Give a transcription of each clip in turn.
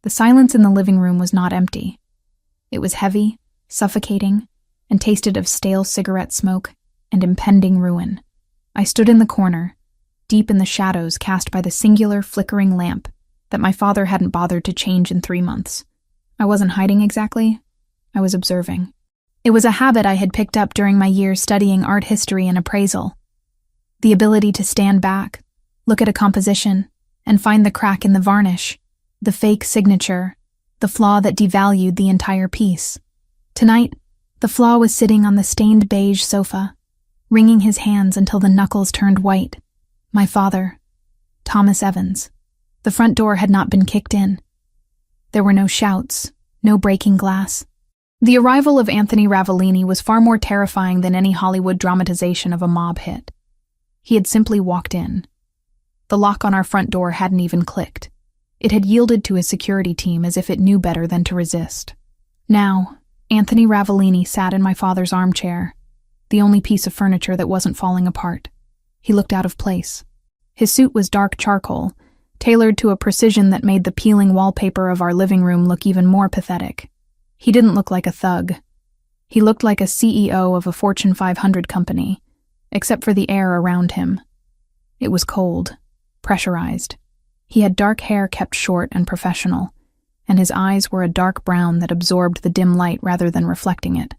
The silence in the living room was not empty. It was heavy, suffocating, and tasted of stale cigarette smoke and impending ruin. I stood in the corner, deep in the shadows cast by the singular flickering lamp that my father hadn't bothered to change in 3 months. I wasn't hiding exactly. I was observing. It was a habit I had picked up during my years studying art history and appraisal. The ability to stand back, look at a composition, and find the crack in the varnish, the fake signature, the flaw that devalued the entire piece. Tonight, the flaw was sitting on the stained beige sofa, wringing his hands until the knuckles turned white. My father, Thomas Evans. The front door had not been kicked in. There were no shouts, no breaking glass. The arrival of Anthony Ravellini was far more terrifying than any Hollywood dramatization of a mob hit. He had simply walked in. The lock on our front door hadn't even clicked. It had yielded to his security team as if it knew better than to resist. Now, Anthony Ravellini sat in my father's armchair, the only piece of furniture that wasn't falling apart. He looked out of place. His suit was dark charcoal, tailored to a precision that made the peeling wallpaper of our living room look even more pathetic. He didn't look like a thug. He looked like a CEO of a Fortune 500 company, except for the air around him. It was cold, pressurized. He had dark hair kept short and professional, and his eyes were a dark brown that absorbed the dim light rather than reflecting it.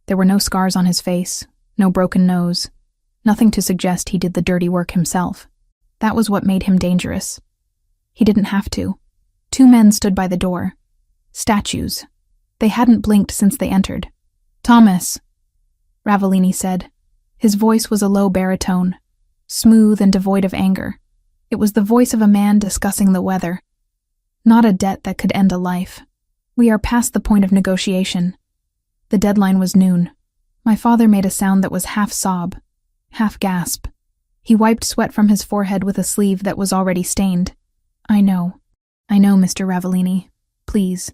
There were no scars on his face, no broken nose, nothing to suggest he did the dirty work himself. That was what made him dangerous. He didn't have to. 2 men stood by the door. Statues. They hadn't blinked since they entered. "Thomas," Ravellini said. His voice was a low baritone, smooth and devoid of anger. It was the voice of a man discussing the weather. Not a debt that could end a life. "We are past the point of negotiation." The deadline was noon. My father made a sound that was half sob, half gasp. He wiped sweat from his forehead with a sleeve that was already stained. I know, Mr. Ravellini. Please.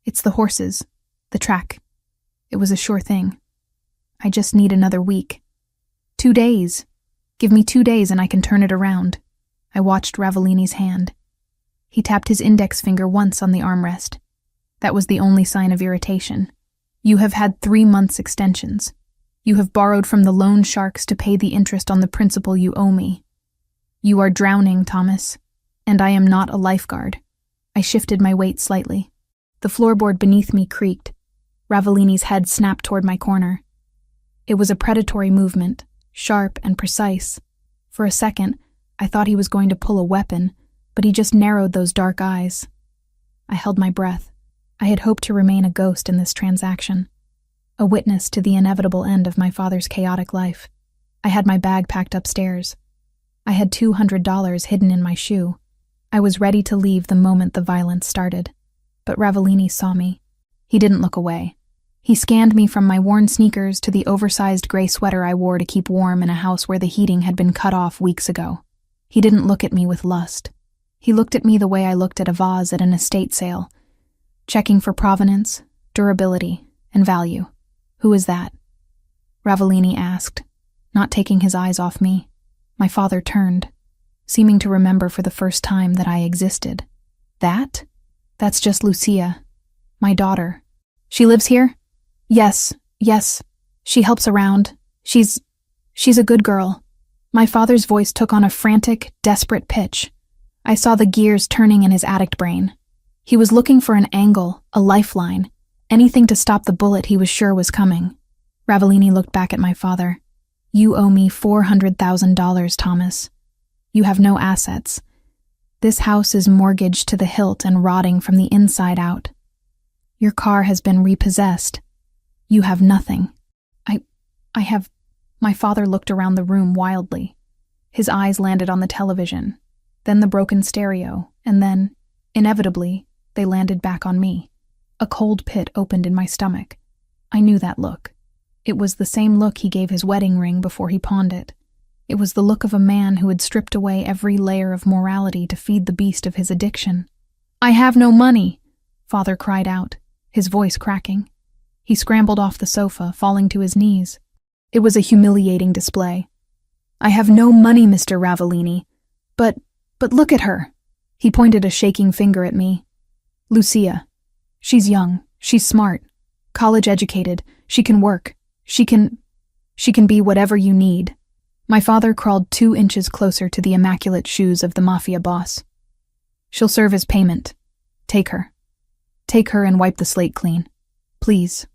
It's the horses, the track. It was a sure thing. I just need another week. 2 days. Give me 2 days and I can turn it around." I watched Ravellini's hand. He tapped his index finger once on the armrest. That was the only sign of irritation. "You have had 3 months' extensions. You have borrowed from the loan sharks to pay the interest on the principal you owe me. You are drowning, Thomas, and I am not a lifeguard." I shifted my weight slightly. The floorboard beneath me creaked. Ravellini's head snapped toward my corner. It was a predatory movement, sharp and precise. For a second, I thought he was going to pull a weapon, but he just narrowed those dark eyes. I held my breath. I had hoped to remain a ghost in this transaction, a witness to the inevitable end of my father's chaotic life. I had my bag packed upstairs. I had $200 hidden in my shoe. I was ready to leave the moment the violence started. But Ravellini saw me. He didn't look away. He scanned me from my worn sneakers to the oversized gray sweater I wore to keep warm in a house where the heating had been cut off weeks ago. He didn't look at me with lust. He looked at me the way I looked at a vase at an estate sale, checking for provenance, durability, and value. "Who is that?" Ravellini asked, not taking his eyes off me. My father turned, seeming to remember for the first time that I existed. "That? That's just Lucia, my daughter. She lives here?" Yes. She helps around. She's a good girl." My father's voice took on a frantic, desperate pitch. I saw the gears turning in his addict brain. He was looking for an angle, a lifeline, anything to stop the bullet he was sure was coming. Ravellini looked back at my father. "You owe me $400,000, Thomas. You have no assets. This house is mortgaged to the hilt and rotting from the inside out. Your car has been repossessed. You have nothing. I have..." My father looked around the room wildly. His eyes landed on the television, then the broken stereo, and then, inevitably, they landed back on me. A cold pit opened in my stomach. I knew that look. It was the same look he gave his wedding ring before he pawned it. It was the look of a man who had stripped away every layer of morality to feed the beast of his addiction. "I have no money," Father cried out, his voice cracking. He scrambled off the sofa, falling to his knees. It was a humiliating display. "I have no money, Mr. Ravellini. But look at her." He pointed a shaking finger at me. Lucia. She's young. She's smart. College educated. She can work. She can be whatever you need. My father crawled 2 inches closer to the immaculate shoes of the Mafia boss. She'll serve as payment. Take her. Take her and wipe the slate clean. Please.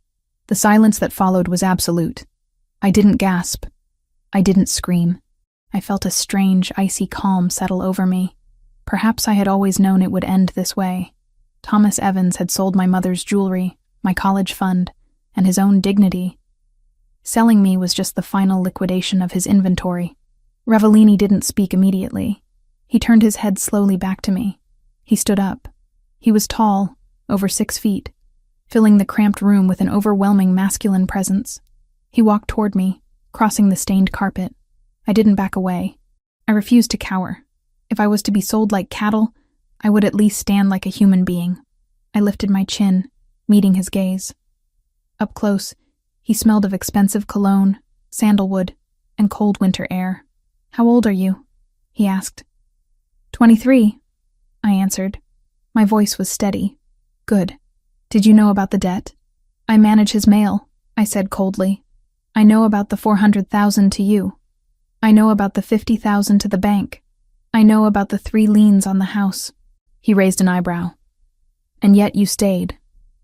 The silence that followed was absolute. I didn't gasp. I didn't scream. I felt a strange, icy calm settle over me. Perhaps I had always known it would end this way. Thomas Evans had sold my mother's jewelry, my college fund, and his own dignity. Selling me was just the final liquidation of his inventory. Ravellini didn't speak immediately. He turned his head slowly back to me. He stood up. He was tall, over 6 feet, filling the cramped room with an overwhelming masculine presence. He walked toward me, crossing the stained carpet. I didn't back away. I refused to cower. If I was to be sold like cattle, I would at least stand like a human being. I lifted my chin, meeting his gaze. Up close, he smelled of expensive cologne, sandalwood, and cold winter air. "How old are you?" he asked. 23, I answered. My voice was steady. "Good. Did you know about the debt?" "I manage his mail," I said coldly. "I know about the 400,000 to you. I know about the 50,000 to the bank. I know about the 3 liens on the house." He raised an eyebrow. "And yet you stayed.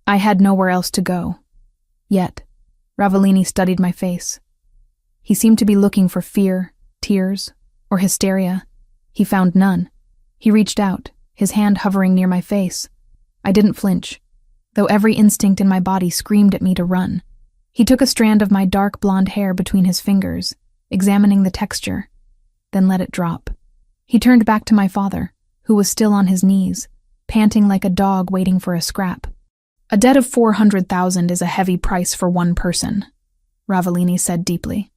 I had nowhere else to go." "Yet." Ravellini studied my face. He seemed to be looking for fear, tears, or hysteria. He found none. He reached out, his hand hovering near my face. I didn't flinch, though every instinct in my body screamed at me to run. He took a strand of my dark blonde hair between his fingers, examining the texture, then let it drop. He turned back to my father, who was still on his knees, panting like a dog waiting for a scrap. "A debt of 400,000 is a heavy price for one person," Ravellini said deeply.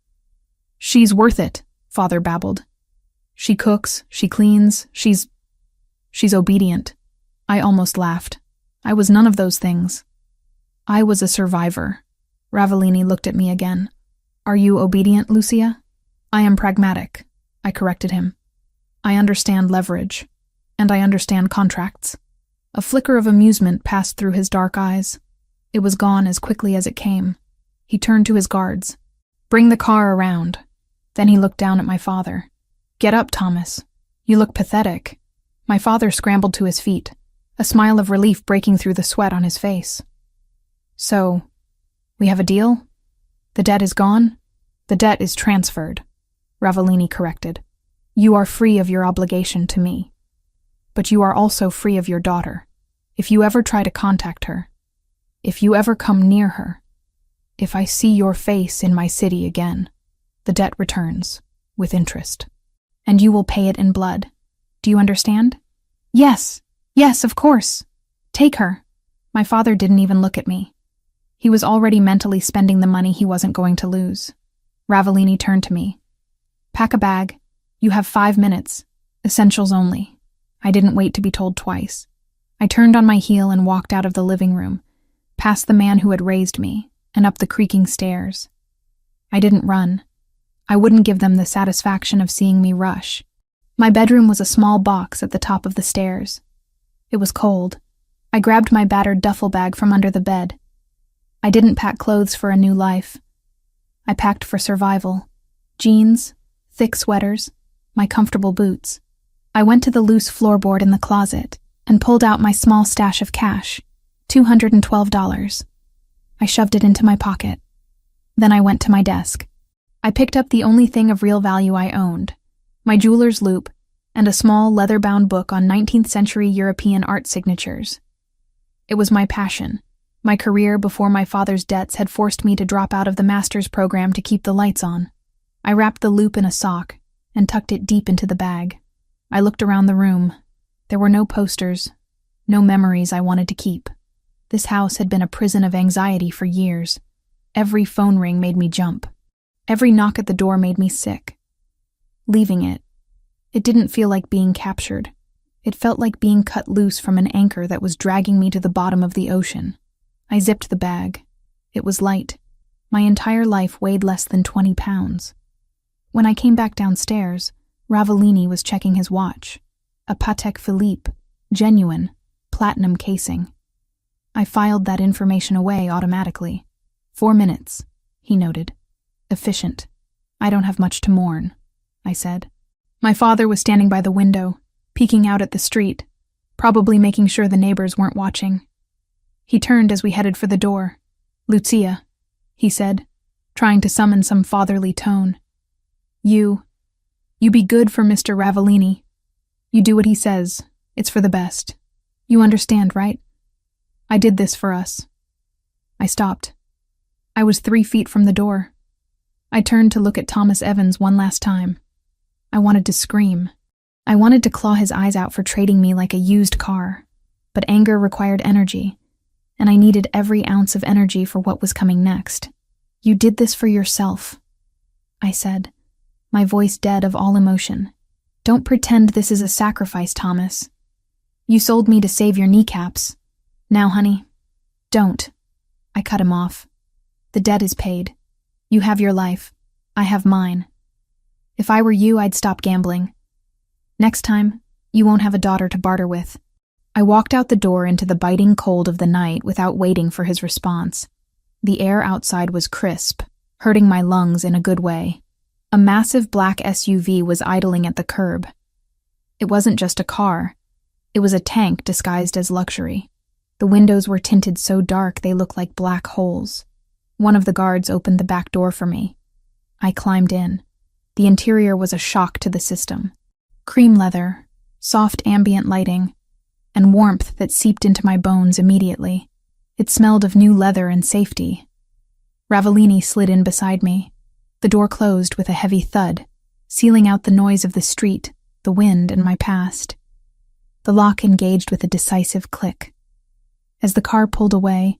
"She's worth it," Father babbled. "She cooks, she cleans, she's obedient." I almost laughed. I was none of those things. I was a survivor. Ravellini looked at me again. "Are you obedient, Lucia?" "I am pragmatic," I corrected him. "I understand leverage, and I understand contracts." A flicker of amusement passed through his dark eyes. It was gone as quickly as it came. He turned to his guards. "Bring the car around." Then he looked down at my father. "Get up, Thomas. You look pathetic." My father scrambled to his feet, a smile of relief breaking through the sweat on his face. "So, we have a deal? The debt is gone?" "The debt is transferred," Ravellini corrected. "You are free of your obligation to me. But you are also free of your daughter. If you ever try to contact her, if you ever come near her, if I see your face in my city again, the debt returns, with interest. And you will pay it in blood. Do you understand?" "Yes, yes, of course. Take her." My father didn't even look at me. He was already mentally spending the money he wasn't going to lose. Ravellini turned to me. "Pack a bag. You have 5 minutes. Essentials only." I didn't wait to be told twice. I turned on my heel and walked out of the living room, past the man who had raised me, and up the creaking stairs. I didn't run. I wouldn't give them the satisfaction of seeing me rush. My bedroom was a small box at the top of the stairs. It was cold. I grabbed my battered duffel bag from under the bed. I didn't pack clothes for a new life. I packed for survival. Jeans, thick sweaters, my comfortable boots. I went to the loose floorboard in the closet and pulled out my small stash of cash, $212. I shoved it into my pocket. Then I went to my desk. I picked up the only thing of real value I owned, my jeweler's loupe, and a small leather-bound book on 19th century European art signatures. It was my passion. My career before my father's debts had forced me to drop out of the master's program to keep the lights on. I wrapped the loupe in a sock and tucked it deep into the bag. I looked around the room. There were no posters, no memories I wanted to keep. This house had been a prison of anxiety for years. Every phone ring made me jump. Every knock at the door made me sick. Leaving it didn't feel like being captured. It felt like being cut loose from an anchor that was dragging me to the bottom of the ocean. I zipped the bag. It was light. My entire life weighed less than 20 pounds. When I came back downstairs, Ravellini was checking his watch. A Patek Philippe, genuine, platinum casing. I filed that information away automatically. 4 minutes, he noted. Efficient. I don't have much to mourn, I said. My father was standing by the window, peeking out at the street, probably making sure the neighbors weren't watching. He turned as we headed for the door. Lucia, he said, trying to summon some fatherly tone. You be good for Mr. Ravellini. You do what he says. It's for the best. You understand, right? I did this for us. I stopped. I was 3 feet from the door. I turned to look at Thomas Evans one last time. I wanted to scream. I wanted to claw his eyes out for trading me like a used car. But anger required energy, and I needed every ounce of energy for what was coming next. You did this for yourself, I said, my voice dead of all emotion. Don't pretend this is a sacrifice, Thomas. You sold me to save your kneecaps. Now, honey, don't. I cut him off. The debt is paid. You have your life. I have mine. If I were you, I'd stop gambling. Next time, you won't have a daughter to barter with. I walked out the door into the biting cold of the night without waiting for his response. The air outside was crisp, hurting my lungs in a good way. A massive black SUV was idling at the curb. It wasn't just a car. It was a tank disguised as luxury. The windows were tinted so dark they looked like black holes. One of the guards opened the back door for me. I climbed in. The interior was a shock to the system. Cream leather, soft ambient lighting, and warmth that seeped into my bones immediately. It smelled of new leather and safety. Ravellini slid in beside me. The door closed with a heavy thud, sealing out the noise of the street, the wind, and my past. The lock engaged with a decisive click. As the car pulled away,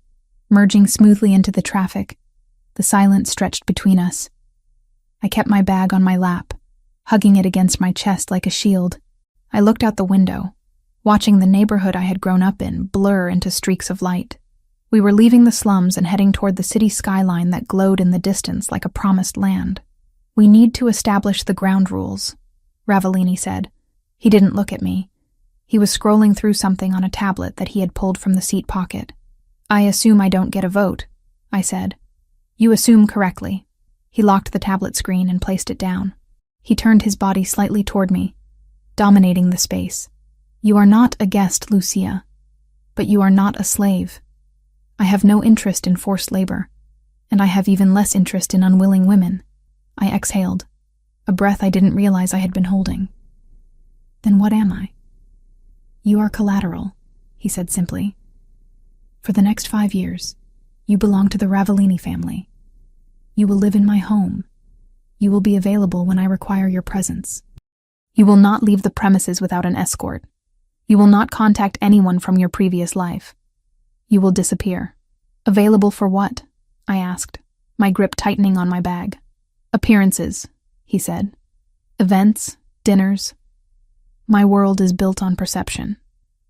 merging smoothly into the traffic, the silence stretched between us. I kept my bag on my lap, hugging it against my chest like a shield. I looked out the window, watching the neighborhood I had grown up in blur into streaks of light. We were leaving the slums and heading toward the city skyline that glowed in the distance like a promised land. We need to establish the ground rules, Ravellini said. He didn't look at me. He was scrolling through something on a tablet that he had pulled from the seat pocket. I assume I don't get a vote, I said. You assume correctly. He locked the tablet screen and placed it down. He turned his body slightly toward me, dominating the space. You are not a guest, Lucia, but you are not a slave. I have no interest in forced labor, and I have even less interest in unwilling women. I exhaled, a breath I didn't realize I had been holding. Then what am I? You are collateral, he said simply. For the next 5 years, you belong to the Ravellini family. You will live in my home. You will be available when I require your presence. You will not leave the premises without an escort. You will not contact anyone from your previous life. You will disappear. Available for what? I asked, my grip tightening on my bag. Appearances, he said. Events, dinners. My world is built on perception.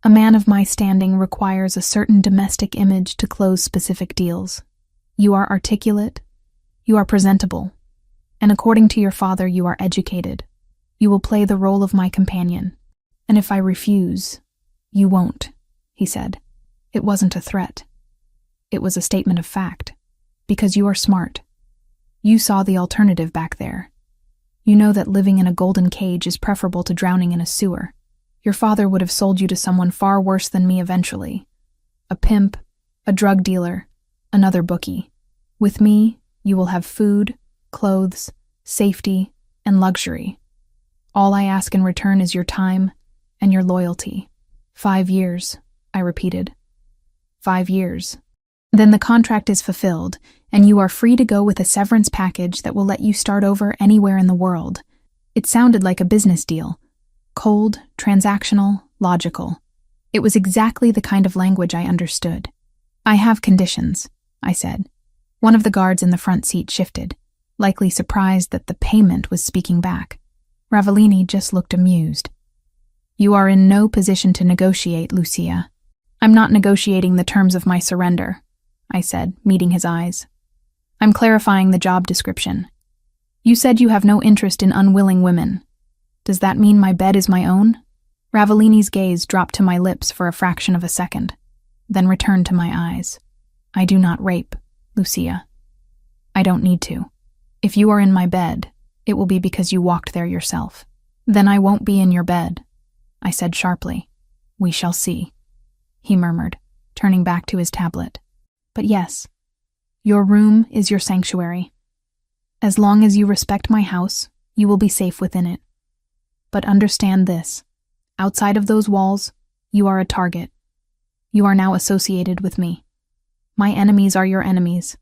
A man of my standing requires a certain domestic image to close specific deals. You are articulate. You are presentable. And according to your father, you are educated. You will play the role of my companion. And if I refuse, you won't, he said. It wasn't a threat. It was a statement of fact. Because you are smart. You saw the alternative back there. You know that living in a golden cage is preferable to drowning in a sewer. Your father would have sold you to someone far worse than me eventually. A pimp, a drug dealer, another bookie. With me, you will have food, clothes, safety, and luxury. All I ask in return is your time and your loyalty. 5 years, I repeated. 5 years. Then the contract is fulfilled, and you are free to go with a severance package that will let you start over anywhere in the world. It sounded like a business deal. Cold, transactional, logical. It was exactly the kind of language I understood. I have conditions, I said. One of the guards in the front seat shifted, likely surprised that the payment was speaking back. Ravellini just looked amused. You are in no position to negotiate, Lucia. I'm not negotiating the terms of my surrender, I said, meeting his eyes. I'm clarifying the job description. You said you have no interest in unwilling women. Does that mean my bed is my own? Ravellini's gaze dropped to my lips for a fraction of a second, then returned to my eyes. I do not rape, Lucia. I don't need to. If you are in my bed, it will be because you walked there yourself. Then I won't be in your bed, I said sharply. We shall see, he murmured, turning back to his tablet. But yes, your room is your sanctuary. As long as you respect my house, you will be safe within it. But understand this. Outside of those walls, you are a target. You are now associated with me. My enemies are your enemies.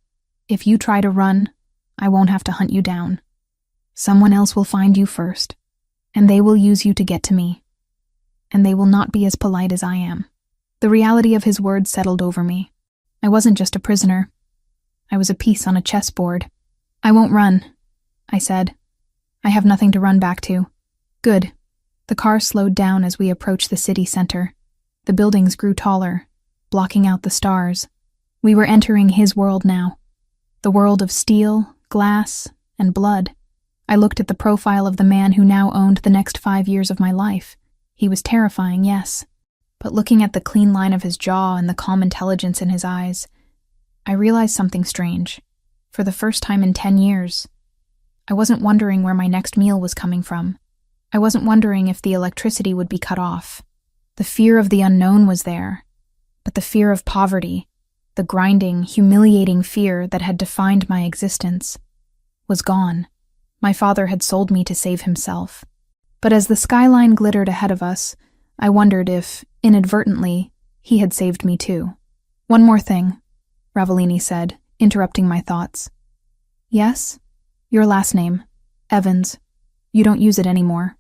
If you try to run, I won't have to hunt you down. Someone else will find you first, and they will use you to get to me. And they will not be as polite as I am. The reality of his words settled over me. I wasn't just a prisoner. I was a piece on a chessboard. I won't run, I said. I have nothing to run back to. Good. The car slowed down as we approached the city center. The buildings grew taller, blocking out the stars. We were entering his world now. The world of steel, glass, and blood. I looked at the profile of the man who now owned the next 5 years of my life. He was terrifying, yes. But looking at the clean line of his jaw and the calm intelligence in his eyes, I realized something strange. For the first time in 10 years, I wasn't wondering where my next meal was coming from. I wasn't wondering if the electricity would be cut off. The fear of the unknown was there, but the fear of poverty, the grinding, humiliating fear that had defined my existence, was gone. My father had sold me to save himself. But as the skyline glittered ahead of us, I wondered if, inadvertently, he had saved me too. One more thing, Ravellini said, interrupting my thoughts. Yes? Your last name, Evans. You don't use it anymore.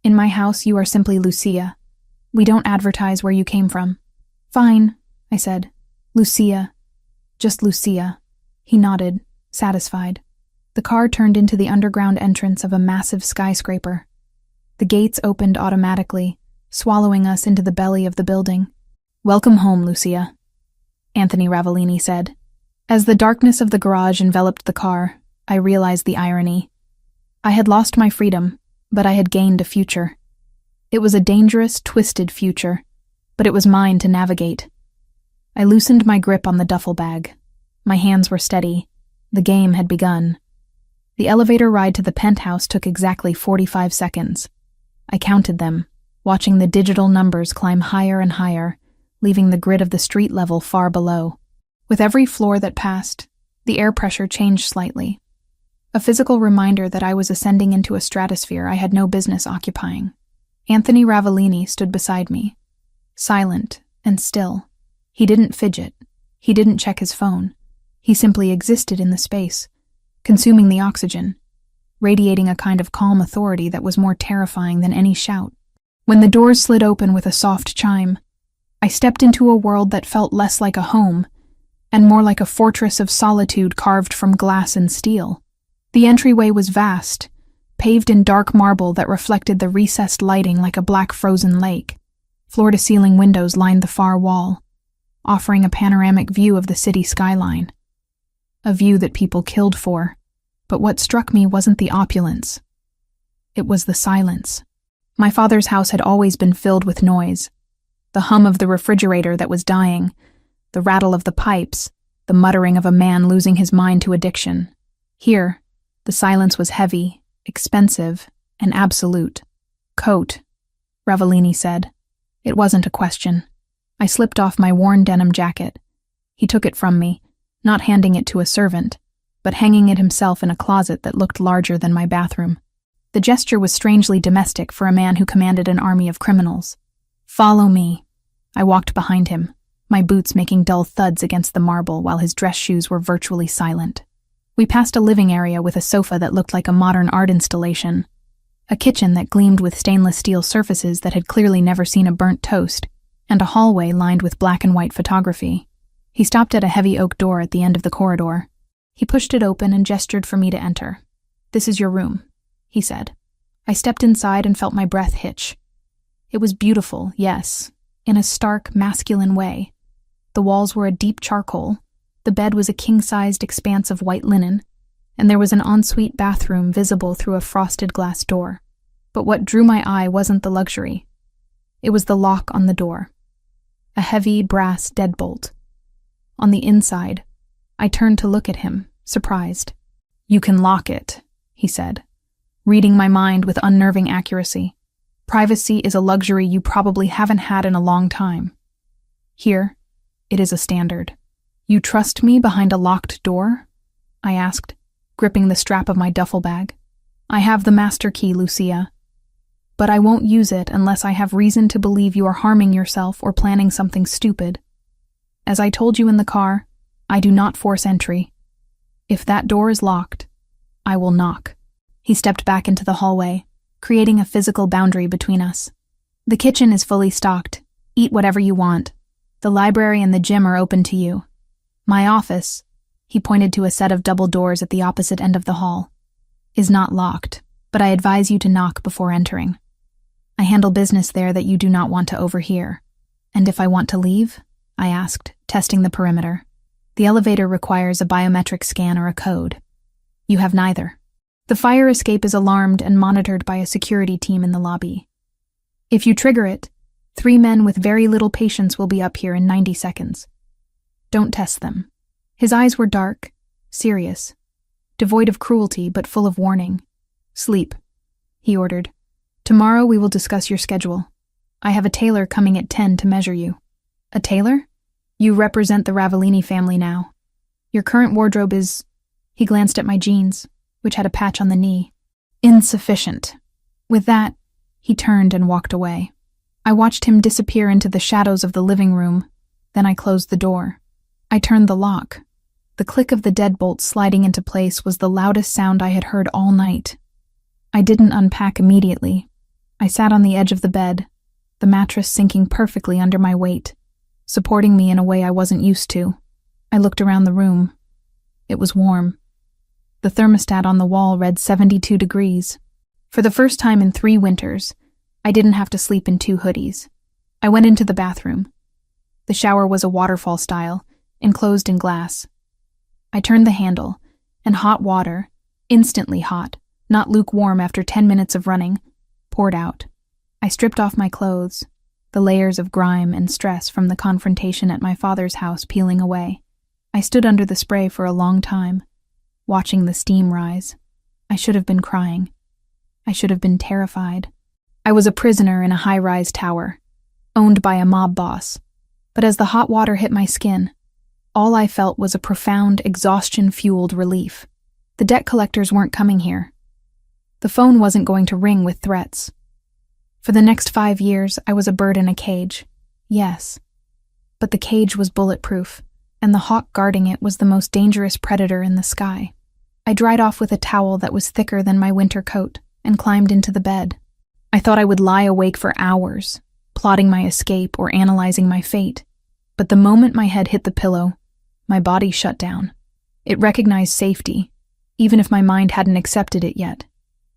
In my house, you are simply Lucia. We don't advertise where you came from. Fine, I said. Lucia. Just Lucia. He nodded, satisfied. The car turned into the underground entrance of a massive skyscraper. The gates opened automatically, swallowing us into the belly of the building. Welcome home, Lucia, Anthony Ravellini said. As the darkness of the garage enveloped the car, I realized the irony. I had lost my freedom, but I had gained a future. It was a dangerous, twisted future, but it was mine to navigate. I loosened my grip on the duffel bag. My hands were steady. The game had begun. The elevator ride to the penthouse took exactly 45 seconds. I counted them, watching the digital numbers climb higher and higher, leaving the grid of the street level far below. With every floor that passed, the air pressure changed slightly. A physical reminder that I was ascending into a stratosphere I had no business occupying. Anthony Ravellini stood beside me, silent and still. He didn't fidget. He didn't check his phone. He simply existed in the space, consuming the oxygen, radiating a kind of calm authority that was more terrifying than any shout. When the doors slid open with a soft chime, I stepped into a world that felt less like a home and more like a fortress of solitude carved from glass and steel. The entryway was vast, paved in dark marble that reflected the recessed lighting like a black frozen lake. Floor-to-ceiling windows lined the far wall, offering a panoramic view of the city skyline. A view that people killed for, but what struck me wasn't the opulence. It was the silence. My father's house had always been filled with noise. The hum of the refrigerator that was dying, the rattle of the pipes, the muttering of a man losing his mind to addiction. Here, the silence was heavy, expensive, and absolute. Coat, Ravellini said. It wasn't a question. I slipped off my worn denim jacket. He took it from me, not handing it to a servant, but hanging it himself in a closet that looked larger than my bathroom. The gesture was strangely domestic for a man who commanded an army of criminals. Follow me. I walked behind him, my boots making dull thuds against the marble while his dress shoes were virtually silent. We passed a living area with a sofa that looked like a modern art installation, a kitchen that gleamed with stainless steel surfaces that had clearly never seen a burnt toast, and a hallway lined with black and white photography. He stopped at a heavy oak door at the end of the corridor. He pushed it open and gestured for me to enter. "This is your room," he said. I stepped inside and felt my breath hitch. It was beautiful, yes, in a stark, masculine way. The walls were a deep charcoal, the bed was a king-sized expanse of white linen, and there was an ensuite bathroom visible through a frosted glass door. But what drew my eye wasn't the luxury. It was the lock on the door. A heavy brass deadbolt. On the inside, I turned to look at him, surprised. "You can lock it," he said, reading my mind with unnerving accuracy. "Privacy is a luxury you probably haven't had in a long time. Here, it is a standard." "You trust me behind a locked door?" I asked, gripping the strap of my duffel bag. "I have the master key, Lucia. But I won't use it unless I have reason to believe you are harming yourself or planning something stupid. As I told you in the car, I do not force entry. If that door is locked, I will knock." He stepped back into the hallway, creating a physical boundary between us. "The kitchen is fully stocked. Eat whatever you want. The library and the gym are open to you. My office," he pointed to a set of double doors at the opposite end of the hall, "is not locked, but I advise you to knock before entering. I handle business there that you do not want to overhear." "And if I want to leave?" I asked, testing the perimeter. "The elevator requires a biometric scan or a code. You have neither. The fire escape is alarmed and monitored by a security team in the lobby. If you trigger it, 3 men with very little patience will be up here in 90 seconds. Don't test them." His eyes were dark, serious, devoid of cruelty but full of warning. "Sleep," he ordered. "Tomorrow we will discuss your schedule. I have a tailor coming at 10 to measure you." "A tailor? You represent the Ravellini family now. Your current wardrobe is—" He glanced at my jeans, which had a patch on the knee. "Insufficient." With that, he turned and walked away. I watched him disappear into the shadows of the living room, then I closed the door. I turned the lock. The click of the deadbolt sliding into place was the loudest sound I had heard all night. I didn't unpack immediately. I sat on the edge of the bed, the mattress sinking perfectly under my weight, supporting me in a way I wasn't used to. I looked around the room. It was warm. The thermostat on the wall read 72 degrees. For the first time in 3 winters, I didn't have to sleep in 2 hoodies. I went into the bathroom. The shower was a waterfall style, enclosed in glass. I turned the handle, and hot water, instantly hot, not lukewarm after 10 minutes of running, poured out. I stripped off my clothes, the layers of grime and stress from the confrontation at my father's house peeling away. I stood under the spray for a long time, watching the steam rise. I should have been crying. I should have been terrified. I was a prisoner in a high-rise tower, owned by a mob boss. But as the hot water hit my skin, all I felt was a profound, exhaustion-fueled relief. The debt collectors weren't coming here. The phone wasn't going to ring with threats. For the next 5 years, I was a bird in a cage. Yes. But the cage was bulletproof, and the hawk guarding it was the most dangerous predator in the sky. I dried off with a towel that was thicker than my winter coat and climbed into the bed. I thought I would lie awake for hours, plotting my escape or analyzing my fate. But the moment my head hit the pillow, my body shut down. It recognized safety, even if my mind hadn't accepted it yet.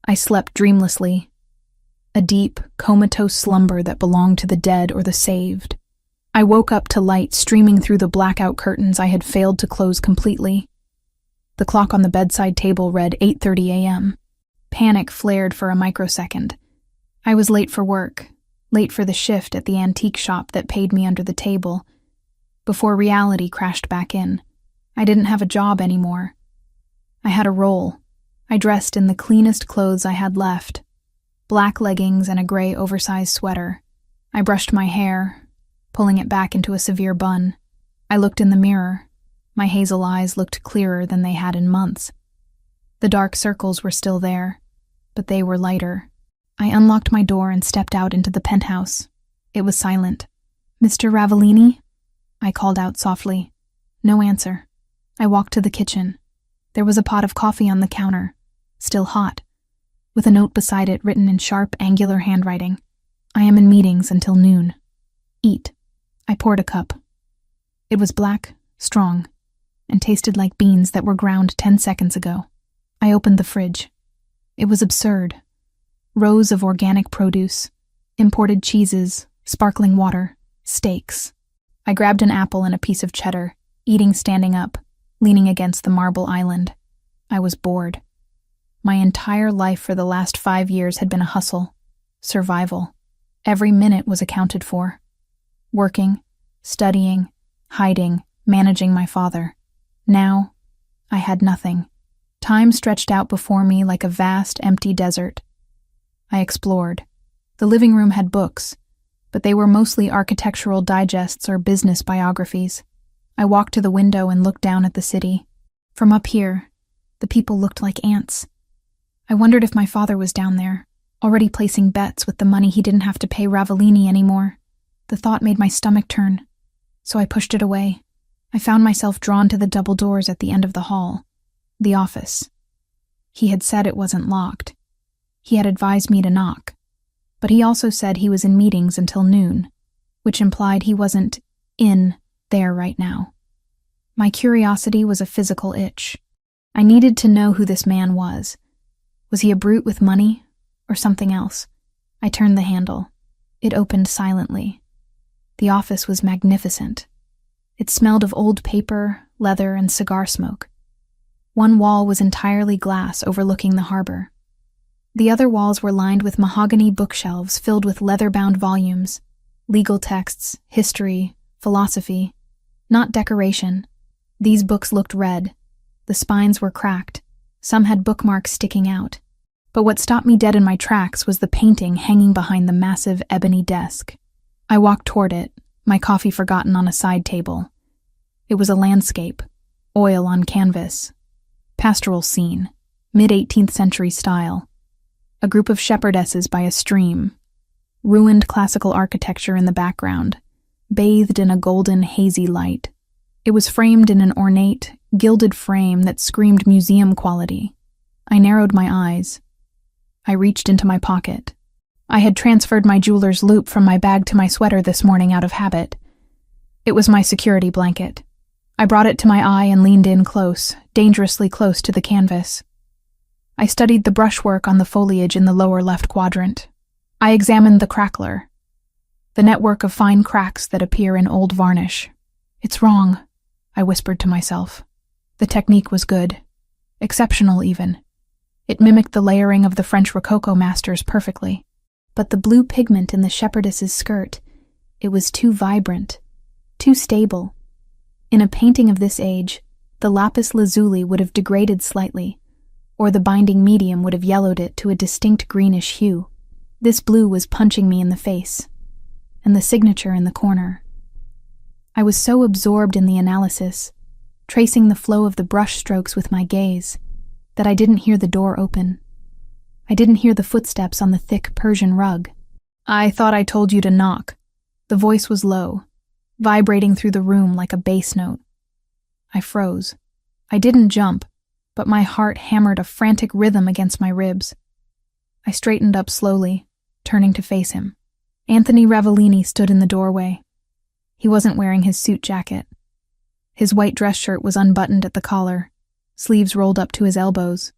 I slept dreamlessly, a deep, comatose slumber that belonged to the dead or the saved. I woke up to light streaming through the blackout curtains I had failed to close completely. The clock on the bedside table read 8:30 a.m. Panic flared for a microsecond. I was late for work, late for the shift at the antique shop that paid me under the table. Before reality crashed back in, I didn't have a job anymore. I had a role. I dressed in the cleanest clothes I had left, black leggings and a gray oversized sweater. I brushed my hair, pulling it back into a severe bun. I looked in the mirror. My hazel eyes looked clearer than they had in months. The dark circles were still there, but they were lighter. I unlocked my door and stepped out into the penthouse. It was silent. "Mr. Ravellini?" I called out softly. No answer. I walked to the kitchen. There was a pot of coffee on the counter, still hot, with a note beside it written in sharp, angular handwriting. "I am in meetings until noon. Eat." I poured a cup. It was black, strong, and tasted like beans that were ground 10 seconds ago. I opened the fridge. It was absurd. Rows of organic produce, imported cheeses, sparkling water, steaks. I grabbed an apple and a piece of cheddar, eating standing up, leaning against the marble island. I was bored. My entire life for the last 5 years had been a hustle, survival. Every minute was accounted for. Working, studying, hiding, managing my father. Now, I had nothing. Time stretched out before me like a vast, empty desert. I explored. The living room had books, but they were mostly architectural digests or business biographies. I walked to the window and looked down at the city. From up here, the people looked like ants. I wondered if my father was down there, already placing bets with the money he didn't have to pay Ravellini anymore. The thought made my stomach turn, so I pushed it away. I found myself drawn to the double doors at the end of the hall, the office. He had said it wasn't locked. He had advised me to knock, but he also said he was in meetings until noon, which implied he wasn't in there right now. My curiosity was a physical itch. I needed to know who this man was. Was he a brute with money, or something else? I turned the handle. It opened silently. The office was magnificent. It smelled of old paper, leather, and cigar smoke. One wall was entirely glass overlooking the harbor. The other walls were lined with mahogany bookshelves filled with leather-bound volumes, legal texts, history, philosophy. Not decoration. These books looked red. The spines were cracked. Some had bookmarks sticking out. But what stopped me dead in my tracks was the painting hanging behind the massive ebony desk. I walked toward it, my coffee forgotten on a side table. It was a landscape, oil on canvas. Pastoral scene, mid-18th century style. A group of shepherdesses by a stream. Ruined classical architecture in the background, bathed in a golden, hazy light. It was framed in an ornate, gilded frame that screamed museum quality. I narrowed my eyes. I reached into my pocket. I had transferred my jeweler's loop from my bag to my sweater this morning out of habit. It was my security blanket. I brought it to my eye and leaned in close, dangerously close to the canvas. I studied the brushwork on the foliage in the lower left quadrant. I examined the crackler, the network of fine cracks that appear in old varnish. It's wrong, I whispered to myself. The technique was good. Exceptional, even. It mimicked the layering of the French Rococo masters perfectly. But the blue pigment in the shepherdess's skirt, it was too vibrant, too stable. In a painting of this age, the lapis lazuli would have degraded slightly, or the binding medium would have yellowed it to a distinct greenish hue. This blue was punching me in the face, and the signature in the corner. I was so absorbed in the analysis, tracing the flow of the brush strokes with my gaze, that I didn't hear the door open. I didn't hear the footsteps on the thick Persian rug. I thought I told you to knock. The voice was low, vibrating through the room like a bass note. I froze. I didn't jump, but my heart hammered a frantic rhythm against my ribs. I straightened up slowly, turning to face him. Anthony Ravellini stood in the doorway. He wasn't wearing his suit jacket. His white dress shirt was unbuttoned at the collar, sleeves rolled up to his elbows,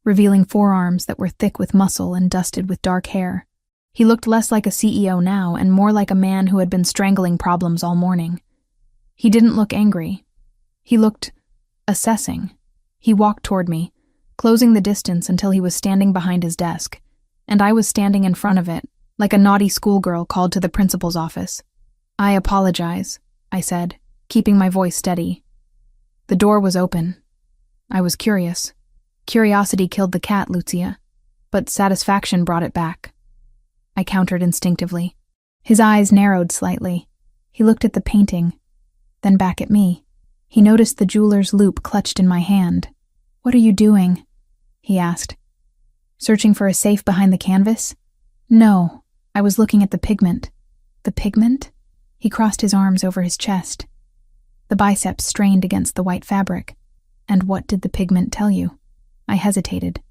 revealing forearms that were thick with muscle and dusted with dark hair. He looked less like a CEO now and more like a man who had been strangling problems all morning. He didn't look angry. He looked assessing. He walked toward me, closing the distance until he was standing behind his desk, and I was standing in front of it, like a naughty schoolgirl called to the principal's office. I apologize, I said, keeping my voice steady. The door was open. I was curious. Curiosity killed the cat, Lucia, but satisfaction brought it back. I countered instinctively. His eyes narrowed slightly. He looked at the painting, then back at me. He noticed the jeweler's loop clutched in my hand. "What are you doing?" he asked. "Searching for a safe behind the canvas?" "No, I was looking at the pigment." "The pigment?" He crossed his arms over his chest. The biceps strained against the white fabric. "And what did the pigment tell you?" I hesitated.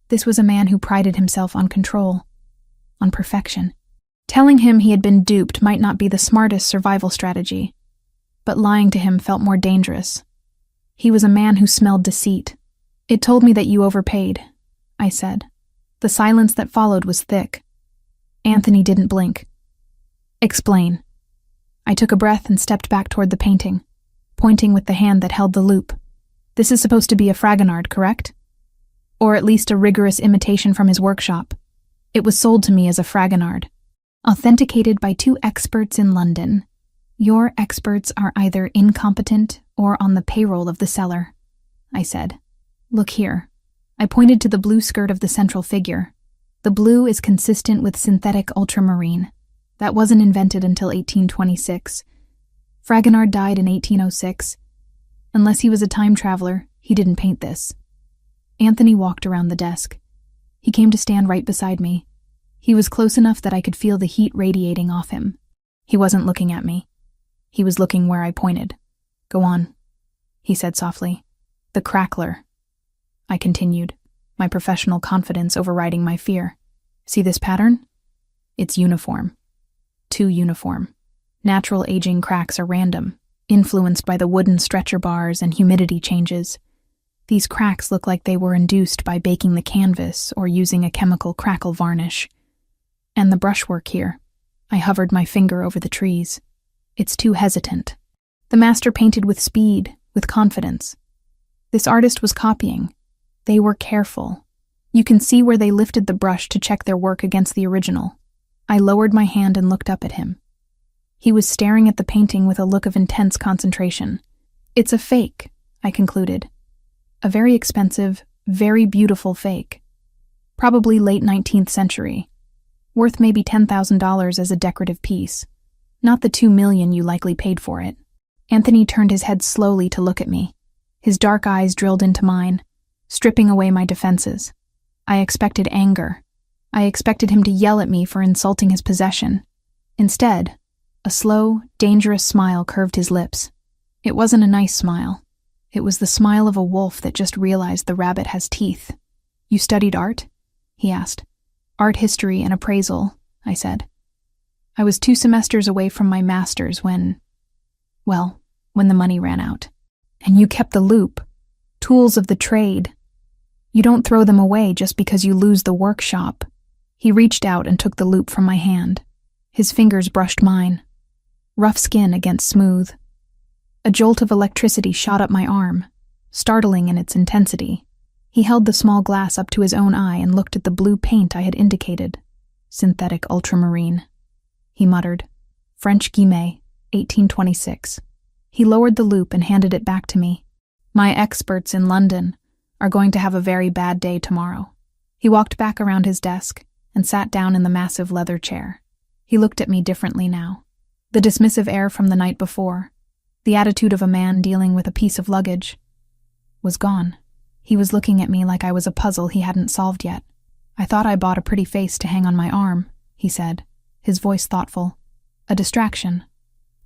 This was a man who prided himself on control, on perfection. Telling him he had been duped might not be the smartest survival strategy, but lying to him felt more dangerous. He was a man who smelled deceit. "It told me that you overpaid," I said. The silence that followed was thick. Anthony didn't blink. "Explain." I took a breath and stepped back toward the painting, pointing with the hand that held the loop. "This is supposed to be a Fragonard, correct? Or at least a rigorous imitation from his workshop. It was sold to me as a Fragonard." Authenticated by 2 experts in London. Your experts are either incompetent or on the payroll of the seller, I said. Look here. I pointed to the blue skirt of the central figure. The blue is consistent with synthetic ultramarine. That wasn't invented until 1826. Fragonard died in 1806. Unless he was a time traveler, he didn't paint this. Anthony walked around the desk. He came to stand right beside me. He was close enough that I could feel the heat radiating off him. He wasn't looking at me. He was looking where I pointed. Go on, he said softly. The crackler. I continued, my professional confidence overriding my fear. See this pattern? It's uniform. Too uniform. Natural aging cracks are random, influenced by the wooden stretcher bars and humidity changes. These cracks look like they were induced by baking the canvas or using a chemical crackle varnish. And the brushwork here. I hovered my finger over the trees. It's too hesitant. The master painted with speed, with confidence. This artist was copying. They were careful. You can see where they lifted the brush to check their work against the original. I lowered my hand and looked up at him. He was staring at the painting with a look of intense concentration. It's a fake, I concluded. A very expensive, very beautiful fake. Probably late 19th century. Worth maybe $10,000 as a decorative piece. Not the $2 million you likely paid for it. Anthony turned his head slowly to look at me. His dark eyes drilled into mine, stripping away my defenses. I expected anger. I expected him to yell at me for insulting his possession. Instead, a slow, dangerous smile curved his lips. It wasn't a nice smile. It was the smile of a wolf that just realized the rabbit has teeth. You studied art? He asked. Art history and appraisal, I said. I was 2 semesters away from my master's when the money ran out. And you kept the loop. Tools of the trade. You don't throw them away just because you lose the workshop. He reached out and took the loop from my hand. His fingers brushed mine. Rough skin against smooth. A jolt of electricity shot up my arm, startling in its intensity. He held the small glass up to his own eye and looked at the blue paint I had indicated. Synthetic ultramarine. He muttered. French Guillemet, 1826. He lowered the loop and handed it back to me. My experts in London are going to have a very bad day tomorrow. He walked back around his desk and sat down in the massive leather chair. He looked at me differently now. The dismissive air from the night before, the attitude of a man dealing with a piece of luggage, was gone. He was looking at me like I was a puzzle he hadn't solved yet. I thought I bought a pretty face to hang on my arm, he said, his voice thoughtful. A distraction.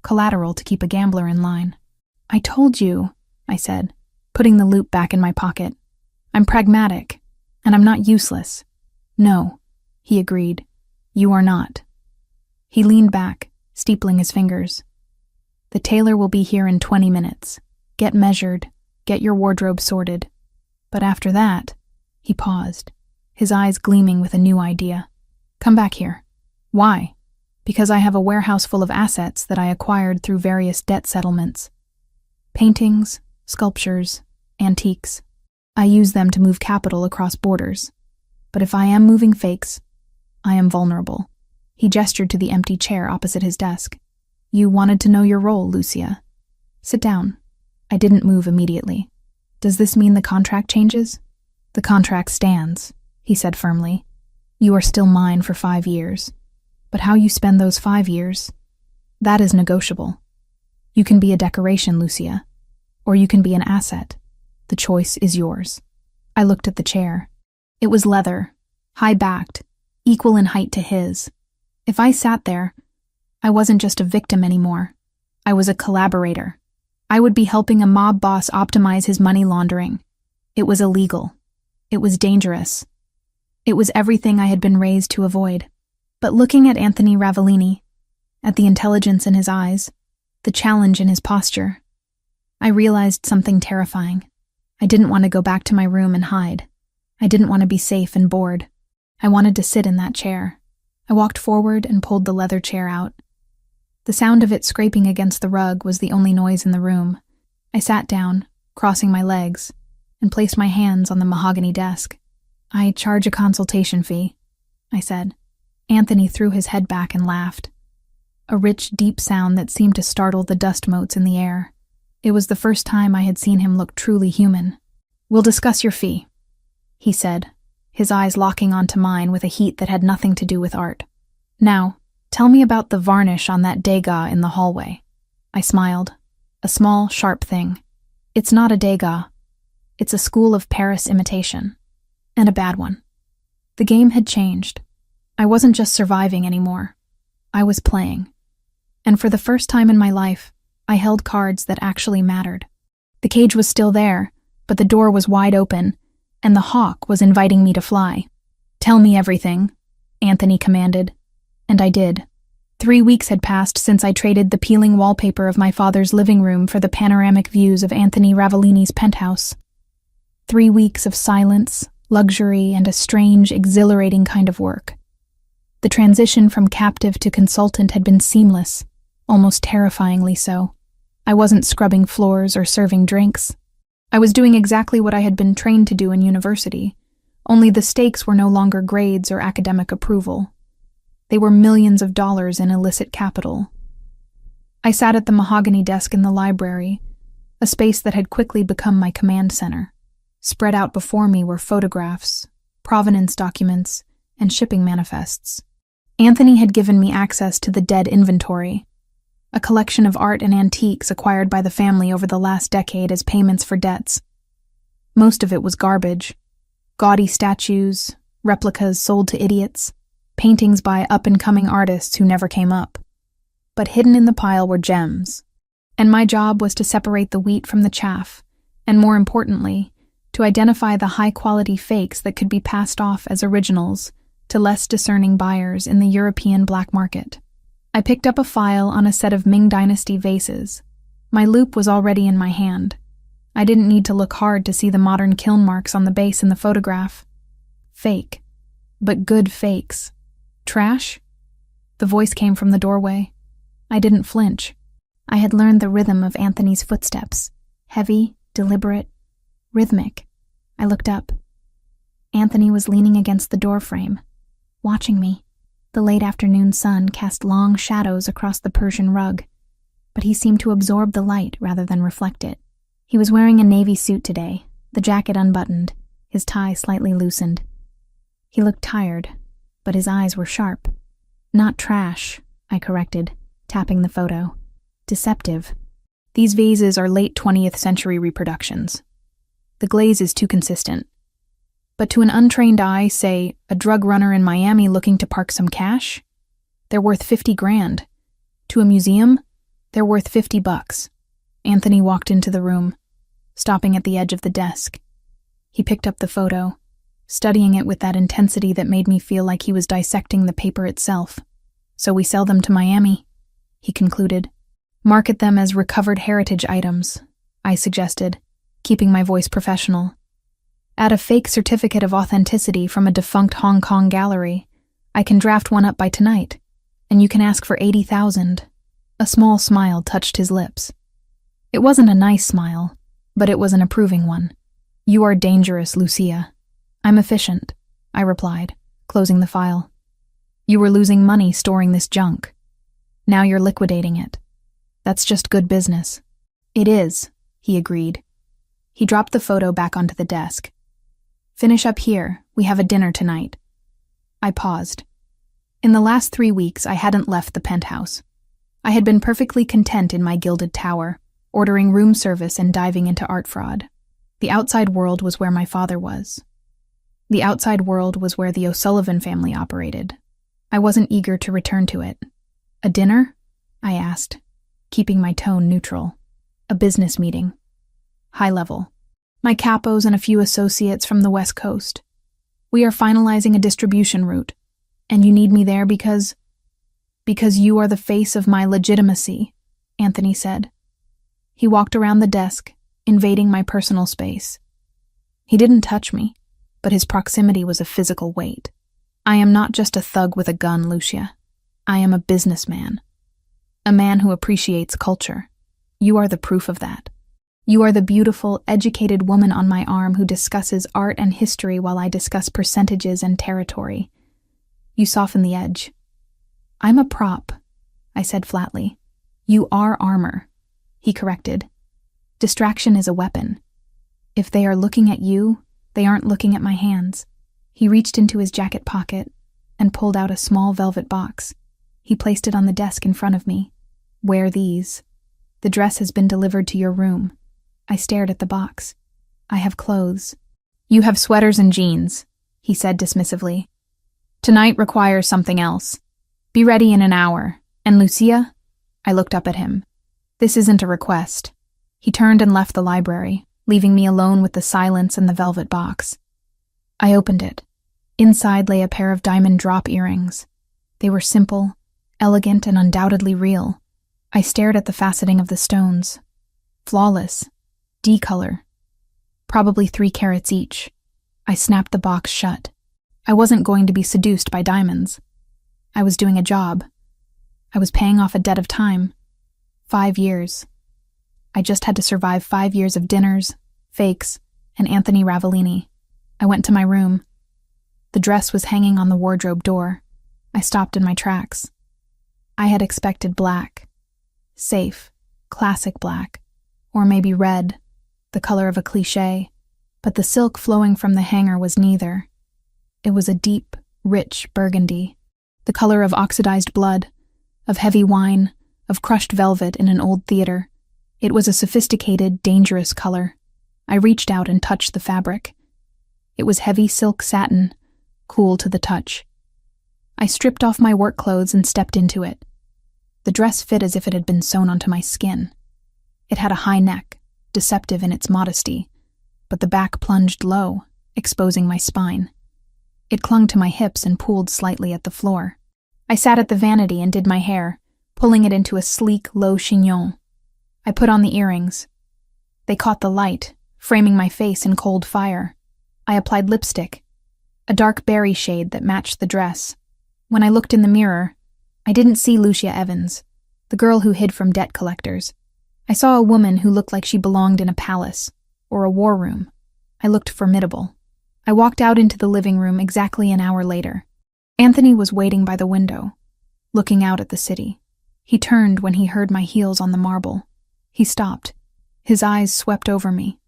Collateral to keep a gambler in line. I told you, I said, putting the loop back in my pocket. I'm pragmatic, and I'm not useless. No, he agreed. You are not. He leaned back, steepling his fingers. The tailor will be here in 20 minutes. Get measured, get your wardrobe sorted. But after that, he paused, his eyes gleaming with a new idea. Come back here. Why? Because I have a warehouse full of assets that I acquired through various debt settlements. Paintings, sculptures, antiques. I use them to move capital across borders. But if I am moving fakes, I am vulnerable. He gestured to the empty chair opposite his desk. You wanted to know your role, Lucia. Sit down. I didn't move immediately. Does this mean the contract changes? The contract stands, he said firmly. You are still mine for 5 years. But how you spend those 5 years, that is negotiable. You can be a decoration, Lucia, or you can be an asset. The choice is yours. I looked at the chair. It was leather, high-backed, equal in height to his. If I sat there, I wasn't just a victim anymore. I was a collaborator. I would be helping a mob boss optimize his money laundering. It was illegal. It was dangerous. It was everything I had been raised to avoid. But looking at Anthony Ravellini, at the intelligence in his eyes, the challenge in his posture, I realized something terrifying. I didn't want to go back to my room and hide. I didn't want to be safe and bored. I wanted to sit in that chair. I walked forward and pulled the leather chair out. The sound of it scraping against the rug was the only noise in the room. I sat down, crossing my legs, and placed my hands on the mahogany desk. I charge a consultation fee, I said. Anthony threw his head back and laughed. A rich, deep sound that seemed to startle the dust motes in the air. It was the first time I had seen him look truly human. "We'll discuss your fee," he said, his eyes locking onto mine with a heat that had nothing to do with art. "Now, tell me about the varnish on that degas in the hallway." I smiled. A small, sharp thing. "It's not a degas. It's a school of Paris imitation. And a bad one." The game had changed. I wasn't just surviving anymore. I was playing. And for the first time in my life, I held cards that actually mattered. The cage was still there, but the door was wide open, and the hawk was inviting me to fly. "Tell me everything," Anthony commanded. And I did. 3 weeks had passed since I traded the peeling wallpaper of my father's living room for the panoramic views of Anthony Ravellini's penthouse. 3 weeks of silence, luxury, and a strange, exhilarating kind of work. The transition from captive to consultant had been seamless, almost terrifyingly so. I wasn't scrubbing floors or serving drinks. I was doing exactly what I had been trained to do in university, only the stakes were no longer grades or academic approval. They were millions of dollars in illicit capital. I sat at the mahogany desk in the library, a space that had quickly become my command center. Spread out before me were photographs, provenance documents, and shipping manifests. Anthony had given me access to the dead inventory, a collection of art and antiques acquired by the family over the last decade as payments for debts. Most of it was garbage. Gaudy statues, replicas sold to idiots, paintings by up-and-coming artists who never came up. But hidden in the pile were gems, and my job was to separate the wheat from the chaff, and more importantly, to identify the high-quality fakes that could be passed off as originals to less discerning buyers in the European black market. I picked up a file on a set of Ming Dynasty vases. My loupe was already in my hand. I didn't need to look hard to see the modern kiln marks on the base in the photograph. Fake. But good fakes. Trash? The voice came from the doorway. I didn't flinch. I had learned the rhythm of Anthony's footsteps. Heavy, deliberate, rhythmic. I looked up. Anthony was leaning against the doorframe, watching me. The late afternoon sun cast long shadows across the Persian rug, but he seemed to absorb the light rather than reflect it. He was wearing a navy suit today, the jacket unbuttoned, his tie slightly loosened. He looked tired, but his eyes were sharp. "Not trash," I corrected, tapping the photo. "Deceptive. These vases are late 20th century reproductions. The glaze is too consistent. But to an untrained eye, say, a drug runner in Miami looking to park some cash, they're worth 50 grand. To a museum, they're worth $50. Anthony walked into the room, stopping at the edge of the desk. He picked up the photo, studying it with that intensity that made me feel like he was dissecting the paper itself. "So we sell them to Miami," he concluded. "Market them as recovered heritage items," I suggested, keeping my voice professional. "Add a fake certificate of authenticity from a defunct Hong Kong gallery. I can draft one up by tonight, and you can ask for 80,000. A small smile touched his lips. It wasn't a nice smile, but it was an approving one. "You are dangerous, Lucia." "I'm efficient," I replied, closing the file. "You were losing money storing this junk. Now you're liquidating it. That's just good business." "It is," he agreed. He dropped the photo back onto the desk. "Finish up here. We have a dinner tonight." I paused. In the last 3 weeks, I hadn't left the penthouse. I had been perfectly content in my gilded tower, ordering room service and diving into art fraud. The outside world was where my father was. The outside world was where the O'Sullivan family operated. I wasn't eager to return to it. "A dinner?" I asked, keeping my tone neutral. "A business meeting. High level. My capos and a few associates from the West Coast. We are finalizing a distribution route, and you need me there because you are the face of my legitimacy," Anthony said. He walked around the desk, invading my personal space. He didn't touch me, but his proximity was a physical weight. "I am not just a thug with a gun, Lucia. I am a businessman. A man who appreciates culture. You are the proof of that. You are the beautiful, educated woman on my arm who discusses art and history while I discuss percentages and territory. You soften the edge. I'm a prop, I said flatly. You are armor, he corrected. Distraction is a weapon. If they are looking at you, they aren't looking at my hands. He reached into his jacket pocket and pulled out a small velvet box. He placed it on the desk in front of me. Wear these. The dress has been delivered to your room. I stared at the box. I have clothes. You have sweaters and jeans, he said dismissively. Tonight requires something else. Be ready in an hour. And Lucia? I looked up at him. This isn't a request. He turned and left the library, leaving me alone with the silence and the velvet box. I opened it. Inside lay a pair of diamond drop earrings. They were simple, elegant, and undoubtedly real. I stared at the faceting of the stones. Flawless. D-color. Probably 3 carats each. I snapped the box shut. I wasn't going to be seduced by diamonds. I was doing a job. I was paying off a debt of time. 5 years. I just had to survive 5 years of dinners, fakes, and Anthony Ravellini. I went to my room. The dress was hanging on the wardrobe door. I stopped in my tracks. I had expected black. Safe, classic black. Or maybe red, the color of a cliché. But the silk flowing from the hanger was neither. It was a deep, rich burgundy, the color of oxidized blood, of heavy wine, of crushed velvet in an old theater. It was a sophisticated, dangerous color. I reached out and touched the fabric. It was heavy silk satin, cool to the touch. I stripped off my work clothes and stepped into it. The dress fit as if it had been sewn onto my skin. It had a high neck, deceptive in its modesty, but the back plunged low, exposing my spine. It clung to my hips and pooled slightly at the floor. I sat at the vanity and did my hair, pulling it into a sleek, low chignon. I put on the earrings. They caught the light, framing my face in cold fire. I applied lipstick, a dark berry shade that matched the dress. When I looked in the mirror, I didn't see Lucia Evans, the girl who hid from debt collectors. I saw a woman who looked like she belonged in a palace, or a war room. I looked formidable. I walked out into the living room exactly an hour later. Anthony was waiting by the window, looking out at the city. He turned when he heard my heels on the marble. He stopped. His eyes swept over me,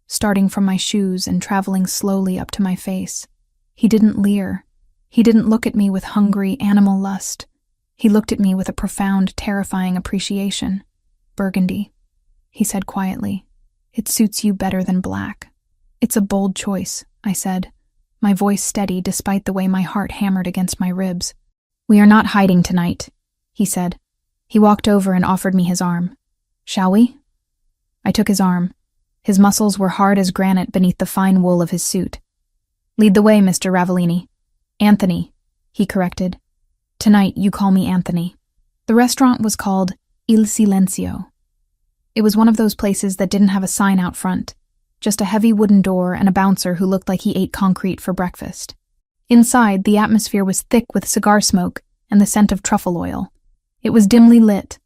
starting from my shoes and traveling slowly up to my face. He didn't leer. He didn't look at me with hungry animal lust. He looked at me with a profound, terrifying appreciation. Burgundy, he said quietly. It suits you better than black. It's a bold choice, I said, my voice steady despite the way my heart hammered against my ribs. We are not hiding tonight, he said. He walked over and offered me his arm. Shall we? I took his arm. His muscles were hard as granite beneath the fine wool of his suit. Lead the way, Mr. Ravellini. Anthony, he corrected. Tonight you call me Anthony. The restaurant was called Il Silenzio. It was one of those places that didn't have a sign out front, just a heavy wooden door and a bouncer who looked like he ate concrete for breakfast. Inside, the atmosphere was thick with cigar smoke and the scent of truffle oil. It was dimly lit,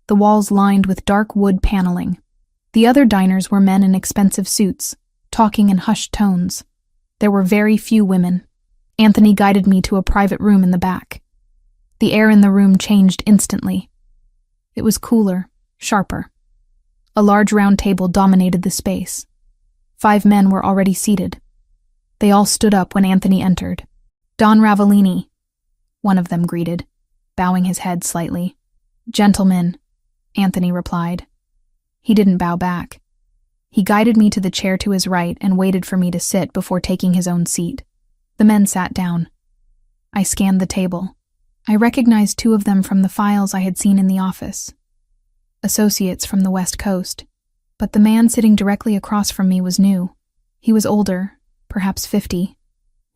the walls lined with dark wood paneling. The other diners were men in expensive suits, talking in hushed tones. There were very few women. Anthony guided me to a private room in the back. The air in the room changed instantly. It was cooler, sharper. A large round table dominated the space. 5 men were already seated. They all stood up when Anthony entered. Don Ravellini, one of them greeted, bowing his head slightly. Gentlemen, Anthony replied. He didn't bow back. He guided me to the chair to his right and waited for me to sit before taking his own seat. The men sat down. I scanned the table. I recognized 2 of them from the files I had seen in the office. Associates from the West Coast. But the man sitting directly across from me was new. He was older, perhaps 50,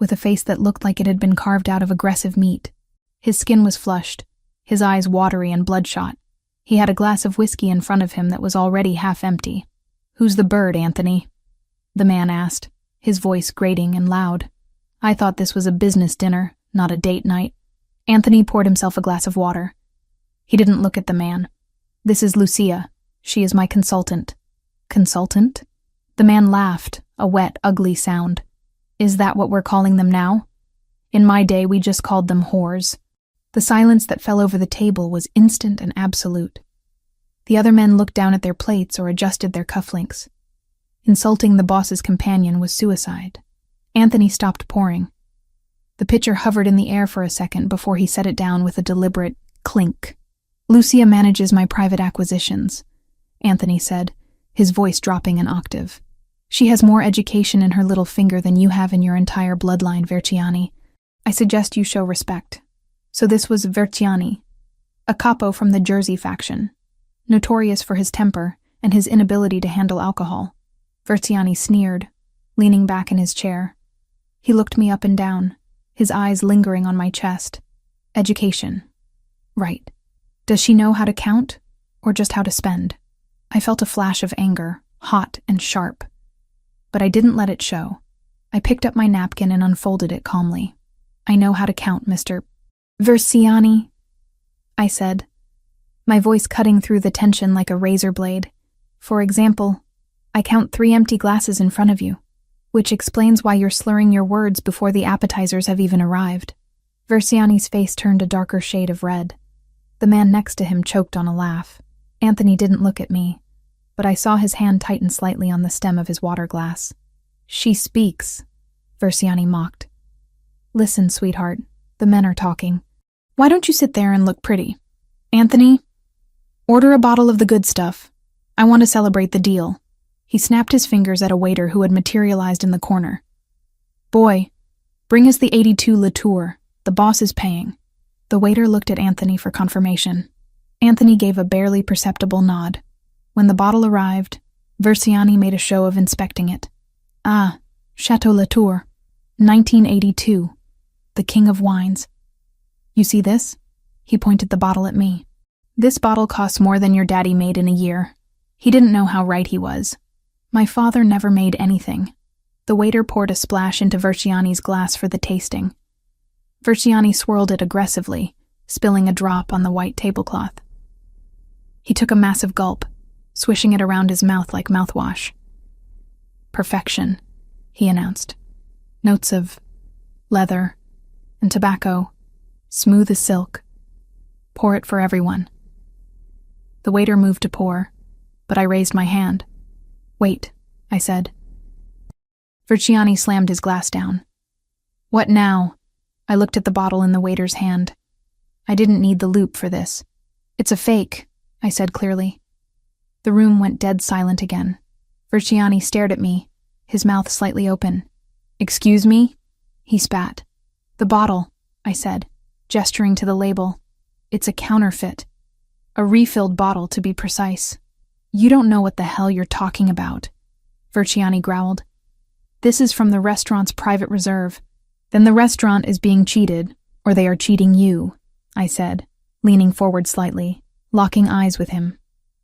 with a face that looked like it had been carved out of aggressive meat. His skin was flushed, his eyes watery and bloodshot. He had a glass of whiskey in front of him that was already half empty. Who's the bird, Anthony? The man asked, his voice grating and loud. I thought this was a business dinner, not a date night. Anthony poured himself a glass of water. He didn't look at the man. This is Lucia. She is my consultant. Consultant? The man laughed, a wet, ugly sound. Is that what we're calling them now? In my day, we just called them whores. The silence that fell over the table was instant and absolute. The other men looked down at their plates or adjusted their cufflinks. Insulting the boss's companion was suicide. Anthony stopped pouring. The pitcher hovered in the air for a second before he set it down with a deliberate clink. "Lucia manages my private acquisitions," Anthony said, his voice dropping an octave. "She has more education in her little finger than you have in your entire bloodline, Verciani. I suggest you show respect." So this was Verciani, a capo from the Jersey faction, notorious for his temper and his inability to handle alcohol. Verciani sneered, leaning back in his chair. He looked me up and down, his eyes lingering on my chest. Education. Right. Does she know how to count, or just how to spend? I felt a flash of anger, hot and sharp. But I didn't let it show. I picked up my napkin and unfolded it calmly. "I know how to count, Mr. Verciani," I said, my voice cutting through the tension like a razor blade. "For example, I count 3 empty glasses in front of you, which explains why you're slurring your words before the appetizers have even arrived." Verciani's face turned a darker shade of red. The man next to him choked on a laugh. Anthony didn't look at me, but I saw his hand tighten slightly on the stem of his water glass. "She speaks," Verciani mocked. "Listen, sweetheart, the men are talking. Why don't you sit there and look pretty? Anthony, order a bottle of the good stuff. I want to celebrate the deal." He snapped his fingers at a waiter who had materialized in the corner. "Boy, bring us the 82 Latour. The boss is paying." The waiter looked at Anthony for confirmation. Anthony gave a barely perceptible nod. When the bottle arrived, Verciani made a show of inspecting it. "Ah, Chateau Latour, 1982, the king of wines. You see this?" He pointed the bottle at me. "This bottle costs more than your daddy made in a year." He didn't know how right he was. My father never made anything. The waiter poured a splash into Verciani's glass for the tasting. Verciani swirled it aggressively, spilling a drop on the white tablecloth. He took a massive gulp, swishing it around his mouth like mouthwash. "Perfection," he announced. "Notes of leather and tobacco, smooth as silk. Pour it for everyone." The waiter moved to pour, but I raised my hand. "Wait," I said. Verciani slammed his glass down. "What now?" I looked at the bottle in the waiter's hand. "I didn't need the loop for this. It's a fake," I said clearly. The room went dead silent again. Verciani stared at me, his mouth slightly open. "Excuse me?" He spat. "The bottle," I said, gesturing to the label. "It's a counterfeit. A refilled bottle, to be precise." "You don't know what the hell you're talking about," Verciani growled. "This is from the restaurant's private reserve." "Then the restaurant is being cheated, or they are cheating you," I said, leaning forward slightly, locking eyes with him.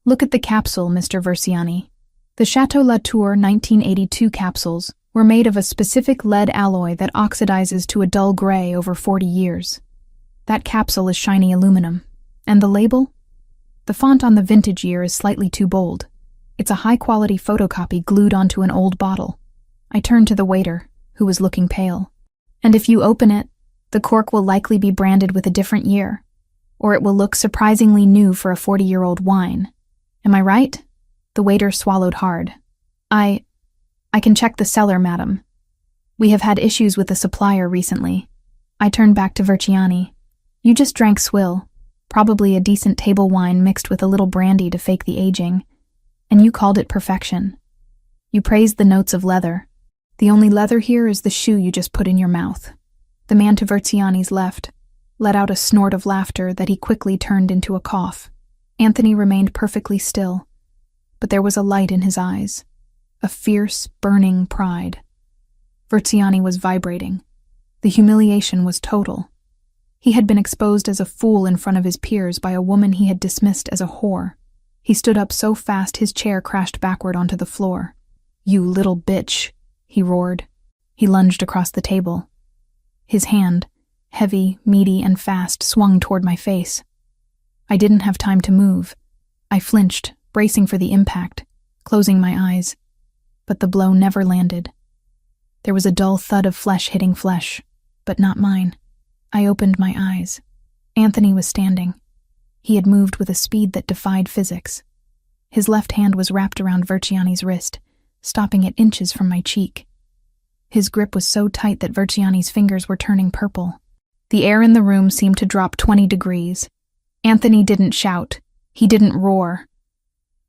"Look at the capsule, Mr. Verciani. The Chateau Latour 1982 capsules were made of a specific lead alloy that oxidizes to a dull gray over 40 years. That capsule is shiny aluminum. And the label? The font on the vintage year is slightly too bold. It's a high-quality photocopy glued onto an old bottle." I turned to the waiter, who was looking pale. "And if you open it, the cork will likely be branded with a different year, or it will look surprisingly new for a 40-year-old wine. Am I right?" The waiter swallowed hard. I can check the cellar, madam. We have had issues with the supplier recently." I turned back to Verciani. "You just drank swill, probably a decent table wine mixed with a little brandy to fake the aging, and you called it perfection. You praised the notes of leather. The only leather here is the shoe you just put in your mouth." The man to Verciani's left let out a snort of laughter that he quickly turned into a cough. Anthony remained perfectly still, but there was a light in his eyes, a fierce, burning pride. Verciani was vibrating. The humiliation was total. He had been exposed as a fool in front of his peers by a woman he had dismissed as a whore. He stood up so fast his chair crashed backward onto the floor. "You little bitch," he roared. He lunged across the table. His hand, heavy, meaty, and fast, swung toward my face. I didn't have time to move. I flinched, bracing for the impact, closing my eyes. But the blow never landed. There was a dull thud of flesh hitting flesh, but not mine. I opened my eyes. Anthony was standing. He had moved with a speed that defied physics. His left hand was wrapped around Verciani's wrist, stopping at inches from my cheek. His grip was so tight that Verciani's fingers were turning purple. The air in the room seemed to drop 20 degrees. Anthony didn't shout. He didn't roar.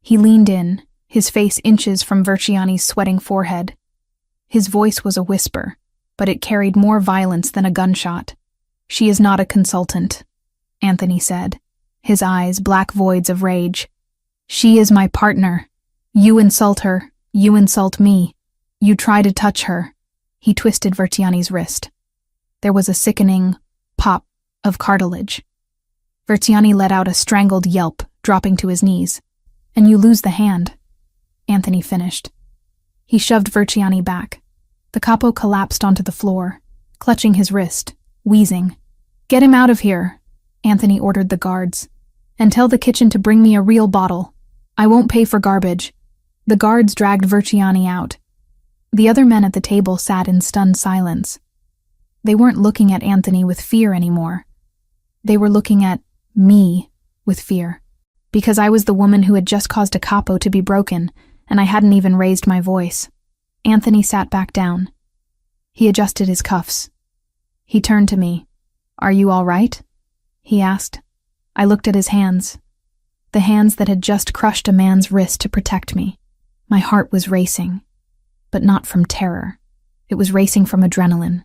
He leaned in, his face inches from Verciani's sweating forehead. His voice was a whisper, but it carried more violence than a gunshot. "She is not a consultant," Anthony said, his eyes black voids of rage. "She is my partner. You insult her. You insult me. You try to touch her." He twisted Verciani's wrist. There was a sickening pop of cartilage. Verciani let out a strangled yelp, dropping to his knees. "And you lose the hand," Anthony finished. He shoved Verciani back. The capo collapsed onto the floor, clutching his wrist, wheezing. "Get him out of here," Anthony ordered the guards. "And tell the kitchen to bring me a real bottle. I won't pay for garbage." The guards dragged Verciani out. The other men at the table sat in stunned silence. They weren't looking at Anthony with fear anymore. They were looking at me with fear. Because I was the woman who had just caused a capo to be broken, and I hadn't even raised my voice. Anthony sat back down. He adjusted his cuffs. He turned to me. "Are you all right?" he asked. I looked at his hands. The hands that had just crushed a man's wrist to protect me. My heart was racing. But not from terror. It was racing from adrenaline.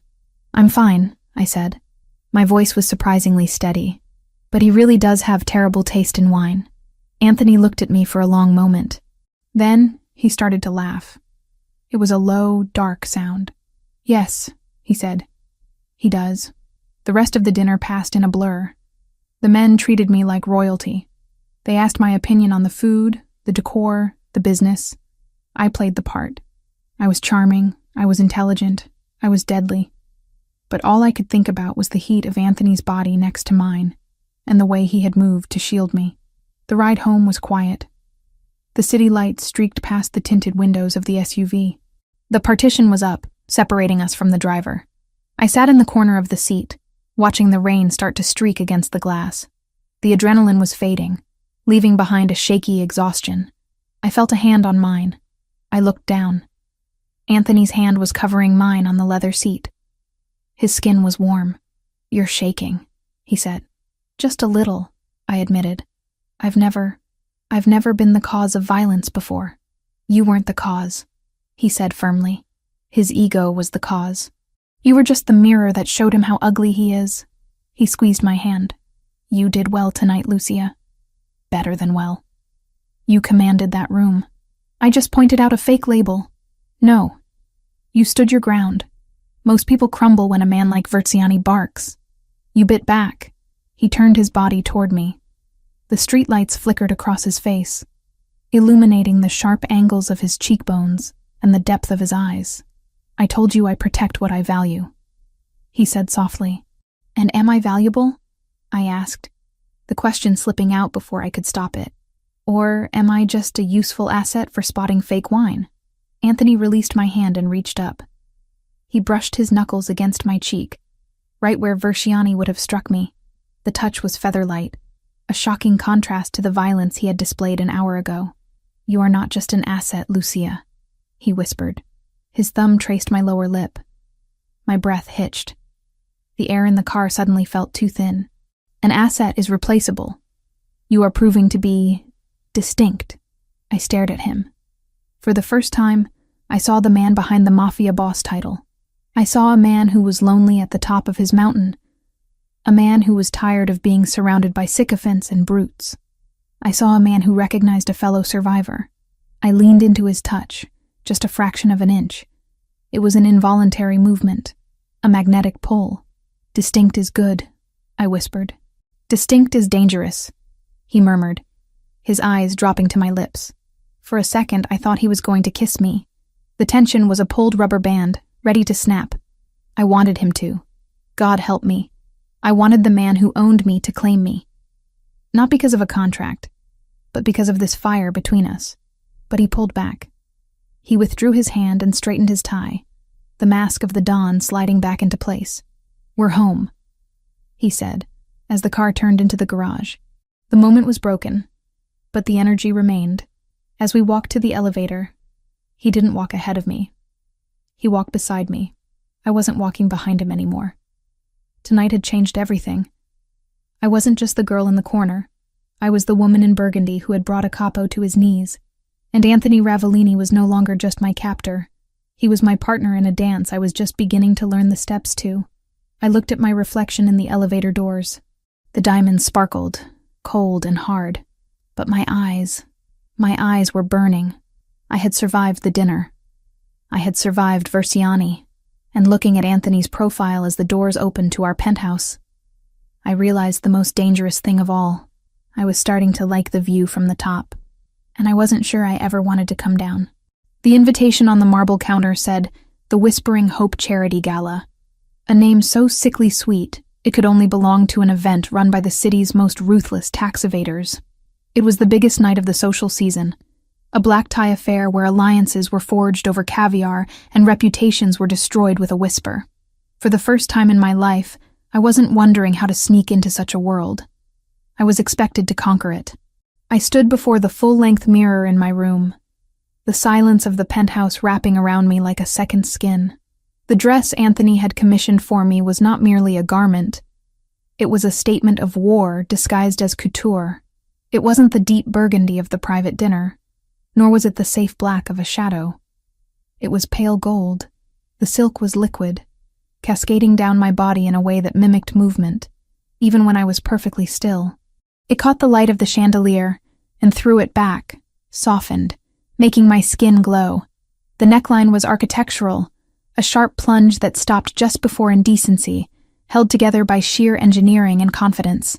"I'm fine," I said. My voice was surprisingly steady. "But he really does have terrible taste in wine." Anthony looked at me for a long moment. Then he started to laugh. It was a low, dark sound. "Yes," he said. "He does." The rest of the dinner passed in a blur. The men treated me like royalty. They asked my opinion on the food, the decor, the business. I played the part. I was charming, I was intelligent, I was deadly. But all I could think about was the heat of Anthony's body next to mine, and the way he had moved to shield me. The ride home was quiet. The city lights streaked past the tinted windows of the SUV. The partition was up, separating us from the driver. I sat in the corner of the seat, watching the rain start to streak against the glass. The adrenaline was fading, leaving behind a shaky exhaustion. I felt a hand on mine. I looked down. Anthony's hand was covering mine on the leather seat. His skin was warm. "You're shaking," he said. "Just a little," I admitted. I've never been the cause of violence before." "You weren't the cause," he said firmly. His ego was the cause. "You were just the mirror that showed him how ugly he is." He squeezed my hand. "You did well tonight, Lucia. Better than well. You commanded that room. I just pointed out a fake label. No. You stood your ground. Most people crumble when a man like Verciani barks. You bit back." He turned his body toward me. The streetlights flickered across his face, illuminating the sharp angles of his cheekbones and the depth of his eyes. "I told you I protect what I value," he said softly. "And am I valuable?" I asked, the question slipping out before I could stop it. "Or am I just a useful asset for spotting fake wine?" Anthony released my hand and reached up. He brushed his knuckles against my cheek, right where Verciani would have struck me. The touch was feather-light, a shocking contrast to the violence he had displayed an hour ago. "You are not just an asset, Lucia," he whispered. His thumb traced my lower lip. My breath hitched. The air in the car suddenly felt too thin. "An asset is replaceable. You are proving to be distinct." I stared at him. For the first time, I saw the man behind the Mafia boss title. I saw a man who was lonely at the top of his mountain. A man who was tired of being surrounded by sycophants and brutes. I saw a man who recognized a fellow survivor. I leaned into his touch, just a fraction of an inch. It was an involuntary movement, a magnetic pull. "Distinct is good," I whispered. "Distinct is dangerous," he murmured, his eyes dropping to my lips. For a second, I thought he was going to kiss me. The tension was a pulled rubber band, ready to snap. I wanted him to. God help me. I wanted the man who owned me to claim me. Not because of a contract, but because of this fire between us. But he pulled back. He withdrew his hand and straightened his tie, the mask of the Don sliding back into place. "We're home," he said, as the car turned into the garage. The moment was broken, but the energy remained. As we walked to the elevator, he didn't walk ahead of me. He walked beside me. I wasn't walking behind him anymore. Tonight had changed everything. I wasn't just the girl in the corner. I was the woman in burgundy who had brought a capo to his knees. And Anthony Ravellini was no longer just my captor. He was my partner in a dance I was just beginning to learn the steps to. I looked at my reflection in the elevator doors. The diamonds sparkled, cold and hard. But my eyes were burning. I had survived the dinner. I had survived Versiani, and looking at Anthony's profile as the doors opened to our penthouse, I realized the most dangerous thing of all. I was starting to like the view from the top, and I wasn't sure I ever wanted to come down. The invitation on the marble counter said, "The Whispering Hope Charity Gala," a name so sickly sweet it could only belong to an event run by the city's most ruthless tax evaders. It was the biggest night of the social season, a black tie affair where alliances were forged over caviar and reputations were destroyed with a whisper. For the first time in my life, I wasn't wondering how to sneak into such a world. I was expected to conquer it. I stood before the full-length mirror in my room, the silence of the penthouse wrapping around me like a second skin. The dress Anthony had commissioned for me was not merely a garment. It was a statement of war disguised as couture. It wasn't the deep burgundy of the private dinner, nor was it the safe black of a shadow. It was pale gold. The silk was liquid, cascading down my body in a way that mimicked movement, even when I was perfectly still. It caught the light of the chandelier and threw it back, softened, making my skin glow. The neckline was architectural, a sharp plunge that stopped just before indecency, held together by sheer engineering and confidence.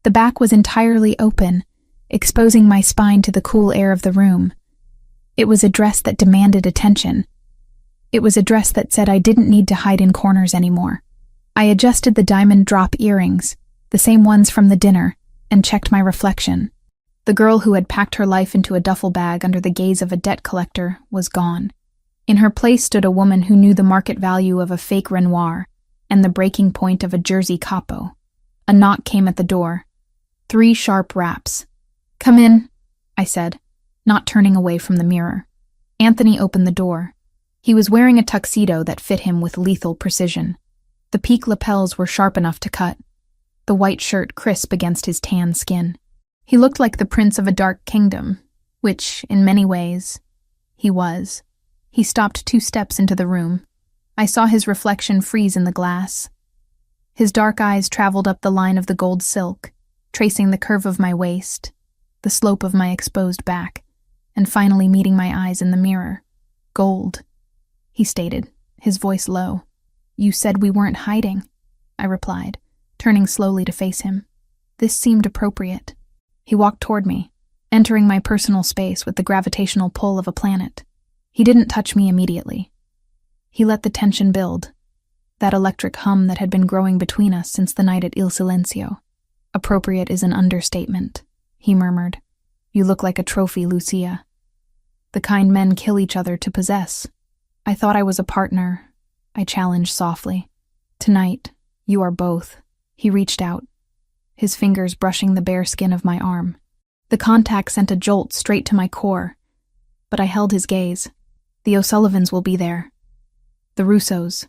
The back was entirely open, exposing my spine to the cool air of the room. It was a dress that demanded attention. It was a dress that said I didn't need to hide in corners anymore. I adjusted the diamond drop earrings, the same ones from the dinner, and checked my reflection. The girl who had packed her life into a duffel bag under the gaze of a debt collector was gone. In her place stood a woman who knew the market value of a fake Renoir and the breaking point of a Jersey capo. A knock came at the door. 3 sharp raps. "Come in," I said, not turning away from the mirror. Anthony opened the door. He was wearing a tuxedo that fit him with lethal precision. The peak lapels were sharp enough to cut, the white shirt crisp against his tan skin. He looked like the prince of a dark kingdom, which, in many ways, he was. He stopped 2 steps into the room. I saw his reflection freeze in the glass. His dark eyes traveled up the line of the gold silk, tracing the curve of my waist, the slope of my exposed back, and finally meeting my eyes in the mirror. "Gold," he stated, his voice low. "You said we weren't hiding," I replied, turning slowly to face him. This seemed appropriate. He walked toward me, entering my personal space with the gravitational pull of a planet. He didn't touch me immediately. He let the tension build, that electric hum that had been growing between us since the night at Il Silenzio. "Appropriate is an understatement," he murmured. "You look like a trophy, Lucia. The kind men kill each other to possess." "I thought I was a partner," I challenged softly. "Tonight, you are both." He reached out, his fingers brushing the bare skin of my arm. The contact sent a jolt straight to my core, but I held his gaze. "The O'Sullivans will be there. The Russos.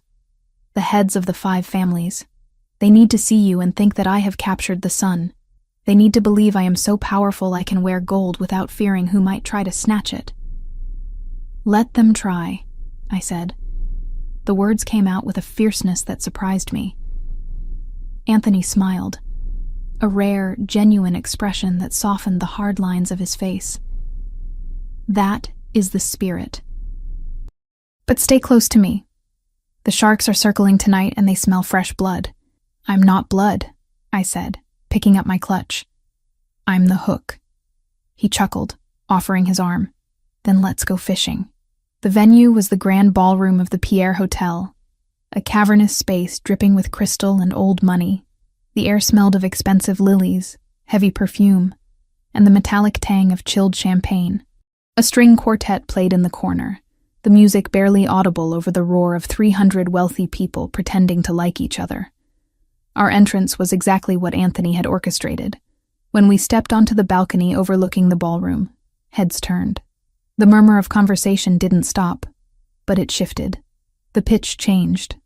The heads of the 5 families. They need to see you and think that I have captured the sun. They need to believe I am so powerful I can wear gold without fearing who might try to snatch it." "Let them try," I said. The words came out with a fierceness that surprised me. Anthony smiled, a rare, genuine expression that softened the hard lines of his face. "That is the spirit. But stay close to me. The sharks are circling tonight and they smell fresh blood." "I'm not blood," I said, picking up my clutch. "I'm the hook." He chuckled, offering his arm. "Then let's go fishing." The venue was the grand ballroom of the Pierre Hotel, a cavernous space dripping with crystal and old money. The air smelled of expensive lilies, heavy perfume, and the metallic tang of chilled champagne. A string quartet played in the corner, the music barely audible over the roar of 300 wealthy people pretending to like each other. Our entrance was exactly what Anthony had orchestrated. When we stepped onto the balcony overlooking the ballroom, heads turned. The murmur of conversation didn't stop, but it shifted. The pitch changed.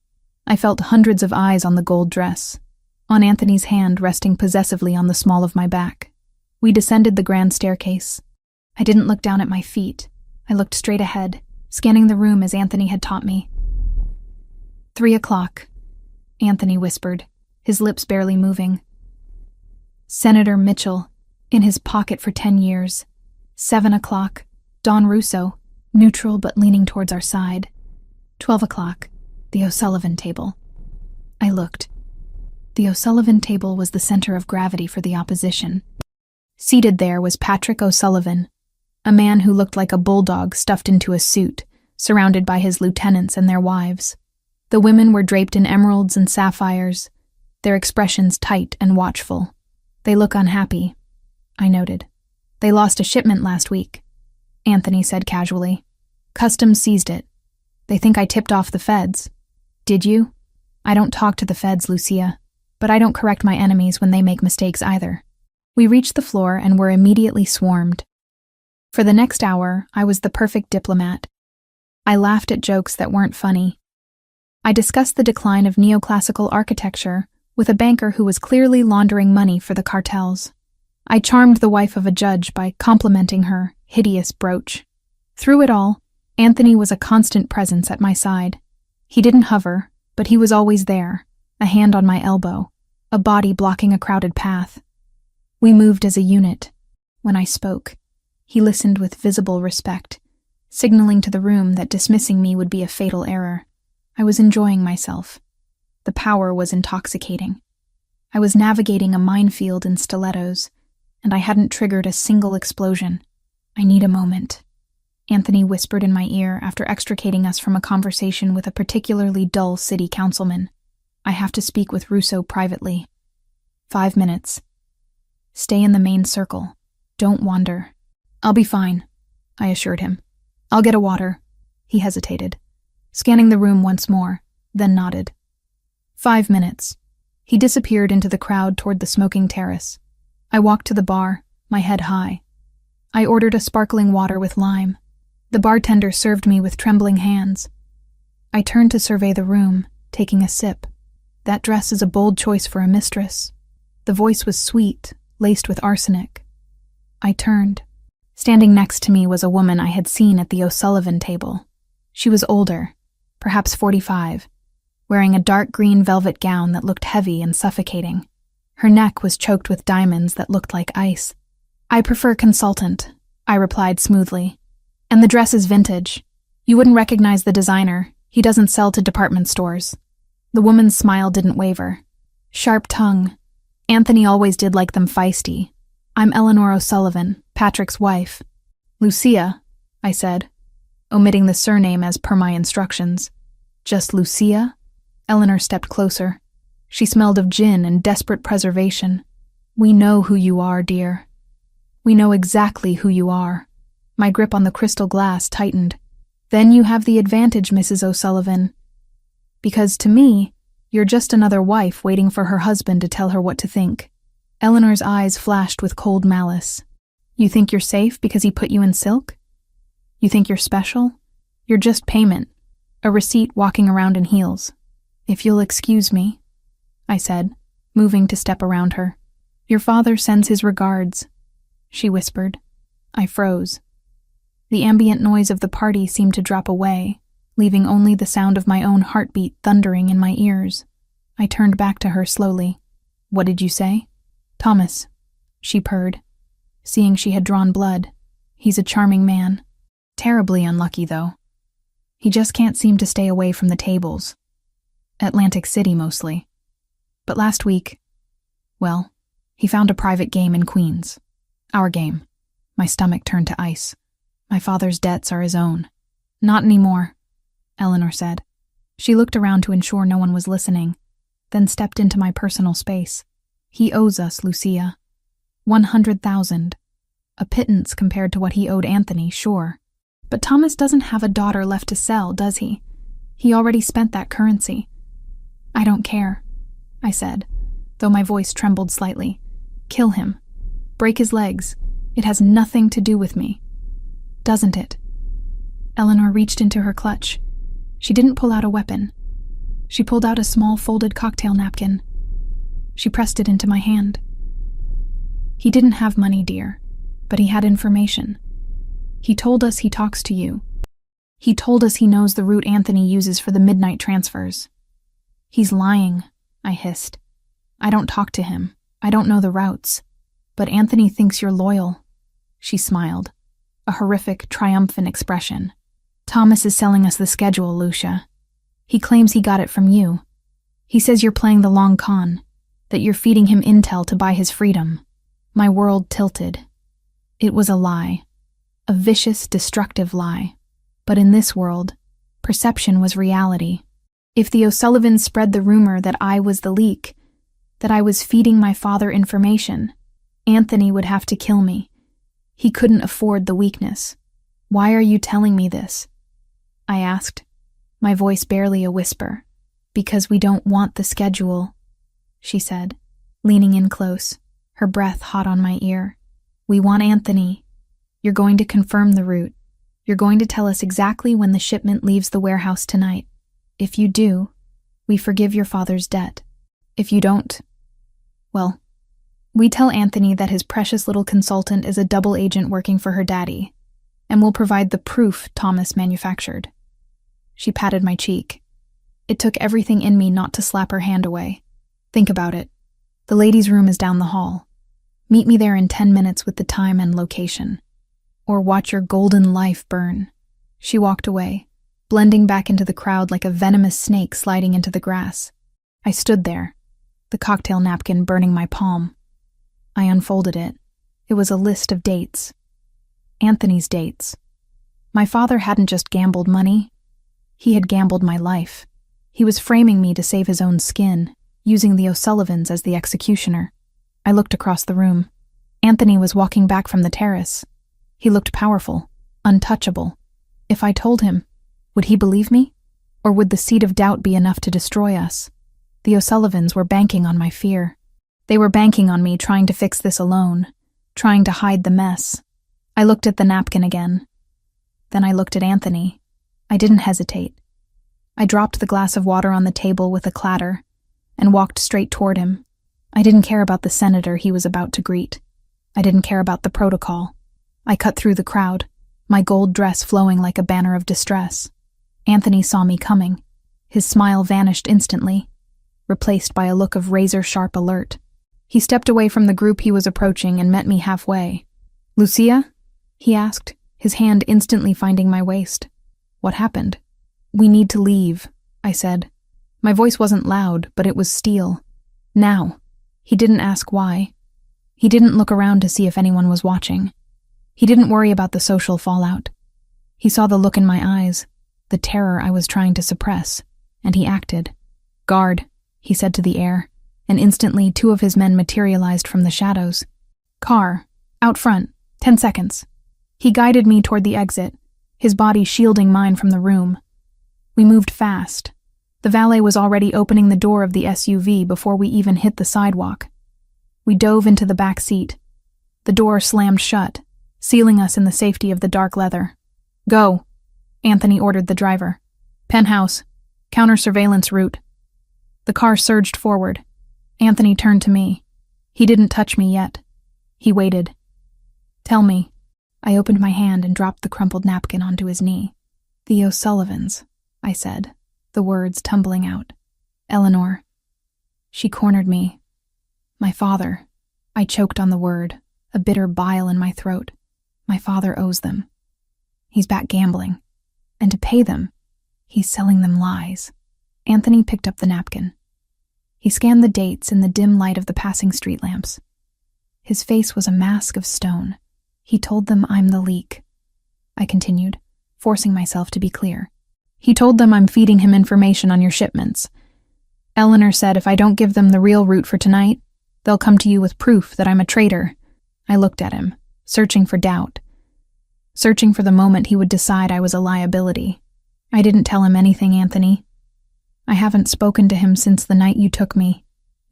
I felt hundreds of eyes on the gold dress, on Anthony's hand resting possessively on the small of my back. We descended the grand staircase. I didn't look down at my feet. I looked straight ahead, scanning the room as Anthony had taught me. 3:00, Anthony whispered, his lips barely moving. Senator Mitchell, in his pocket for 10 years. 7:00, Don Russo, neutral but leaning towards our side. 12:00, the O'Sullivan table. I looked. The O'Sullivan table was the center of gravity for the opposition. Seated there was Patrick O'Sullivan, a man who looked like a bulldog stuffed into a suit, surrounded by his lieutenants and their wives. The women were draped in emeralds and sapphires, their expressions tight and watchful. They look unhappy, I noted. They lost a shipment last week, Anthony said casually. Customs seized it. They think I tipped off the feds. Did you? I don't talk to the feds, Lucia, but I don't correct my enemies when they make mistakes either. We reached the floor and were immediately swarmed. For the next hour, I was the perfect diplomat. I laughed at jokes that weren't funny. I discussed the decline of neoclassical architecture with a banker who was clearly laundering money for the cartels. I charmed the wife of a judge by complimenting her hideous brooch. Through it all, Anthony was a constant presence at my side. He didn't hover, but he was always there, a hand on my elbow, a body blocking a crowded path. We moved as a unit. When I spoke, he listened with visible respect, signaling to the room that dismissing me would be a fatal error. I was enjoying myself. The power was intoxicating. I was navigating a minefield in stilettos, and I hadn't triggered a single explosion. I need a moment, Anthony whispered in my ear after extricating us from a conversation with a particularly dull city councilman. I have to speak with Russo privately. 5 minutes. Stay in the main circle. Don't wander. I'll be fine, I assured him. I'll get a water. He hesitated, scanning the room once more, then nodded. 5 minutes. He disappeared into the crowd toward the smoking terrace. I walked to the bar, my head high. I ordered a sparkling water with lime. The bartender served me with trembling hands. I turned to survey the room, taking a sip. That dress is a bold choice for a mistress. The voice was sweet, laced with arsenic. I turned. Standing next to me was a woman I had seen at the O'Sullivan table. She was older, perhaps 45, wearing a dark green velvet gown that looked heavy and suffocating. Her neck was choked with diamonds that looked like ice. I prefer consultant, I replied smoothly. And the dress is vintage. You wouldn't recognize the designer. He doesn't sell to department stores. The woman's smile didn't waver. Sharp tongue. Anthony always did like them feisty. I'm Eleanor O'Sullivan, Patrick's wife. Lucia, I said, omitting the surname as per my instructions. Just Lucia? Eleanor stepped closer. She smelled of gin and desperate preservation. We know who you are, dear. We know exactly who you are. My grip on the crystal glass tightened. Then you have the advantage, Mrs. O'Sullivan. Because to me, you're just another wife waiting for her husband to tell her what to think. Eleanor's eyes flashed with cold malice. You think you're safe because he put you in silk? You think you're special? You're just payment, a receipt walking around in heels. If you'll excuse me, I said, moving to step around her. Your father sends his regards, she whispered. I froze. The ambient noise of the party seemed to drop away, leaving only the sound of my own heartbeat thundering in my ears. I turned back to her slowly. What did you say? Thomas, she purred, seeing she had drawn blood. He's a charming man. Terribly unlucky, though. He just can't seem to stay away from the tables. Atlantic City, mostly. But last week, well, he found a private game in Queens. Our game. My stomach turned to ice. My father's debts are his own. Not anymore, Eleanor said. She looked around to ensure no one was listening, then stepped into my personal space. He owes us, Lucia. 100,000. A pittance compared to what he owed Anthony, sure. But Thomas doesn't have a daughter left to sell, does he? He already spent that currency. I don't care, I said, though my voice trembled slightly. Kill him. Break his legs. It has nothing to do with me. Doesn't it? Eleanor reached into her clutch. She didn't pull out a weapon. She pulled out a small folded cocktail napkin. She pressed it into my hand. He didn't have money, dear, but he had information. He told us he talks to you. He told us he knows the route Anthony uses for the midnight transfers. He's lying, I hissed. I don't talk to him. I don't know the routes. But Anthony thinks you're loyal. She smiled, a horrific, triumphant expression. Thomas is selling us the schedule, Lucia. He claims he got it from you. He says you're playing the long con, that you're feeding him intel to buy his freedom. My world tilted. It was a lie. A vicious, destructive lie. But in this world, perception was reality. If the O'Sullivans spread the rumor that I was the leak, that I was feeding my father information, Anthony would have to kill me. He couldn't afford the weakness. Why are you telling me this? I asked, my voice barely a whisper. Because we don't want the schedule, she said, leaning in close, her breath hot on my ear. We want Anthony. You're going to confirm the route. You're going to tell us exactly when the shipment leaves the warehouse tonight. If you do, we forgive your father's debt. If you don't, well, we tell Anthony that his precious little consultant is a double agent working for her daddy, and we'll provide the proof Thomas manufactured. She patted my cheek. It took everything in me not to slap her hand away. Think about it. The ladies' room is down the hall. Meet me there in 10 minutes with the time and location. Or watch your golden life burn. She walked away, blending back into the crowd like a venomous snake sliding into the grass. I stood there, the cocktail napkin burning my palm. I unfolded it. It was a list of dates. Anthony's dates. My father hadn't just gambled money. He had gambled my life. He was framing me to save his own skin, using the O'Sullivans as the executioner. I looked across the room. Anthony was walking back from the terrace. He looked powerful, untouchable. If I told him, would he believe me? Or would the seed of doubt be enough to destroy us? The O'Sullivans were banking on my fear. They were banking on me trying to fix this alone, trying to hide the mess. I looked at the napkin again. Then I looked at Anthony. I didn't hesitate. I dropped the glass of water on the table with a clatter and walked straight toward him. I didn't care about the senator he was about to greet. I didn't care about the protocol. I cut through the crowd, my gold dress flowing like a banner of distress. Anthony saw me coming. His smile vanished instantly, replaced by a look of razor-sharp alert. He stepped away from the group he was approaching and met me halfway. "Lucia?" he asked, his hand instantly finding my waist. "What happened?" "We need to leave," I said. My voice wasn't loud, but it was steel. Now. He didn't ask why. He didn't look around to see if anyone was watching. He didn't worry about the social fallout. He saw the look in my eyes, the terror I was trying to suppress, and he acted. "Guard," he said to the air, and instantly 2 of his men materialized from the shadows. "Car, out front, 10 seconds. He guided me toward the exit, his body shielding mine from the room. We moved fast. The valet was already opening the door of the SUV before we even hit the sidewalk. We dove into the back seat. The door slammed shut, sealing us in the safety of the dark leather. "Go," Anthony ordered the driver. "Penthouse, counter-surveillance route." The car surged forward. Anthony turned to me. He didn't touch me yet. He waited. "Tell me." I opened my hand and dropped the crumpled napkin onto his knee. "The O'Sullivans," I said, the words tumbling out. "Eleanor." She cornered me. "My father." I choked on the word, a bitter bile in my throat. "My father owes them. He's back gambling. And to pay them, he's selling them lies." Anthony picked up the napkin. He scanned the dates in the dim light of the passing street lamps. His face was a mask of stone. "He told them I'm the leak," I continued, forcing myself to be clear. "He told them I'm feeding him information on your shipments. Eleanor said if I don't give them the real route for tonight, they'll come to you with proof that I'm a traitor." I looked at him, searching for doubt, searching for the moment he would decide I was a liability. "I didn't tell him anything, Anthony. I haven't spoken to him since the night you took me.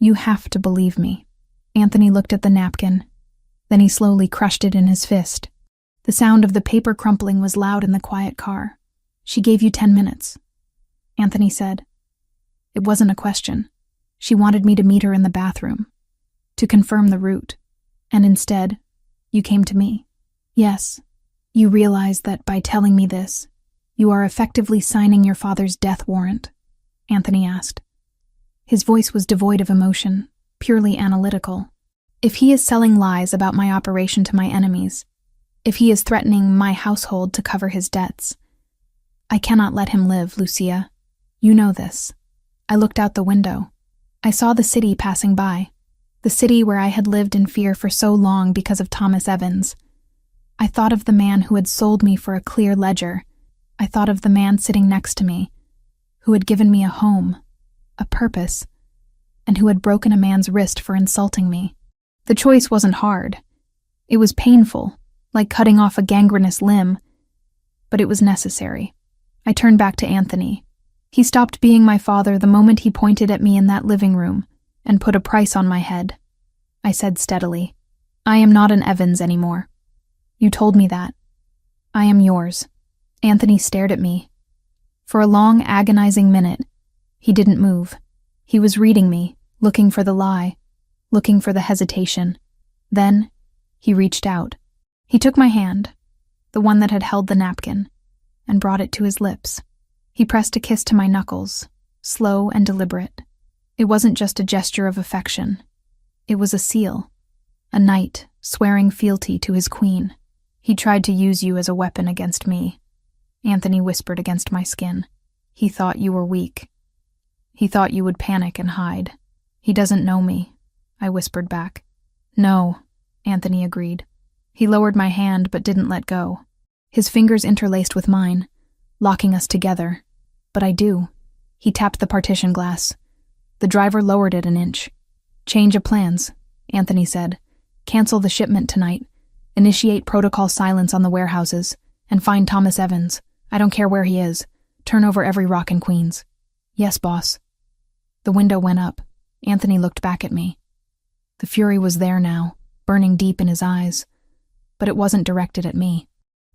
You have to believe me." Anthony looked at the napkin. Then he slowly crushed it in his fist. The sound of the paper crumpling was loud in the quiet car. "She gave you 10 minutes," Anthony said. It wasn't a question. She wanted me to meet her in the bathroom, to confirm the route. And instead, you came to me. Yes, you realize that by telling me this, you are effectively signing your father's death warrant, Anthony asked. His voice was devoid of emotion, purely analytical. If he is selling lies about my operation to my enemies, if he is threatening my household to cover his debts, I cannot let him live, Lucia. You know this. I looked out the window. I saw the city passing by, the city where I had lived in fear for so long because of Thomas Evans. I thought of the man who had sold me for a clear ledger. I thought of the man sitting next to me, who had given me a home, a purpose, and who had broken a man's wrist for insulting me. The choice wasn't hard. It was painful, like cutting off a gangrenous limb, but it was necessary. I turned back to Anthony. He stopped being my father the moment he pointed at me in that living room and put a price on my head. I said steadily, "I am not an Evans anymore. You told me that. I am yours." Anthony stared at me. For a long, agonizing minute, he didn't move. He was reading me, looking for the lie, looking for the hesitation. Then, he reached out. He took my hand, the one that had held the napkin, and brought it to his lips. He pressed a kiss to my knuckles, slow and deliberate. It wasn't just a gesture of affection. It was a seal, a knight swearing fealty to his queen. "He tried to use you as a weapon against me," Anthony whispered against my skin. "He thought you were weak. He thought you would panic and hide. He doesn't know me," I whispered back. "No," Anthony agreed. He lowered my hand but didn't let go. His fingers interlaced with mine, locking us together. "But I do." He tapped the partition glass. The driver lowered it an inch. "Change of plans," Anthony said. "Cancel the shipment tonight. Initiate protocol silence on the warehouses. And find Thomas Evans. I don't care where he is. Turn over every rock in Queens." "Yes, boss." The window went up. Anthony looked back at me. The fury was there now, burning deep in his eyes. But it wasn't directed at me.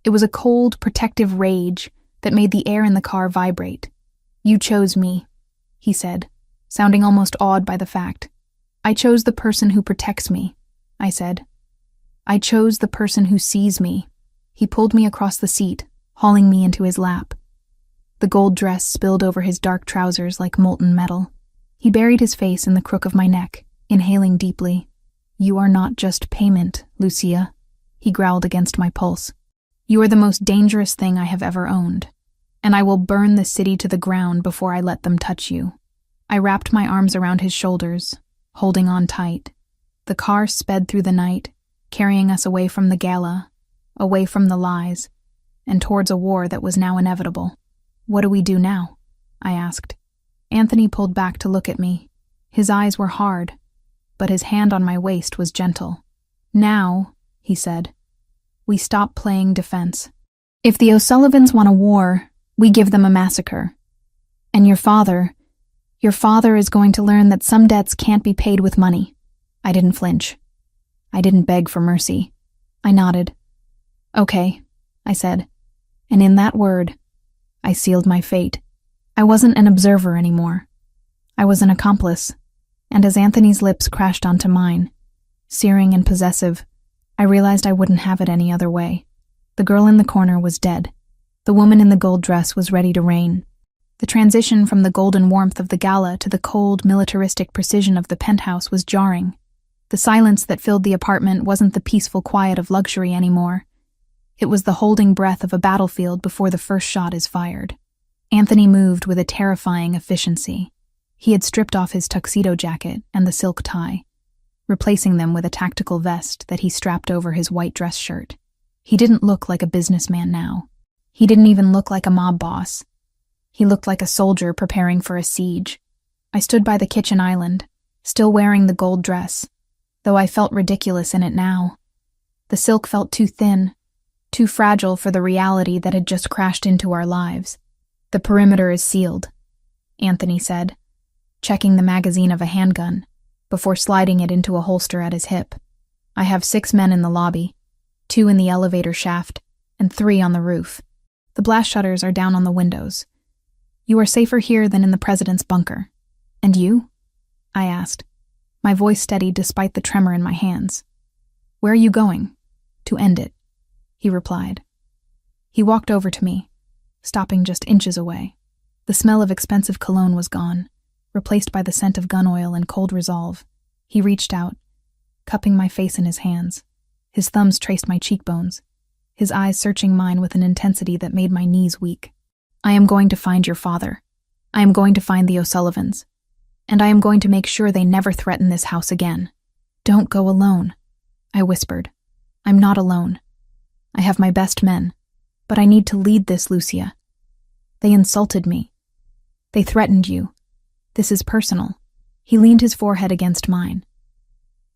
It was a cold, protective rage that made the air in the car vibrate. "You chose me," he said, sounding almost awed by the fact. "I chose the person who protects me," I said. "I chose the person who sees me." He pulled me across the seat, hauling me into his lap. The gold dress spilled over his dark trousers like molten metal. He buried his face in the crook of my neck, inhaling deeply. "You are not just payment, Lucia," he growled against my pulse. "You are the most dangerous thing I have ever owned, and I will burn the city to the ground before I let them touch you." I wrapped my arms around his shoulders, holding on tight. The car sped through the night, carrying us away from the gala, away from the lies, and towards a war that was now inevitable. "What do we do now?" I asked. Anthony pulled back to look at me. His eyes were hard, but his hand on my waist was gentle. "Now," he said, "we stop playing defense. If the O'Sullivans want a war, we give them a massacre. And your father is going to learn that some debts can't be paid with money." I didn't flinch. I didn't beg for mercy. I nodded. "Okay," I said, and in that word, I sealed my fate. I wasn't an observer anymore. I was an accomplice, and as Anthony's lips crashed onto mine, searing and possessive, I realized I wouldn't have it any other way. The girl in the corner was dead. The woman in the gold dress was ready to reign. The transition from the golden warmth of the gala to the cold, militaristic precision of the penthouse was jarring. The silence that filled the apartment wasn't the peaceful quiet of luxury anymore. It was the holding breath of a battlefield before the first shot is fired. Anthony moved with a terrifying efficiency. He had stripped off his tuxedo jacket and the silk tie, replacing them with a tactical vest that he strapped over his white dress shirt. He didn't look like a businessman now. He didn't even look like a mob boss. He looked like a soldier preparing for a siege. I stood by the kitchen island, still wearing the gold dress, though I felt ridiculous in it now. The silk felt too thin, too fragile for the reality that had just crashed into our lives. "The perimeter is sealed," Anthony said, checking the magazine of a handgun. before sliding it into a holster at his hip. "I have 6 men in the lobby, 2 in the elevator shaft, and 3 on the roof. The blast shutters are down on the windows. You are safer here than in the president's bunker. And you?" I asked, my voice steady despite the tremor in my hands. "Where are you going?" "To end it," he replied. He walked over to me, stopping just inches away. The smell of expensive cologne was gone, replaced by the scent of gun oil and cold resolve. He reached out, cupping my face in his hands. His thumbs traced my cheekbones, his eyes searching mine with an intensity that made my knees weak. "I am going to find your father. I am going to find the O'Sullivans. And I am going to make sure they never threaten this house again." "Don't go alone," I whispered. "I'm not alone. I have my best men, but I need to lead this, Lucia. They insulted me. They threatened you. This is personal." He leaned his forehead against mine.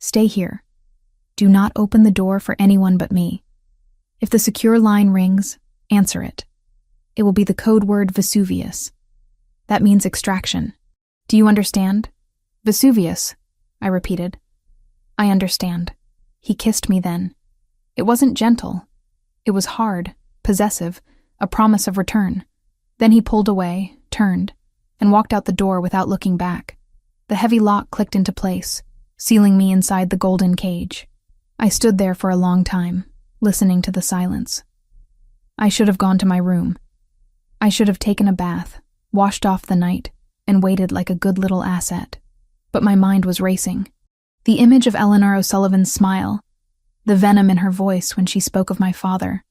"Stay here. Do not open the door for anyone but me. If the secure line rings, answer it. It will be the code word Vesuvius. That means extraction. Do you understand?" "Vesuvius," I repeated. "I understand." He kissed me then. It wasn't gentle. It was hard, possessive, a promise of return. Then he pulled away, turned, and walked out the door without looking back. The heavy lock clicked into place, sealing me inside the golden cage. I stood there for a long time, listening to the silence. I should have gone to my room. I should have taken a bath, washed off the night, and waited like a good little asset. But my mind was racing. The image of Eleanor O'Sullivan's smile, the venom in her voice when she spoke of my father,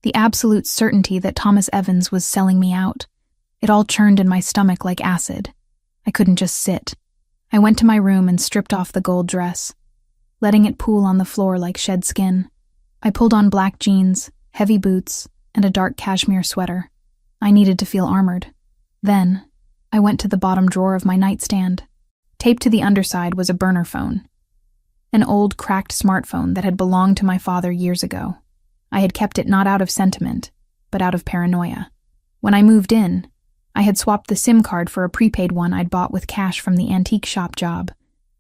the absolute certainty that Thomas Evans was selling me out, it all churned in my stomach like acid. I couldn't just sit. I went to my room and stripped off the gold dress, letting it pool on the floor like shed skin. I pulled on black jeans, heavy boots, and a dark cashmere sweater. I needed to feel armored. Then, I went to the bottom drawer of my nightstand. Taped to the underside was a burner phone. An old, cracked smartphone that had belonged to my father years ago. I had kept it not out of sentiment, but out of paranoia. When I moved in, I had swapped the SIM card for a prepaid one I'd bought with cash from the antique shop job.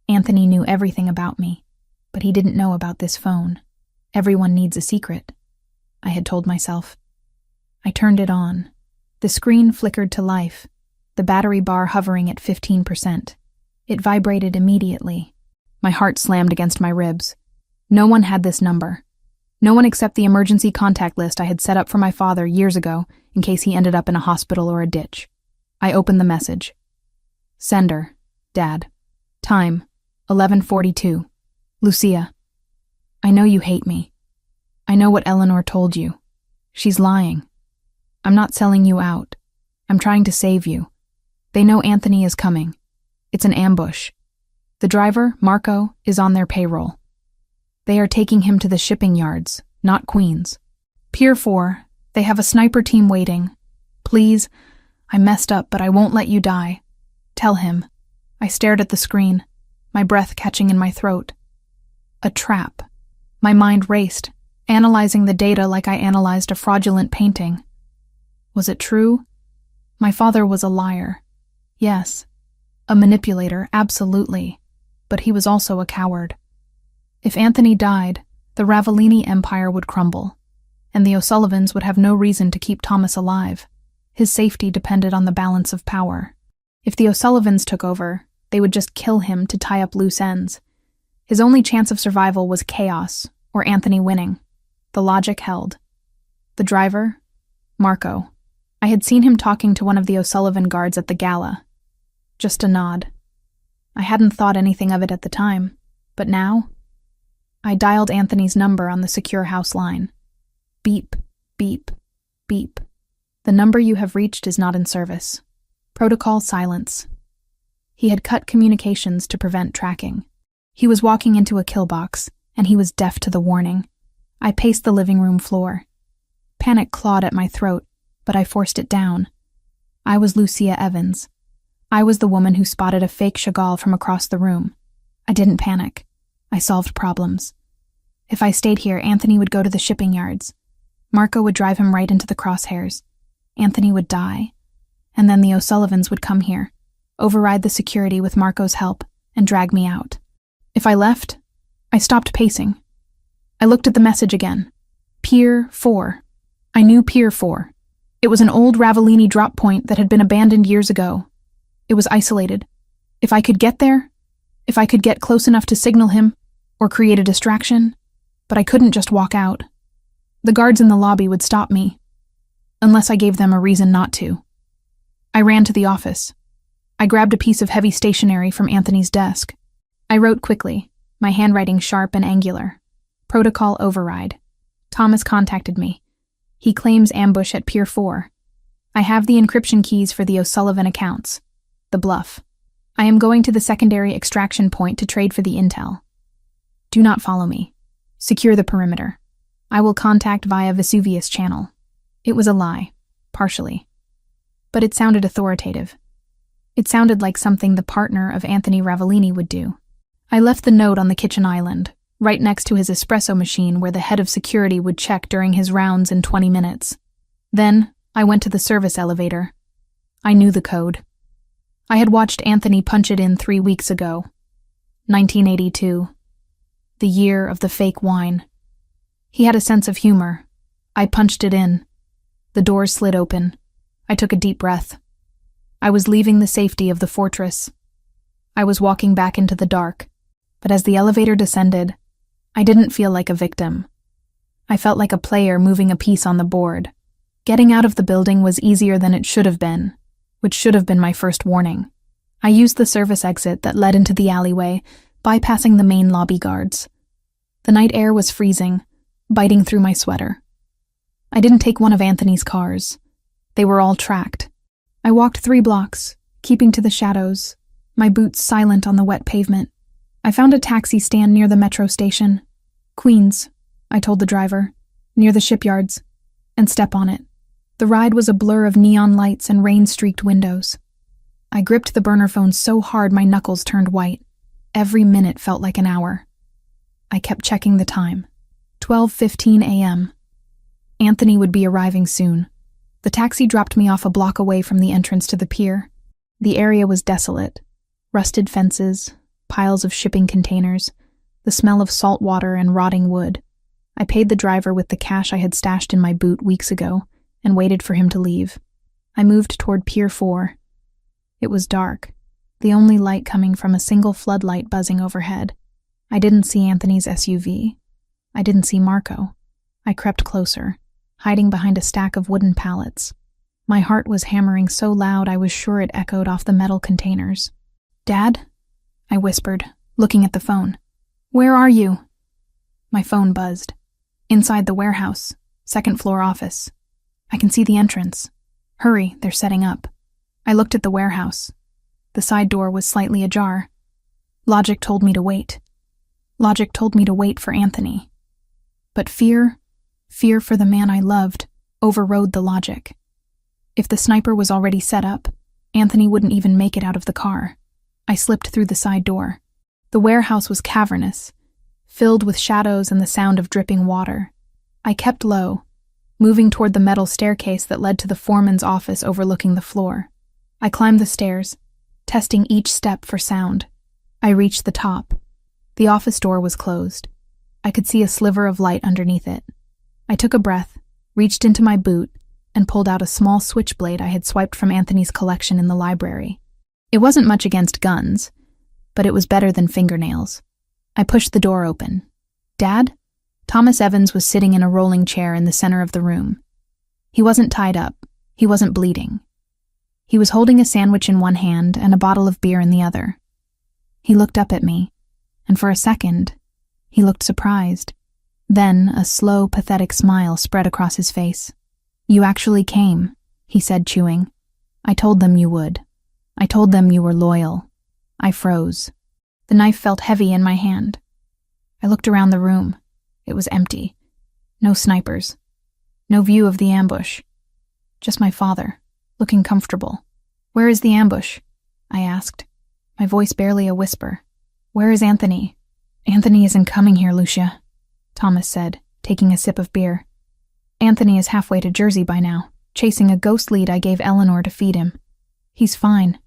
Anthony knew everything about me, but he didn't know about this phone. Everyone needs a secret, I had told myself. I turned it on. The screen flickered to life, the battery bar hovering at 15%. It vibrated immediately. My heart slammed against my ribs. No one had this number. No one except the emergency contact list I had set up for my father years ago in case he ended up in a hospital or a ditch. I opened the message. Sender, Dad. Time, 11:42. Lucia. I know you hate me. I know what Eleanor told you. She's lying. I'm not selling you out. I'm trying to save you. They know Anthony is coming. It's an ambush. The driver, Marco, is on their payroll. They are taking him to the shipping yards, not Queens. Pier 4, they have a sniper team waiting. Please, I messed up, but I won't let you die. Tell him. I stared at the screen, my breath catching in my throat. A trap. My mind raced, analyzing the data like I analyzed a fraudulent painting. Was it true? My father was a liar. Yes. A manipulator, absolutely. But he was also a coward. If Anthony died, the Ravellini empire would crumble, and the O'Sullivans would have no reason to keep Thomas alive. His safety depended on the balance of power. If the O'Sullivans took over, they would just kill him to tie up loose ends. His only chance of survival was chaos, or Anthony winning. The logic held. The driver? Marco. I had seen him talking to one of the O'Sullivan guards at the gala. Just a nod. I hadn't thought anything of it at the time, but now? I dialed Anthony's number on the secure house line. Beep, beep, beep. The number you have reached is not in service. Protocol silence. He had cut communications to prevent tracking. He was walking into a kill box, and he was deaf to the warning. I paced the living room floor. Panic clawed at my throat, but I forced it down. I was Lucia Evans. I was the woman who spotted a fake Chagall from across the room. I didn't panic. I solved problems. If I stayed here, Anthony would go to the shipping yards. Marco would drive him right into the crosshairs. Anthony would die. And then the O'Sullivans would come here, override the security with Marco's help, and drag me out. If I left, I stopped pacing. I looked at the message again. Pier 4. I knew Pier 4. It was an old Ravellini drop point that had been abandoned years ago. It was isolated. If I could get there, if I could get close enough to signal him, or create a distraction, but I couldn't just walk out. The guards in the lobby would stop me, unless I gave them a reason not to. I ran to the office. I grabbed a piece of heavy stationery from Anthony's desk. I wrote quickly, my handwriting sharp and angular. Protocol override. Thomas contacted me. He claims ambush at Pier 4. I have the encryption keys for the O'Sullivan accounts. The bluff. I am going to the secondary extraction point to trade for the intel. Do not follow me. Secure the perimeter. I will contact via Vesuvius channel. It was a lie, partially. But it sounded authoritative. It sounded like something the partner of Anthony Ravellini would do. I left the note on the kitchen island, right next to his espresso machine where the head of security would check during his rounds in 20 minutes. Then, I went to the service elevator. I knew the code. I had watched Anthony punch it in 3 weeks ago. 1982. The year of the fake wine. He had a sense of humor. I punched it in. The doors slid open. I took a deep breath. I was leaving the safety of the fortress. I was walking back into the dark, but as the elevator descended, I didn't feel like a victim. I felt like a player moving a piece on the board. Getting out of the building was easier than it should have been, which should have been my first warning. I used the service exit that led into the alleyway, bypassing the main lobby guards. The night air was freezing, biting through my sweater. I didn't take one of Anthony's cars. They were all tracked. I walked 3 blocks, keeping to the shadows, my boots silent on the wet pavement. I found a taxi stand near the metro station. Queens, I told the driver, near the shipyards, and step on it. The ride was a blur of neon lights and rain-streaked windows. I gripped the burner phone so hard my knuckles turned white. Every minute felt like an hour. I kept checking the time. 12:15 a.m. Anthony would be arriving soon. The taxi dropped me off a block away from the entrance to the pier. The area was desolate. Rusted fences, piles of shipping containers, the smell of salt water and rotting wood. I paid the driver with the cash I had stashed in my boot weeks ago and waited for him to leave. I moved toward Pier 4. It was dark, the only light coming from a single floodlight buzzing overhead. I didn't see Anthony's SUV. I didn't see Marco. I crept closer, hiding behind a stack of wooden pallets. My heart was hammering so loud I was sure it echoed off the metal containers. "Dad?" I whispered, looking at the phone. "Where are you?" My phone buzzed. "Inside the warehouse, 2nd floor office. I can see the entrance. Hurry, they're setting up." I looked at the warehouse. The side door was slightly ajar. Logic told me to wait. Logic told me to wait for Anthony. But fear for the man I loved, overrode the logic. If the sniper was already set up, Anthony wouldn't even make it out of the car. I slipped through the side door. The warehouse was cavernous, filled with shadows and the sound of dripping water. I kept low, moving toward the metal staircase that led to the foreman's office overlooking the floor. I climbed the stairs, testing each step for sound. I reached the top. The office door was closed. I could see a sliver of light underneath it. I took a breath, reached into my boot, and pulled out a small switchblade I had swiped from Anthony's collection in the library. It wasn't much against guns, but it was better than fingernails. I pushed the door open. "Dad?" Thomas Evans was sitting in a rolling chair in the center of the room. He wasn't tied up. He wasn't bleeding. He was holding a sandwich in one hand and a bottle of beer in the other. He looked up at me, and for a second, he looked surprised. Then a slow, pathetic smile spread across his face. "You actually came," he said, chewing. "I told them you would. I told them you were loyal." I froze. The knife felt heavy in my hand. I looked around the room. It was empty. No snipers. No view of the ambush. Just my father, looking comfortable. "Where is the ambush?" I asked, my voice barely a whisper. "Where is Anthony?" "Anthony isn't coming here, Lucia," Thomas said, taking a sip of beer. "Anthony is halfway to Jersey by now, chasing a ghost lead I gave Eleanor to feed him. He's fine.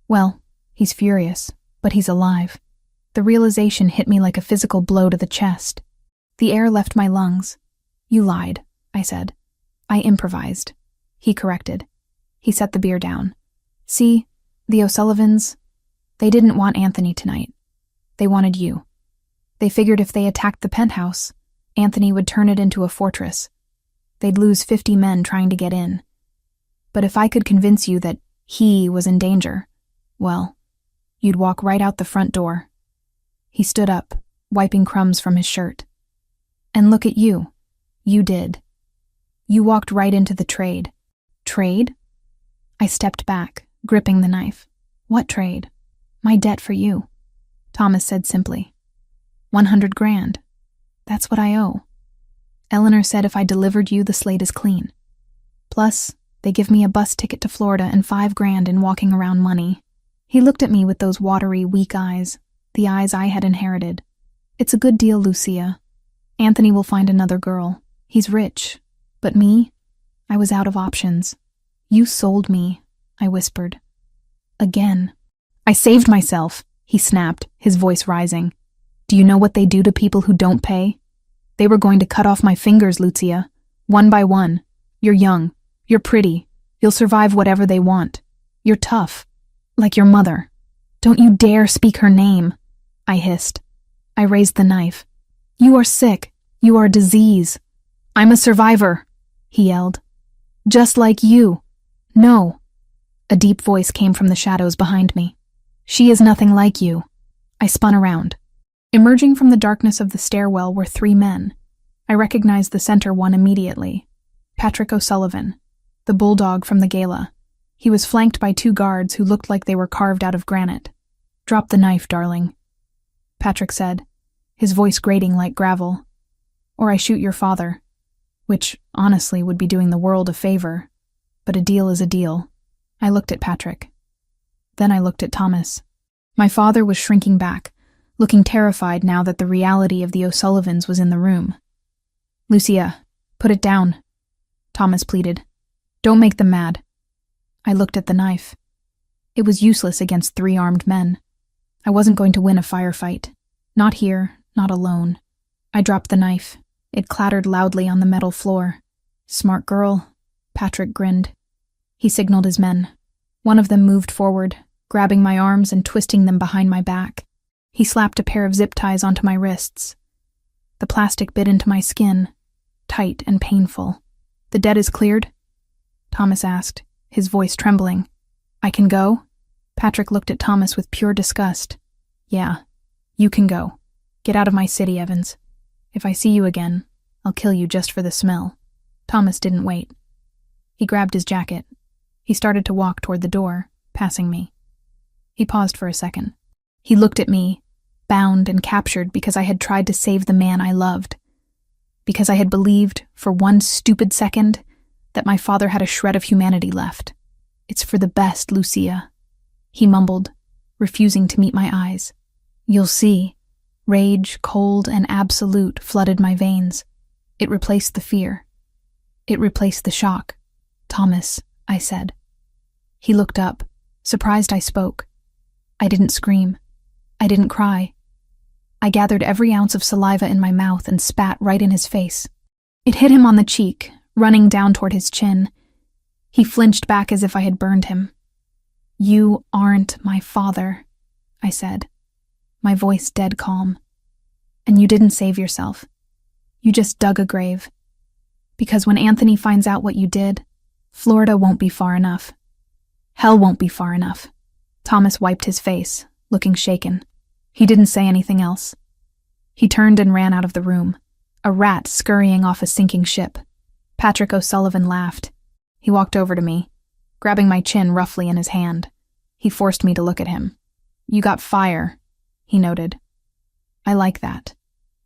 Well, he's furious, But he's alive. The realization hit me like a physical blow to the chest. The air left my lungs. You lied, I said. I improvised. He corrected. He set the beer down. See, the O'Sullivans, they didn't want Anthony tonight. They wanted you. They figured if they attacked the penthouse, Anthony would turn it into a fortress. They'd lose 50 men trying to get in. But if I could convince you that he was in danger, well, you'd walk right out the front door. He stood up, wiping crumbs from his shirt. And look at you. You did. You walked right into the trade. Trade? I stepped back, gripping the knife. What trade? My debt for you, Thomas said simply. 100 grand. That's what I owe. Eleanor said if I delivered you, the slate is clean. Plus, they give me a bus ticket to Florida and 5 grand in walking around money. He looked at me with those watery, weak eyes, the eyes I had inherited. It's a good deal, Lucia. Anthony will find another girl. He's rich. But me? I was out of options. You sold me, I whispered. Again. I saved myself, he snapped, his voice rising. Do you know what they do to people who don't pay? They were going to cut off my fingers, Lucia. One by one. You're young. You're pretty. You'll survive whatever they want. You're tough. Like your mother. Don't you dare speak her name, I hissed. I raised the knife. You are sick. You are disease. I'm a survivor, he yelled. Just like you. No. A deep voice came from the shadows behind me. She is nothing like you. I spun around. Emerging from the darkness of the stairwell were 3 men. I recognized the center one immediately. Patrick O'Sullivan, the bulldog from the gala. He was flanked by 2 guards who looked like they were carved out of granite. Drop the knife, darling, Patrick said, his voice grating like gravel. Or I shoot your father, which, honestly, would be doing the world a favor. But a deal is a deal. I looked at Patrick. Then I looked at Thomas. My father was shrinking back, looking terrified now that the reality of the O'Sullivans was in the room. Lucia, put it down, Thomas pleaded. Don't make them mad. I looked at the knife. It was useless against 3 armed men. I wasn't going to win a firefight. Not here, not alone. I dropped the knife. It clattered loudly on the metal floor. Smart girl, Patrick grinned. He signaled his men. One of them moved forward, grabbing my arms and twisting them behind my back. He slapped a pair of zip ties onto my wrists. The plastic bit into my skin, tight and painful. The debt is cleared? Thomas asked, his voice trembling. I can go? Patrick looked at Thomas with pure disgust. Yeah, you can go. Get out of my city, Evans. If I see you again, I'll kill you just for the smell. Thomas didn't wait. He grabbed his jacket. He started to walk toward the door, passing me. He paused for a second. He looked at me, bound and captured because I had tried to save the man I loved. Because I had believed, for one stupid second, that my father had a shred of humanity left. It's for the best, Lucia, he mumbled, refusing to meet my eyes. You'll see. Rage, cold, and absolute flooded my veins. It replaced the fear. It replaced the shock. Thomas, I said. He looked up, surprised I spoke. I didn't scream. I didn't cry. I gathered every ounce of saliva in my mouth and spat right in his face. It hit him on the cheek, running down toward his chin. He flinched back as if I had burned him. You aren't my father, I said, my voice dead calm. And you didn't save yourself. You just dug a grave. Because when Anthony finds out what you did, Florida won't be far enough. Hell won't be far enough. Thomas wiped his face, looking shaken. He didn't say anything else. He turned and ran out of the room, a rat scurrying off a sinking ship. Patrick O'Sullivan laughed. He walked over to me, grabbing my chin roughly in his hand. He forced me to look at him. You got fire, he noted. I like that.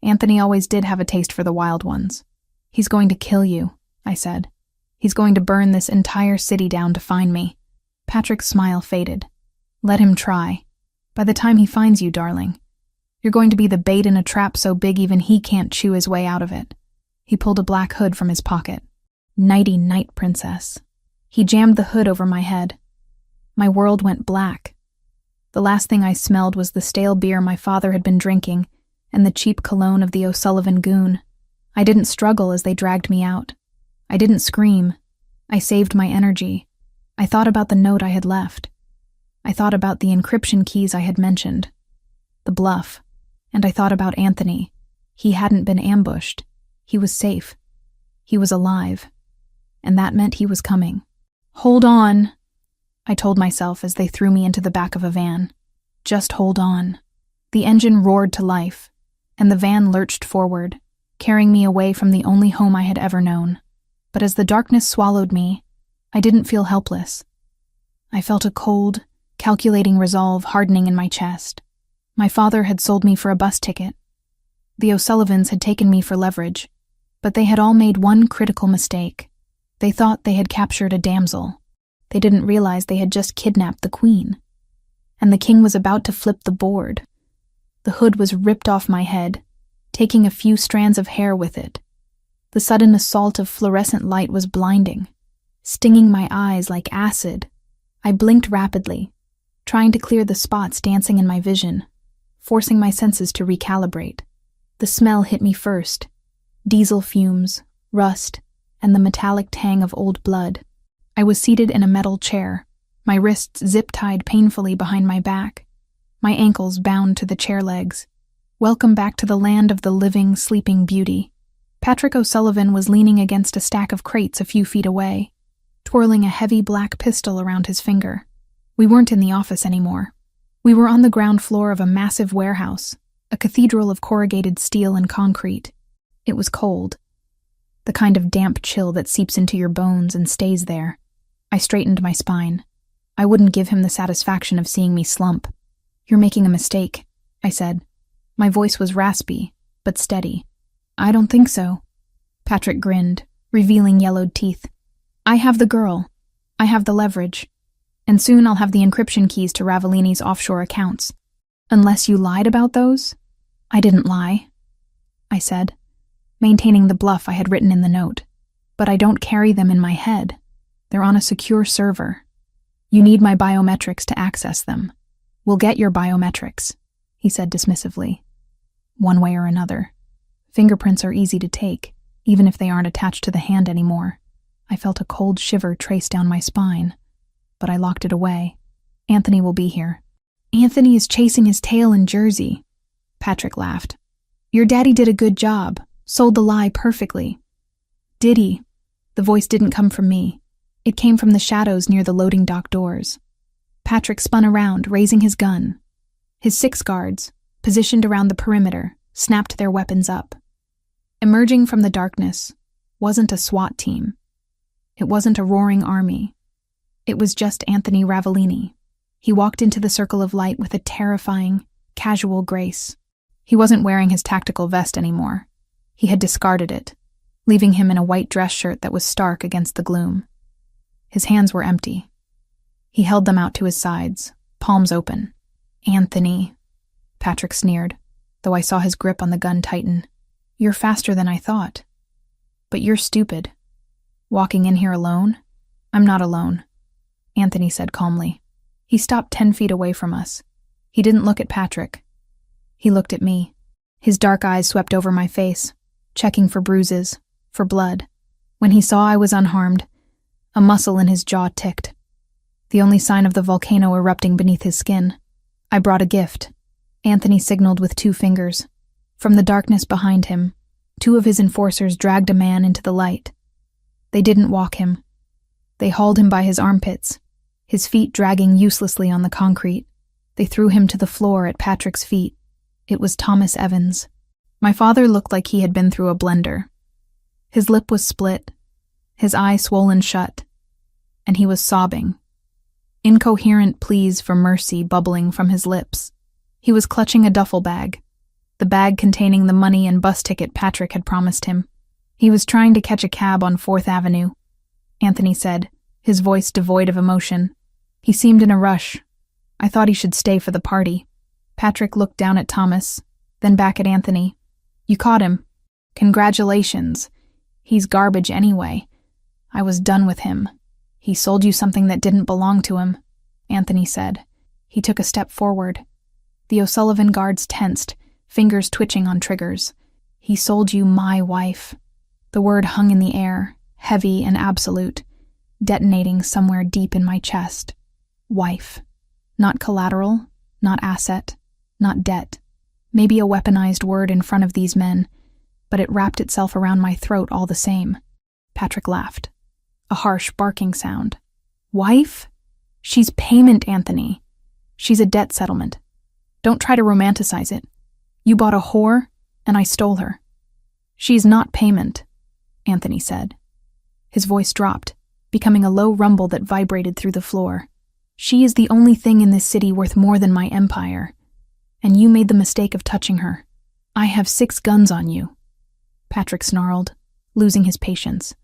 Anthony always did have a taste for the wild ones. He's going to kill you, I said. He's going to burn this entire city down to find me. Patrick's smile faded. Let him try. By the time he finds you, darling, you're going to be the bait in a trap so big even he can't chew his way out of it. He pulled a black hood from his pocket. Nighty-night, princess. He jammed the hood over my head. My world went black. The last thing I smelled was the stale beer my father had been drinking and the cheap cologne of the O'Sullivan goon. I didn't struggle as they dragged me out. I didn't scream. I saved my energy. I thought about the note I had left. I thought about the encryption keys I had mentioned. The bluff. And I thought about Anthony. He hadn't been ambushed. He was safe. He was alive. And that meant he was coming. "Hold on," I told myself as they threw me into the back of a van. Just hold on. The engine roared to life, and the van lurched forward, carrying me away from the only home I had ever known. But as the darkness swallowed me, I didn't feel helpless. I felt a cold, calculating resolve hardening in my chest. My father had sold me for a bus ticket. The O'Sullivans had taken me for leverage, but they had all made one critical mistake. They thought they had captured a damsel. They didn't realize they had just kidnapped the queen. And the king was about to flip the board. The hood was ripped off my head, taking a few strands of hair with it. The sudden assault of fluorescent light was blinding, stinging my eyes like acid. I blinked rapidly, trying to clear the spots dancing in my vision, forcing my senses to recalibrate. The smell hit me first. Diesel fumes, rust, and the metallic tang of old blood. I was seated in a metal chair, my wrists zip-tied painfully behind my back, my ankles bound to the chair legs. Welcome back to the land of the living, sleeping beauty. Patrick O'Sullivan was leaning against a stack of crates a few feet away, twirling a heavy black pistol around his finger. We weren't in the office anymore. We were on the ground floor of a massive warehouse, a cathedral of corrugated steel and concrete. It was cold, the kind of damp chill that seeps into your bones and stays there. I straightened my spine. I wouldn't give him the satisfaction of seeing me slump. "You're making a mistake," I said. My voice was raspy, but steady. "I don't think so." Patrick grinned, revealing yellowed teeth. "I have the girl. I have the leverage. And soon I'll have the encryption keys to Ravellini's offshore accounts. Unless you lied about those?" "I didn't lie," I said, maintaining the bluff I had written in the note. "But I don't carry them in my head. They're on a secure server. You need my biometrics to access them. We'll get your biometrics," he said dismissively. "One way or another. Fingerprints are easy to take, even if they aren't attached to the hand anymore." I felt a cold shiver trace down my spine, but I locked it away. "Anthony will be here." "Anthony is chasing his tail in Jersey," Patrick laughed. "Your daddy did a good job, sold the lie perfectly." "Did he?" The voice didn't come from me. It came from the shadows near the loading dock doors. Patrick spun around, raising his gun. His 6 guards, positioned around the perimeter, snapped their weapons up. Emerging from the darkness wasn't a SWAT team. It wasn't a roaring army. It was just Anthony Ravellini. He walked into the circle of light with a terrifying, casual grace. He wasn't wearing his tactical vest anymore. He had discarded it, leaving him in a white dress shirt that was stark against the gloom. His hands were empty. He held them out to his sides, palms open. "Anthony," Patrick sneered, though I saw his grip on the gun tighten. "You're faster than I thought. But you're stupid. Walking in here alone?" "I'm not alone," Anthony said calmly. He stopped 10 feet away from us. He didn't look at Patrick. He looked at me. His dark eyes swept over my face, checking for bruises, for blood. When he saw I was unharmed, a muscle in his jaw ticked. The only sign of the volcano erupting beneath his skin. "I brought a gift," Anthony signaled with 2 fingers. From the darkness behind him, 2 of his enforcers dragged a man into the light. They didn't walk him. They hauled him by his armpits, his feet dragging uselessly on the concrete. They threw him to the floor at Patrick's feet. It was Thomas Evans. My father looked like he had been through a blender. His lip was split, his eye swollen shut, and he was sobbing. Incoherent pleas for mercy bubbling from his lips. He was clutching a duffel bag, the bag containing the money and bus ticket Patrick had promised him. He was trying to catch a cab on 4th Avenue, Anthony said, his voice devoid of emotion. He seemed in a rush. I thought he should stay for the party. Patrick looked down at Thomas, then back at Anthony. "You caught him. Congratulations. He's garbage anyway. I was done with him. He sold you something that didn't belong to him," Anthony said. He took a step forward. The O'Sullivan guards tensed, fingers twitching on triggers. He sold you my wife. The word hung in the air, heavy and absolute, detonating somewhere deep in my chest. Wife. Not collateral, not asset, not debt. Maybe a weaponized word in front of these men, but it wrapped itself around my throat all the same. Patrick laughed. A harsh barking sound. Wife? She's payment, Anthony. She's a debt settlement. Don't try to romanticize it. You bought a whore, and I stole her. She's not payment, Anthony said. His voice dropped, becoming a low rumble that vibrated through the floor. She is the only thing in this city worth more than my empire, and you made the mistake of touching her. I have 6 guns on you, Patrick snarled, losing his patience.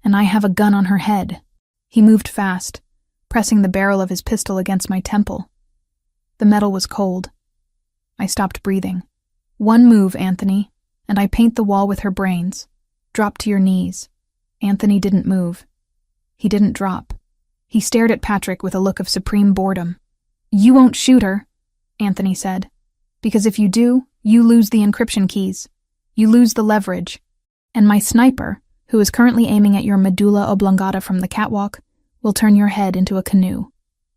And I have a gun on her head. He moved fast, pressing the barrel of his pistol against my temple. The metal was cold. I stopped breathing. One move, Anthony, and I paint the wall with her brains. Drop to your knees. Anthony didn't move. He didn't drop. He stared at Patrick with a look of supreme boredom. You won't shoot her, Anthony said, because if you do, you lose the encryption keys. You lose the leverage. And my sniper, who is currently aiming at your medulla oblongata from the catwalk, will turn your head into a canoe.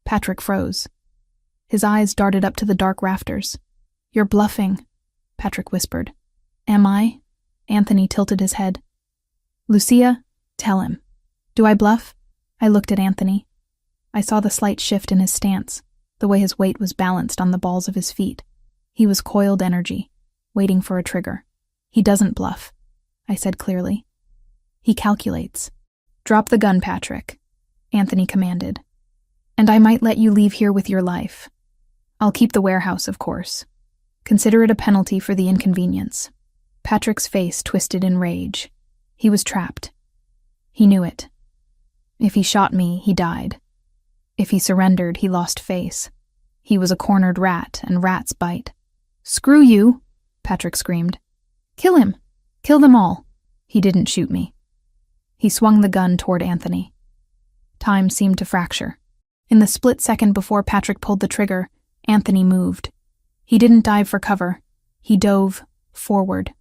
Patrick froze. His eyes darted up to the dark rafters. You're bluffing, Patrick whispered. Am I? Anthony tilted his head. Lucia, tell him. Do I bluff? I looked at Anthony. I saw the slight shift in his stance, the way his weight was balanced on the balls of his feet. He was coiled energy, waiting for a trigger. He doesn't bluff, I said clearly. He calculates. Drop the gun, Patrick, Anthony commanded. And I might let you leave here with your life. I'll keep the warehouse, of course. Consider it a penalty for the inconvenience. Patrick's face twisted in rage. He was trapped. He knew it. If he shot me, he died. If he surrendered, he lost face. He was a cornered rat, and rats bite. Screw you, Patrick screamed. Kill him. Kill them all. He didn't shoot me. He swung the gun toward Anthony. Time seemed to fracture. In the split second before Patrick pulled the trigger, Anthony moved. He didn't dive for cover. He dove forward.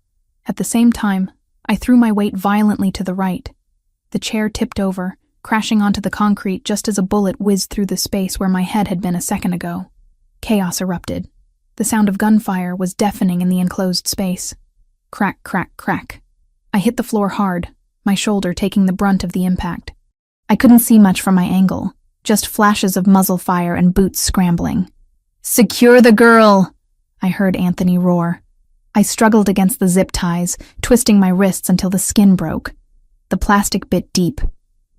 At the same time, I threw my weight violently to the right. The chair tipped over, crashing onto the concrete just as a bullet whizzed through the space where my head had been a second ago. Chaos erupted. The sound of gunfire was deafening in the enclosed space. Crack, crack, crack. I hit the floor hard, my shoulder taking the brunt of the impact. I couldn't see much from my angle, just flashes of muzzle fire and boots scrambling. Secure the girl, I heard Anthony roar. I struggled against the zip ties, twisting my wrists until the skin broke. The plastic bit deep,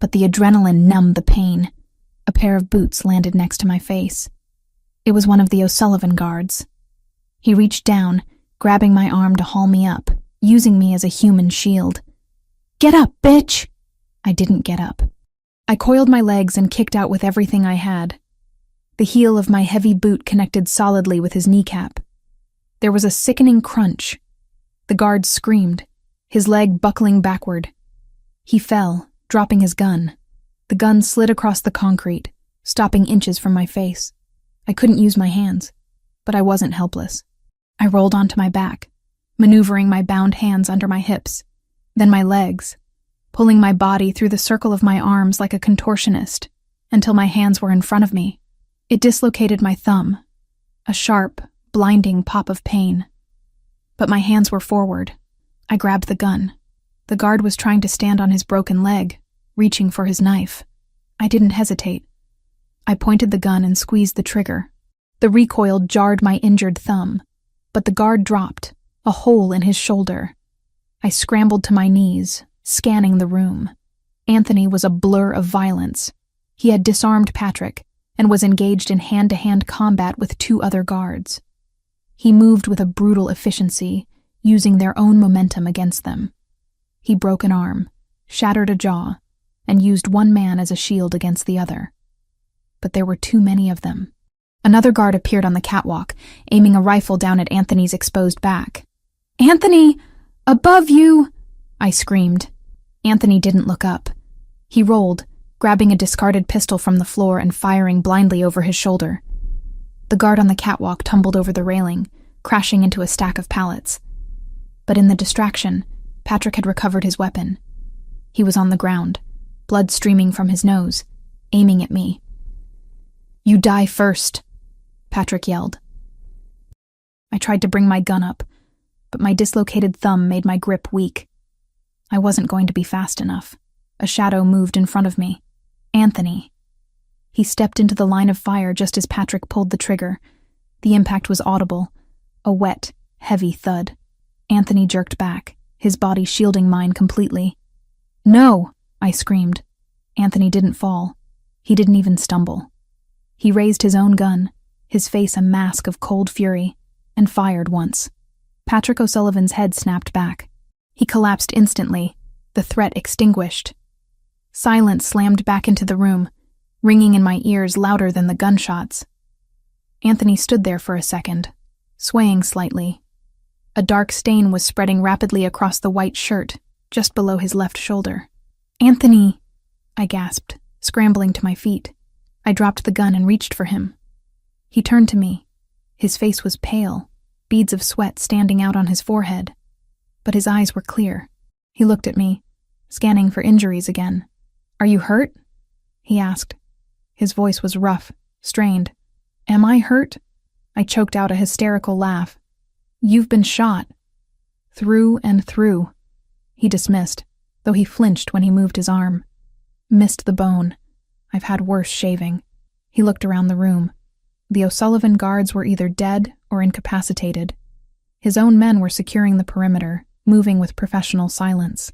but the adrenaline numbed the pain. A pair of boots landed next to my face. It was one of the O'Sullivan guards. He reached down, grabbing my arm to haul me up, using me as a human shield. Get up, bitch! I didn't get up. I coiled my legs and kicked out with everything I had. The heel of my heavy boot connected solidly with his kneecap. There was a sickening crunch. The guard screamed, his leg buckling backward. He fell, dropping his gun. The gun slid across the concrete, stopping inches from my face. I couldn't use my hands, but I wasn't helpless. I rolled onto my back, maneuvering my bound hands under my hips, then my legs, pulling my body through the circle of my arms like a contortionist, until my hands were in front of me. It dislocated my thumb, a sharp, blinding pop of pain. But my hands were forward. I grabbed the gun. The guard was trying to stand on his broken leg, reaching for his knife. I didn't hesitate. I pointed the gun and squeezed the trigger. The recoil jarred my injured thumb, but the guard dropped, a hole in his shoulder. I scrambled to my knees, scanning the room. Anthony was a blur of violence. He had disarmed Patrick and was engaged in hand-to-hand combat with 2 other guards. He moved with a brutal efficiency, using their own momentum against them. He broke an arm, shattered a jaw, and used one man as a shield against the other. But there were too many of them. Another guard appeared on the catwalk, aiming a rifle down at Anthony's exposed back. "Anthony! Above you!" I screamed. Anthony didn't look up. He rolled, grabbing a discarded pistol from the floor and firing blindly over his shoulder. The guard on the catwalk tumbled over the railing, crashing into a stack of pallets. But in the distraction, Patrick had recovered his weapon. He was on the ground, blood streaming from his nose, aiming at me. "You die first," Patrick yelled. I tried to bring my gun up, but my dislocated thumb made my grip weak. I wasn't going to be fast enough. A shadow moved in front of me. Anthony. He stepped into the line of fire just as Patrick pulled the trigger. The impact was audible, a wet, heavy thud. Anthony jerked back, his body shielding mine completely. "No!" I screamed. Anthony didn't fall. He didn't even stumble. He raised his own gun, his face a mask of cold fury, and fired once. Patrick O'Sullivan's head snapped back. He collapsed instantly, the threat extinguished. Silence slammed back into the room, ringing in my ears louder than the gunshots. Anthony stood there for a second, swaying slightly. A dark stain was spreading rapidly across the white shirt, just below his left shoulder. "Anthony!" I gasped, scrambling to my feet. I dropped the gun and reached for him. He turned to me. His face was pale, beads of sweat standing out on his forehead. But his eyes were clear. He looked at me, scanning for injuries again. "Are you hurt?" he asked. His voice was rough, strained. "Am I hurt?" I choked out a hysterical laugh. "You've been shot. Through and through," he dismissed, though he flinched when he moved his arm. "Missed the bone. I've had worse shaving." He looked around the room. The O'Sullivan guards were either dead or incapacitated. His own men were securing the perimeter, moving with professional silence.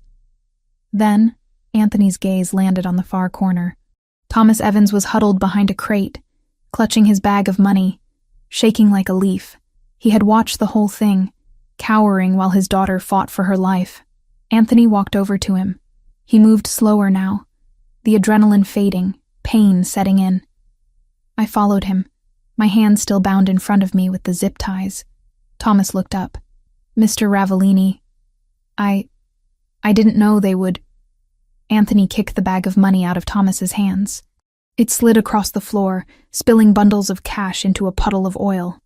Then, Anthony's gaze landed on the far corner. Thomas Evans was huddled behind a crate, clutching his bag of money, shaking like a leaf. He had watched the whole thing, cowering while his daughter fought for her life. Anthony walked over to him. He moved slower now, the adrenaline fading, pain setting in. I followed him, my hand still bound in front of me with the zip ties. Thomas looked up. "Mr. Ravellini, I didn't know they would..." Anthony kicked the bag of money out of Thomas's hands. It slid across the floor, spilling bundles of cash into a puddle of oil.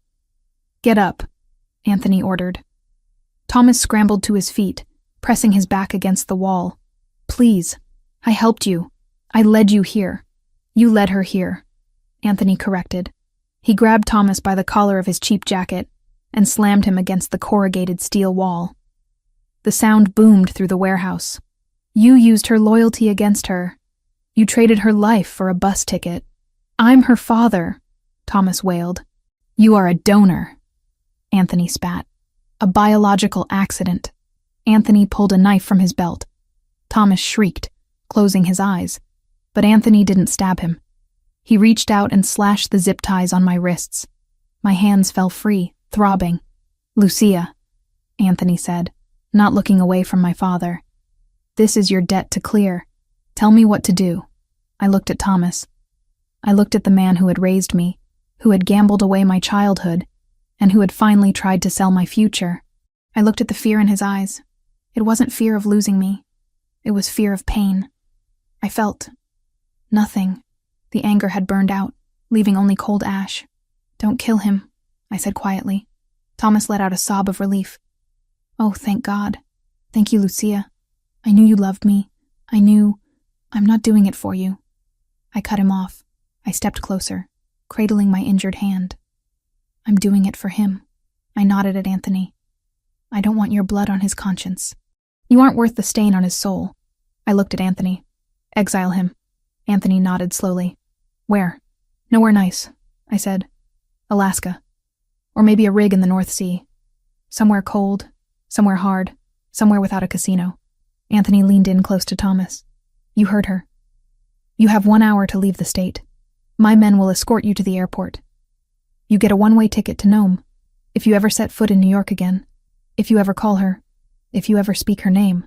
"Get up," Anthony ordered. Thomas scrambled to his feet, pressing his back against the wall. "Please, I helped you. I led you here." "You led her here," Anthony corrected. He grabbed Thomas by the collar of his cheap jacket and slammed him against the corrugated steel wall. The sound boomed through the warehouse. "You used her loyalty against her. You traded her life for a bus ticket." "I'm her father," Thomas wailed. "You are a donor," Anthony spat. "A biological accident." Anthony pulled a knife from his belt. Thomas shrieked, closing his eyes, but Anthony didn't stab him. He reached out and slashed the zip ties on my wrists. My hands fell free, throbbing. "Lucia," Anthony said, not looking away from my father. "This is your debt to clear. Tell me what to do." I looked at Thomas. I looked at the man who had raised me, who had gambled away my childhood, and who had finally tried to sell my future. I looked at the fear in his eyes. It wasn't fear of losing me. It was fear of pain. I felt nothing. The anger had burned out, leaving only cold ash. "Don't kill him," I said quietly. Thomas let out a sob of relief. "Oh, thank God. Thank you, Lucia. I knew you loved me. I'm not doing it for you." I cut him off. I stepped closer, cradling my injured hand. "I'm doing it for him." I nodded at Anthony. "I don't want your blood on his conscience. You aren't worth the stain on his soul." I looked at Anthony. "Exile him." Anthony nodded slowly. "Where?" "Nowhere nice," I said. "Alaska. Or maybe a rig in the North Sea. Somewhere cold, somewhere hard, somewhere without a casino." Anthony leaned in close to Thomas. "You heard her. You have 1 hour to leave the state. My men will escort you to the airport. You get a one-way ticket to Nome. If you ever set foot in New York again, if you ever call her, if you ever speak her name."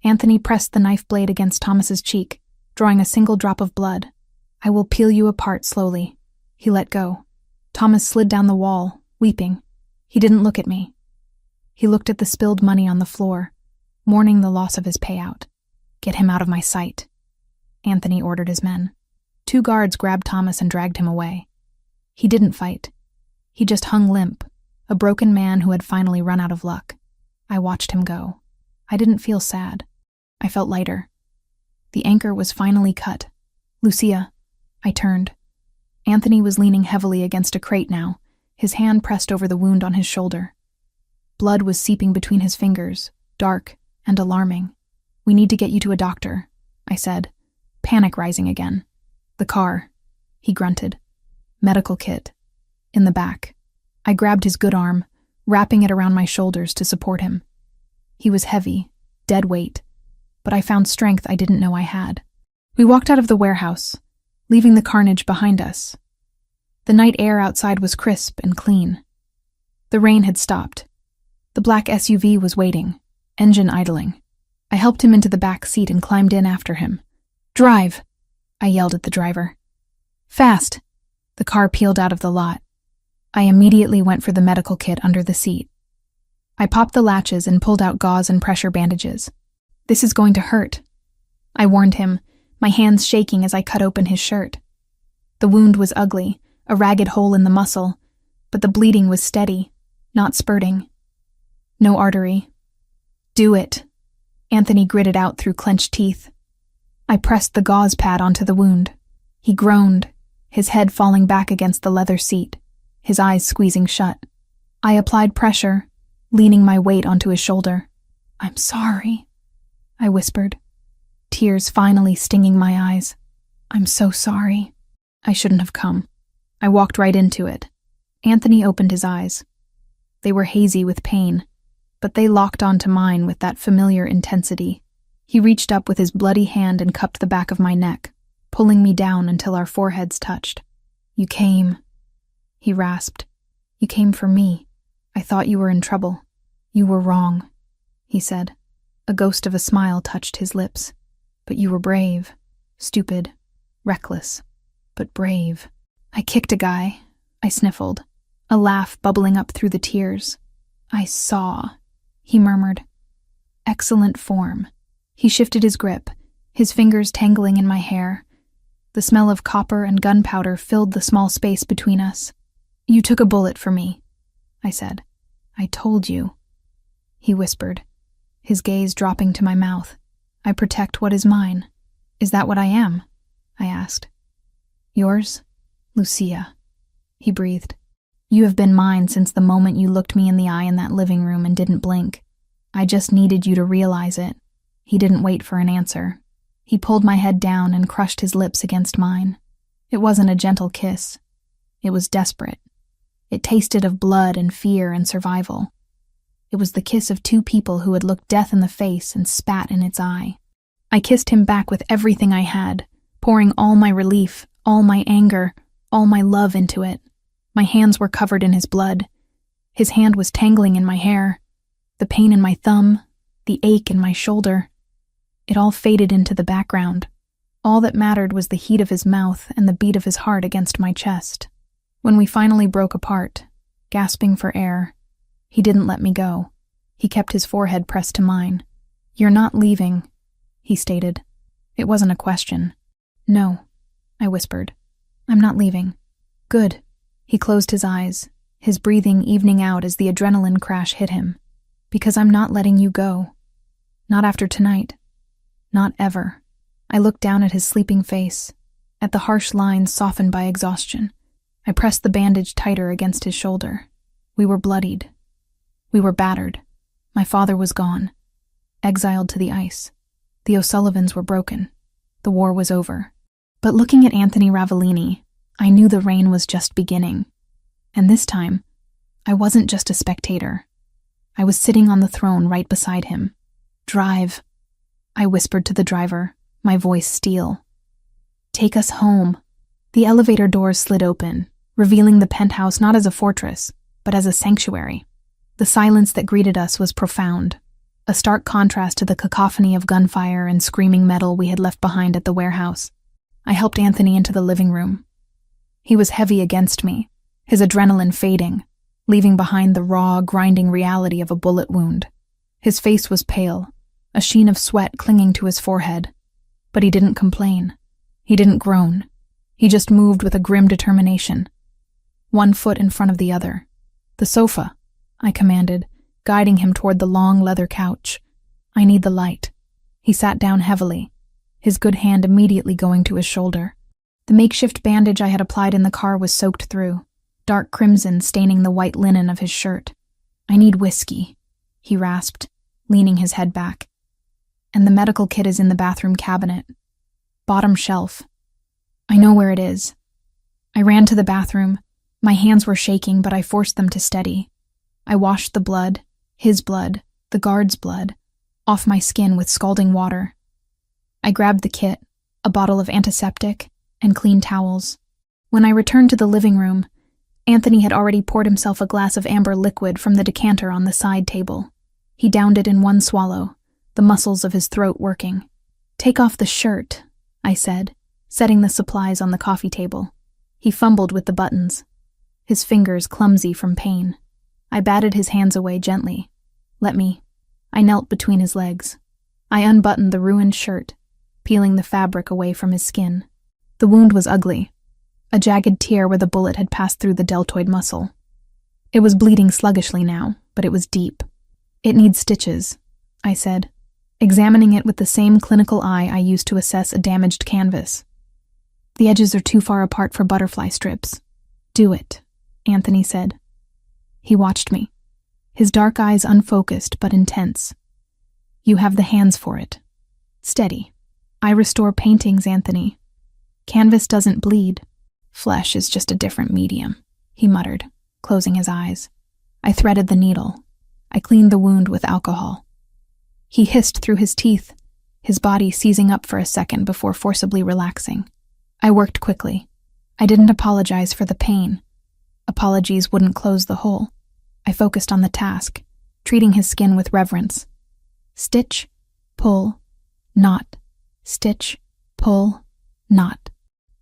Anthony pressed the knife blade against Thomas's cheek, drawing a single drop of blood. "I will peel you apart slowly." He let go. Thomas slid down the wall, weeping. He didn't look at me. He looked at the spilled money on the floor, mourning the loss of his payout. "Get him out of my sight," Anthony ordered his men. 2 guards grabbed Thomas and dragged him away. He didn't fight. He just hung limp, a broken man who had finally run out of luck. I watched him go. I didn't feel sad. I felt lighter. The anchor was finally cut. Lucia. I turned. Anthony was leaning heavily against a crate now, his hand pressed over the wound on his shoulder. Blood was seeping between his fingers, dark and alarming. "We need to get you to a doctor," I said, panic rising again. "The car," he grunted. "Medical kit. In the back." I grabbed his good arm, wrapping it around my shoulders to support him. He was heavy, dead weight, but I found strength I didn't know I had. We walked out of the warehouse, leaving the carnage behind us. The night air outside was crisp and clean. The rain had stopped. The black SUV was waiting, engine idling. I helped him into the back seat and climbed in after him. "Drive!" I yelled at the driver. "Fast!" The car peeled out of the lot. I immediately went for the medical kit under the seat. I popped the latches and pulled out gauze and pressure bandages. "This is going to hurt," I warned him, my hands shaking as I cut open his shirt. The wound was ugly, a ragged hole in the muscle, but the bleeding was steady, not spurting. No artery. "Do it," Anthony gritted out through clenched teeth. I pressed the gauze pad onto the wound. He groaned, his head falling back against the leather seat, his eyes squeezing shut. I applied pressure, leaning my weight onto his shoulder. "I'm sorry," I whispered, tears finally stinging my eyes. "I'm so sorry. I shouldn't have come." I walked right into it. Anthony opened his eyes. They were hazy with pain, but they locked onto mine with that familiar intensity. He reached up with his bloody hand and cupped the back of my neck, pulling me down until our foreheads touched. "You came," he rasped. "You came for me. I thought you were in trouble." "You were wrong," he said. A ghost of a smile touched his lips. "But you were brave. Stupid. Reckless. But brave." "I kicked a guy," I sniffled, a laugh bubbling up through the tears. "I saw," he murmured. "Excellent form." He shifted his grip, his fingers tangling in my hair. The smell of copper and gunpowder filled the small space between us. "You took a bullet for me," I said. "I told you," he whispered, his gaze dropping to my mouth. "I protect what is mine." "Is that what I am?" I asked. "Yours? Lucia," he breathed. "You have been mine since the moment you looked me in the eye in that living room and didn't blink. I just needed you to realize it." He didn't wait for an answer. He pulled my head down and crushed his lips against mine. It wasn't a gentle kiss. It was desperate. It tasted of blood and fear and survival. It was the kiss of two people who had looked death in the face and spat in its eye. I kissed him back with everything I had, pouring all my relief, all my anger, all my love into it. My hands were covered in his blood. His hand was tangling in my hair. The pain in my thumb, the ache in my shoulder. It all faded into the background. All that mattered was the heat of his mouth and the beat of his heart against my chest. When we finally broke apart, gasping for air, he didn't let me go. He kept his forehead pressed to mine. "You're not leaving," he stated. It wasn't a question. "No," I whispered. "I'm not leaving." "Good." He closed his eyes, his breathing evening out as the adrenaline crash hit him. "Because I'm not letting you go. Not after tonight. Not ever." I looked down at his sleeping face, at the harsh lines softened by exhaustion. I pressed the bandage tighter against his shoulder. We were bloodied. We were battered. My father was gone, exiled to the ice. The O'Sullivans were broken. The war was over. But looking at Anthony Ravellini, I knew the reign was just beginning. And this time, I wasn't just a spectator. I was sitting on the throne right beside him. "Drive," I whispered to the driver, my voice steel. "Take us home." The elevator doors slid open, revealing the penthouse not as a fortress, but as a sanctuary. The silence that greeted us was profound, a stark contrast to the cacophony of gunfire and screaming metal we had left behind at the warehouse. I helped Anthony into the living room. He was heavy against me, his adrenaline fading, leaving behind the raw, grinding reality of a bullet wound. His face was pale, a sheen of sweat clinging to his forehead. But he didn't complain. He didn't groan. He just moved with a grim determination. one foot in front of the other. "The sofa," I commanded, guiding him toward the long leather couch. "I need the light." He sat down heavily, his good hand immediately going to his shoulder. The makeshift bandage I had applied in the car was soaked through, dark crimson staining the white linen of his shirt. "I need whiskey," he rasped, leaning his head back. "And the medical kit is in the bathroom cabinet. Bottom shelf. I know where it is." I ran to the bathroom. My hands were shaking, but I forced them to steady. I washed the blood, his blood, the guard's blood, off my skin with scalding water. I grabbed the kit, a bottle of antiseptic, and clean towels. When I returned to the living room, Anthony had already poured himself a glass of amber liquid from the decanter on the side table. He downed it in one swallow, the muscles of his throat working. "Take off the shirt," I said, setting the supplies on the coffee table. He fumbled with the buttons, his fingers clumsy from pain. I batted his hands away gently. "Let me." I knelt between his legs. I unbuttoned the ruined shirt, peeling the fabric away from his skin. The wound was ugly, a jagged tear where the bullet had passed through the deltoid muscle. It was bleeding sluggishly now, but it was deep. "It needs stitches," I said, examining it with the same clinical eye I used to assess a damaged canvas. "The edges are too far apart for butterfly strips." "Do it," Anthony said. He watched me, his dark eyes unfocused but intense. "You have the hands for it. Steady. I restore paintings, Anthony. Canvas doesn't bleed. Flesh is just a different medium," he muttered, closing his eyes. I threaded the needle. I cleaned the wound with alcohol. He hissed through his teeth, his body seizing up for a second before forcibly relaxing. I worked quickly. I didn't apologize for the pain. Apologies wouldn't close the hole. I focused on the task, treating his skin with reverence. Stitch, pull, knot. Stitch, pull, knot.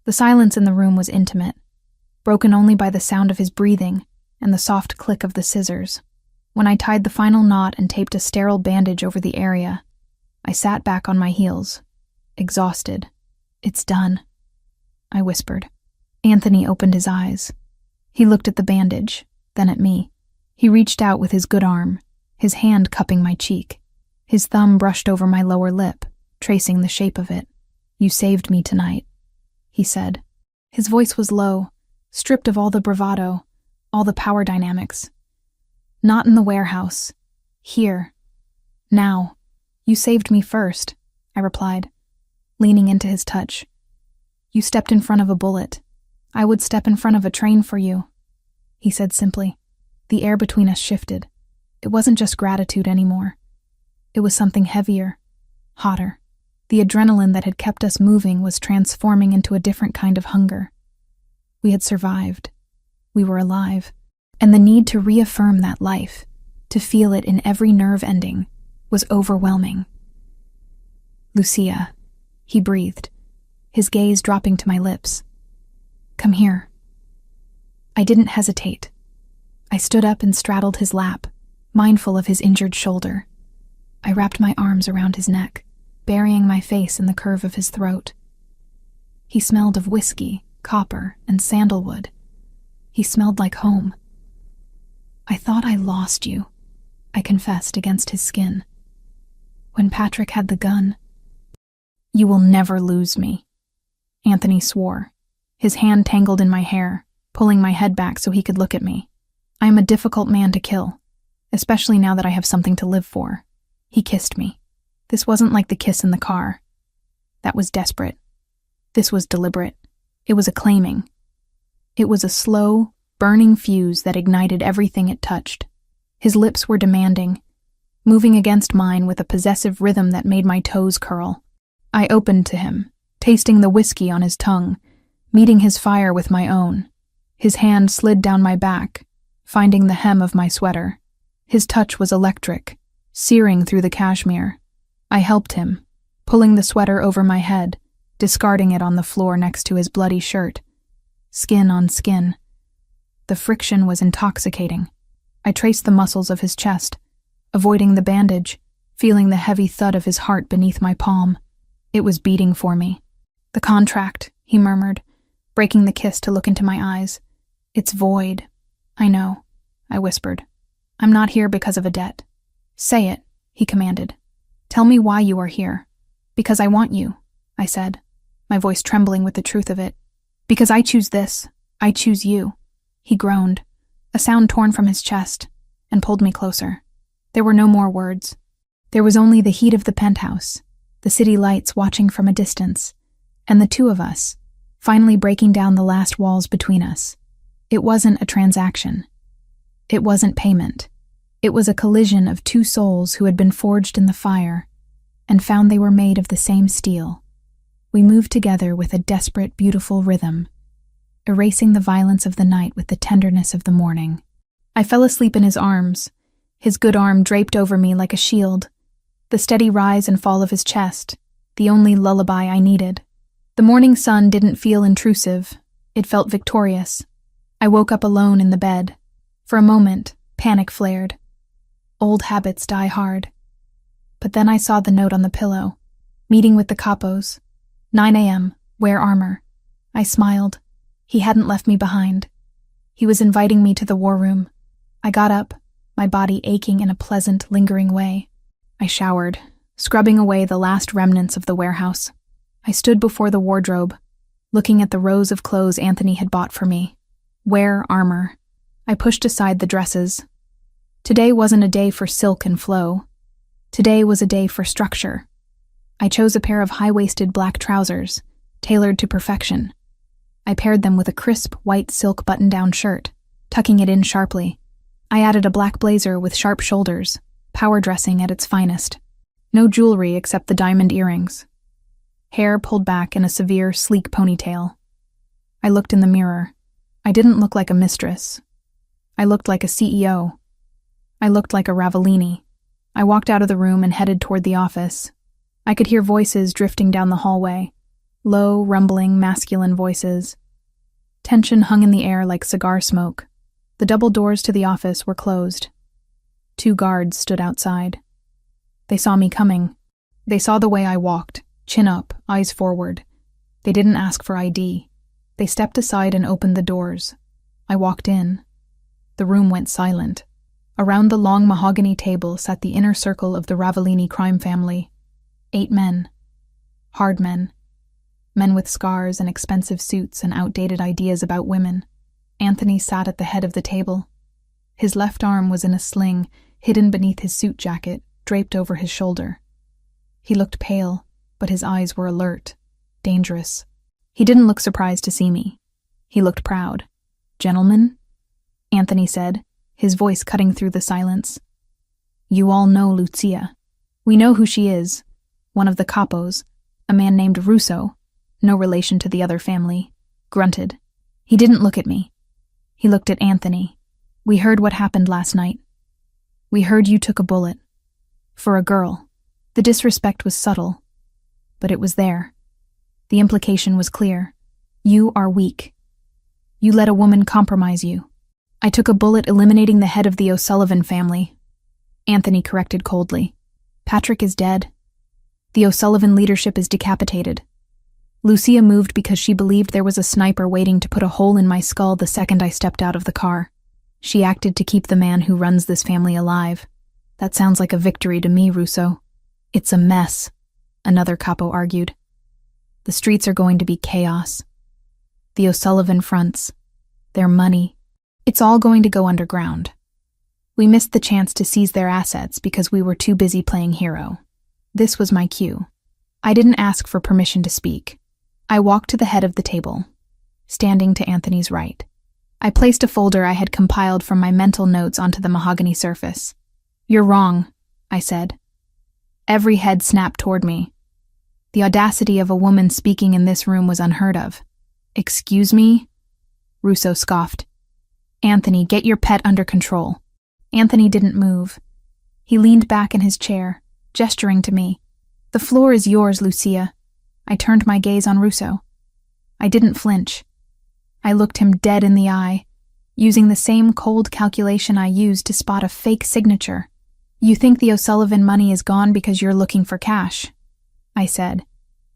The silence in the room was intimate, broken only by the sound of his breathing and the soft click of the scissors. When I tied the final knot and taped a sterile bandage over the area, I sat back on my heels, exhausted. "It's done," I whispered. Anthony opened his eyes. He looked at the bandage, then at me. He reached out with his good arm, his hand cupping my cheek. His thumb brushed over my lower lip, tracing the shape of it. "You saved me tonight," he said. His voice was low, stripped of all the bravado, all the power dynamics. "Not in the warehouse. Here. Now. You saved me first," I replied, leaning into his touch. "You stepped in front of a bullet. I would step in front of a train for you," he said simply. The air between us shifted. It wasn't just gratitude anymore. It was something heavier, hotter. The adrenaline that had kept us moving was transforming into a different kind of hunger. We had survived. We were alive. And the need to reaffirm that life, to feel it in every nerve ending, was overwhelming. "Lucia," he breathed, his gaze dropping to my lips. "Come here." I didn't hesitate. I stood up and straddled his lap, mindful of his injured shoulder. I wrapped my arms around his neck, burying my face in the curve of his throat. He smelled of whiskey, copper, and sandalwood. He smelled like home. "I thought I lost you," I confessed against his skin. "When Patrick had the gun." "You will never lose me," Anthony swore, his hand tangled in my hair, pulling my head back so he could look at me. "I am a difficult man to kill, especially now that I have something to live for." He kissed me. This wasn't like the kiss in the car. That was desperate. This was deliberate. It was a claiming. It was a slow, burning fuse that ignited everything it touched. His lips were demanding, moving against mine with a possessive rhythm that made my toes curl. I opened to him, tasting the whiskey on his tongue, meeting his fire with my own. His hand slid down my back, finding the hem of my sweater. His touch was electric, searing through the cashmere. I helped him, pulling the sweater over my head, discarding it on the floor next to his bloody shirt. Skin on skin. The friction was intoxicating. I traced the muscles of his chest, avoiding the bandage, feeling the heavy thud of his heart beneath my palm. It was beating for me. "The contract," he murmured, breaking the kiss to look into my eyes. It's void. I know, I whispered. I'm not here because of a debt. Say it, he commanded. Tell me why you are here. Because I want you, I said, my voice trembling with the truth of it. Because I choose this. I choose you. He groaned, a sound torn from his chest, and pulled me closer. There were no more words. There was only the heat of the penthouse, the city lights watching from a distance, and the two of us, finally breaking down the last walls between us. It wasn't a transaction. It wasn't payment. It was a collision of two souls who had been forged in the fire and found they were made of the same steel. We moved together with a desperate, beautiful rhythm, erasing the violence of the night with the tenderness of the morning. I fell asleep in his arms, his good arm draped over me like a shield, the steady rise and fall of his chest, the only lullaby I needed. The morning sun didn't feel intrusive. It felt victorious. I woke up alone in the bed. For a moment, panic flared. Old habits die hard. But then I saw the note on the pillow. Meeting with the capos. 9 a.m., wear armor. I smiled. He hadn't left me behind. He was inviting me to the war room. I got up, my body aching in a pleasant, lingering way. I showered, scrubbing away the last remnants of the warehouse. I stood before the wardrobe, looking at the rows of clothes Anthony had bought for me. Wear armor. I pushed aside the dresses. Today wasn't a day for silk and flow. Today was a day for structure. I chose a pair of high-waisted black trousers, tailored to perfection. I paired them with a crisp, white silk button-down shirt, tucking it in sharply. I added a black blazer with sharp shoulders, power dressing at its finest. No jewelry except the diamond earrings. Hair pulled back in a severe, sleek ponytail. I looked in the mirror. I didn't look like a mistress. I looked like a CEO. I looked like a Ravellini. I walked out of the room and headed toward the office. I could hear voices drifting down the hallway. Low, rumbling, masculine voices. Tension hung in the air like cigar smoke. The double doors to the office were closed. 2 guards stood outside. They saw me coming. They saw the way I walked, chin up, eyes forward. They didn't ask for ID. They stepped aside and opened the doors. I walked in. The room went silent. Around the long mahogany table sat the inner circle of the Ravellini crime family. 8 men. Hard men. Men with scars and expensive suits and outdated ideas about women. Anthony sat at the head of the table. His left arm was in a sling, hidden beneath his suit jacket, draped over his shoulder. He looked pale, but his eyes were alert, dangerous. He didn't look surprised to see me. He looked proud. "Gentlemen?" Anthony said, his voice cutting through the silence. "You all know Lucia. We know who she is. One of the capos, a man named Russo, no relation to the other family, grunted. He didn't look at me. He looked at Anthony. We heard what happened last night. We heard you took a bullet. For a girl. The disrespect was subtle, but it was there. The implication was clear. You are weak. You let a woman compromise you. I took a bullet eliminating the head of the O'Sullivan family. Anthony corrected coldly. Patrick is dead. The O'Sullivan leadership is decapitated. Lucia moved because she believed there was a sniper waiting to put a hole in my skull the second I stepped out of the car. She acted to keep the man who runs this family alive. That sounds like a victory to me, Russo. It's a mess, another capo argued. The streets are going to be chaos. The O'Sullivan fronts, their money, it's all going to go underground. We missed the chance to seize their assets because we were too busy playing hero. This was my cue. I didn't ask for permission to speak. I walked to the head of the table, standing to Anthony's right. I placed a folder I had compiled from my mental notes onto the mahogany surface. You're wrong, I said. Every head snapped toward me. The audacity of a woman speaking in this room was unheard of. Excuse me? Russo scoffed. Anthony, get your pet under control. Anthony didn't move. He leaned back in his chair, gesturing to me. The floor is yours, Lucia. I turned my gaze on Russo. I didn't flinch. I looked him dead in the eye, using the same cold calculation I used to spot a fake signature. You think the O'Sullivan money is gone because you're looking for cash, I said,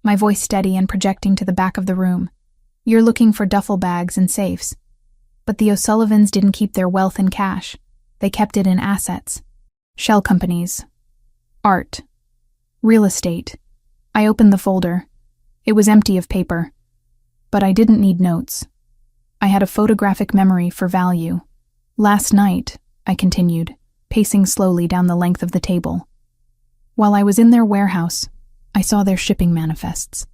my voice steady and projecting to the back of the room. You're looking for duffel bags and safes. But the O'Sullivans didn't keep their wealth in cash. They kept it in assets. Shell companies. Art. Real estate. I opened the folder. It was empty of paper. But I didn't need notes. I had a photographic memory for value. Last night, I continued, pacing slowly down the length of the table. While I was in their warehouse, I saw their shipping manifests.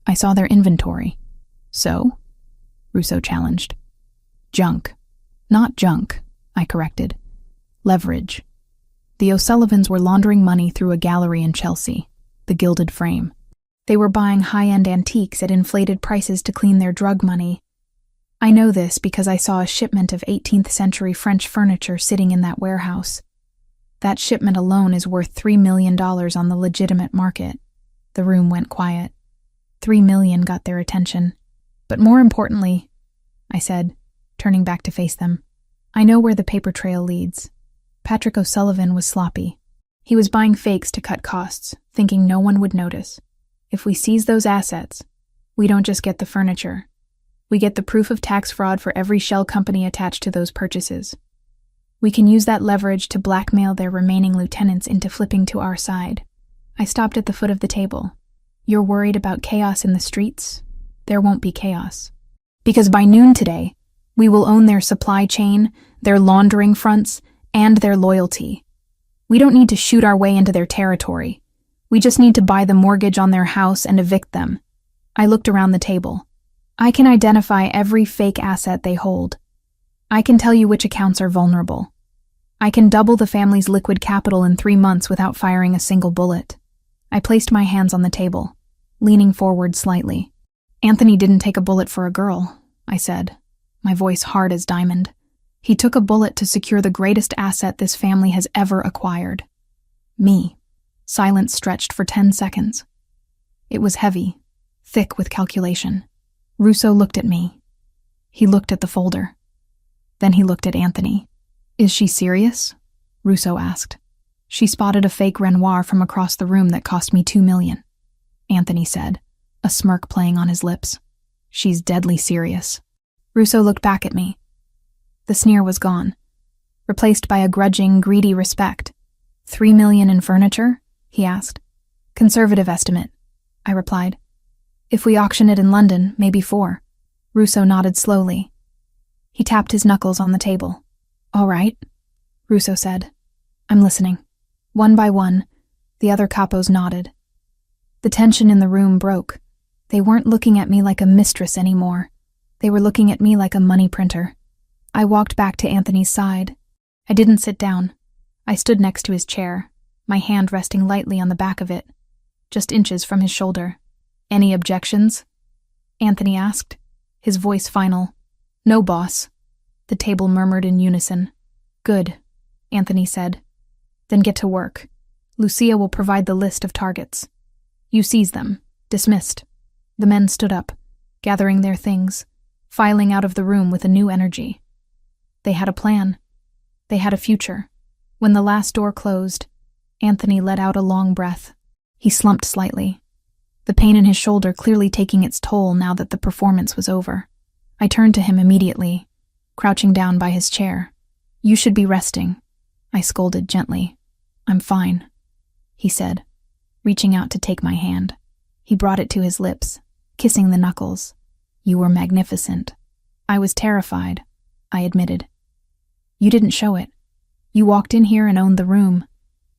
I saw their inventory. So? Russo challenged. Junk. Not junk, I corrected. Leverage. The O'Sullivans were laundering money through a gallery in Chelsea, the Gilded Frame. They were buying high-end antiques at inflated prices to clean their drug money. I know this because I saw a shipment of 18th century French furniture sitting in that warehouse. That shipment alone is worth $3 million on the legitimate market. The room went quiet. $3 million got their attention. But more importantly, I said, turning back to face them, I know where the paper trail leads. Patrick O'Sullivan was sloppy. He was buying fakes to cut costs, thinking no one would notice. If we seize those assets, we don't just get the furniture. We get the proof of tax fraud for every shell company attached to those purchases. We can use that leverage to blackmail their remaining lieutenants into flipping to our side. I stopped at the foot of the table. You're worried about chaos in the streets? There won't be chaos. Because by noon today, we will own their supply chain, their laundering fronts, and their loyalty. We don't need to shoot our way into their territory. We just need to buy the mortgage on their house and evict them. I looked around the table. I can identify every fake asset they hold. I can tell you which accounts are vulnerable. I can double the family's liquid capital in 3 months without firing a single bullet. I placed my hands on the table, leaning forward slightly. Anthony didn't take a bullet for a girl, I said, my voice hard as diamond. He took a bullet to secure the greatest asset this family has ever acquired. Me. Silence stretched for 10 seconds. It was heavy, thick with calculation. Russo looked at me. He looked at the folder. Then he looked at Anthony. Is she serious? Russo asked. She spotted a fake Renoir from across the room that cost me $2 million. Anthony said, a smirk playing on his lips. She's deadly serious. Russo looked back at me. The sneer was gone, replaced by a grudging, greedy respect. $3 million in furniture? He asked. Conservative estimate, I replied. If we auction it in London, maybe 4. Russo nodded slowly. He tapped his knuckles on the table. All right, Russo said. I'm listening. One by one, the other capos nodded. The tension in the room broke. They weren't looking at me like a mistress anymore. They were looking at me like a money printer. I walked back to Anthony's side. I didn't sit down. I stood next to his chair, my hand resting lightly on the back of it, just inches from his shoulder. Any objections? Anthony asked, his voice final. No, boss. The table murmured in unison. Good, Anthony said. Then get to work. Lucia will provide the list of targets. You seize them. Dismissed. The men stood up, gathering their things, filing out of the room with a new energy. They had a plan. They had a future. When the last door closed, Anthony let out a long breath. He slumped slightly, the pain in his shoulder clearly taking its toll now that the performance was over. I turned to him immediately, crouching down by his chair. You should be resting, I scolded gently. I'm fine, he said, reaching out to take my hand. He brought it to his lips, kissing the knuckles. You were magnificent. I was terrified, I admitted. You didn't show it. You walked in here and owned the room.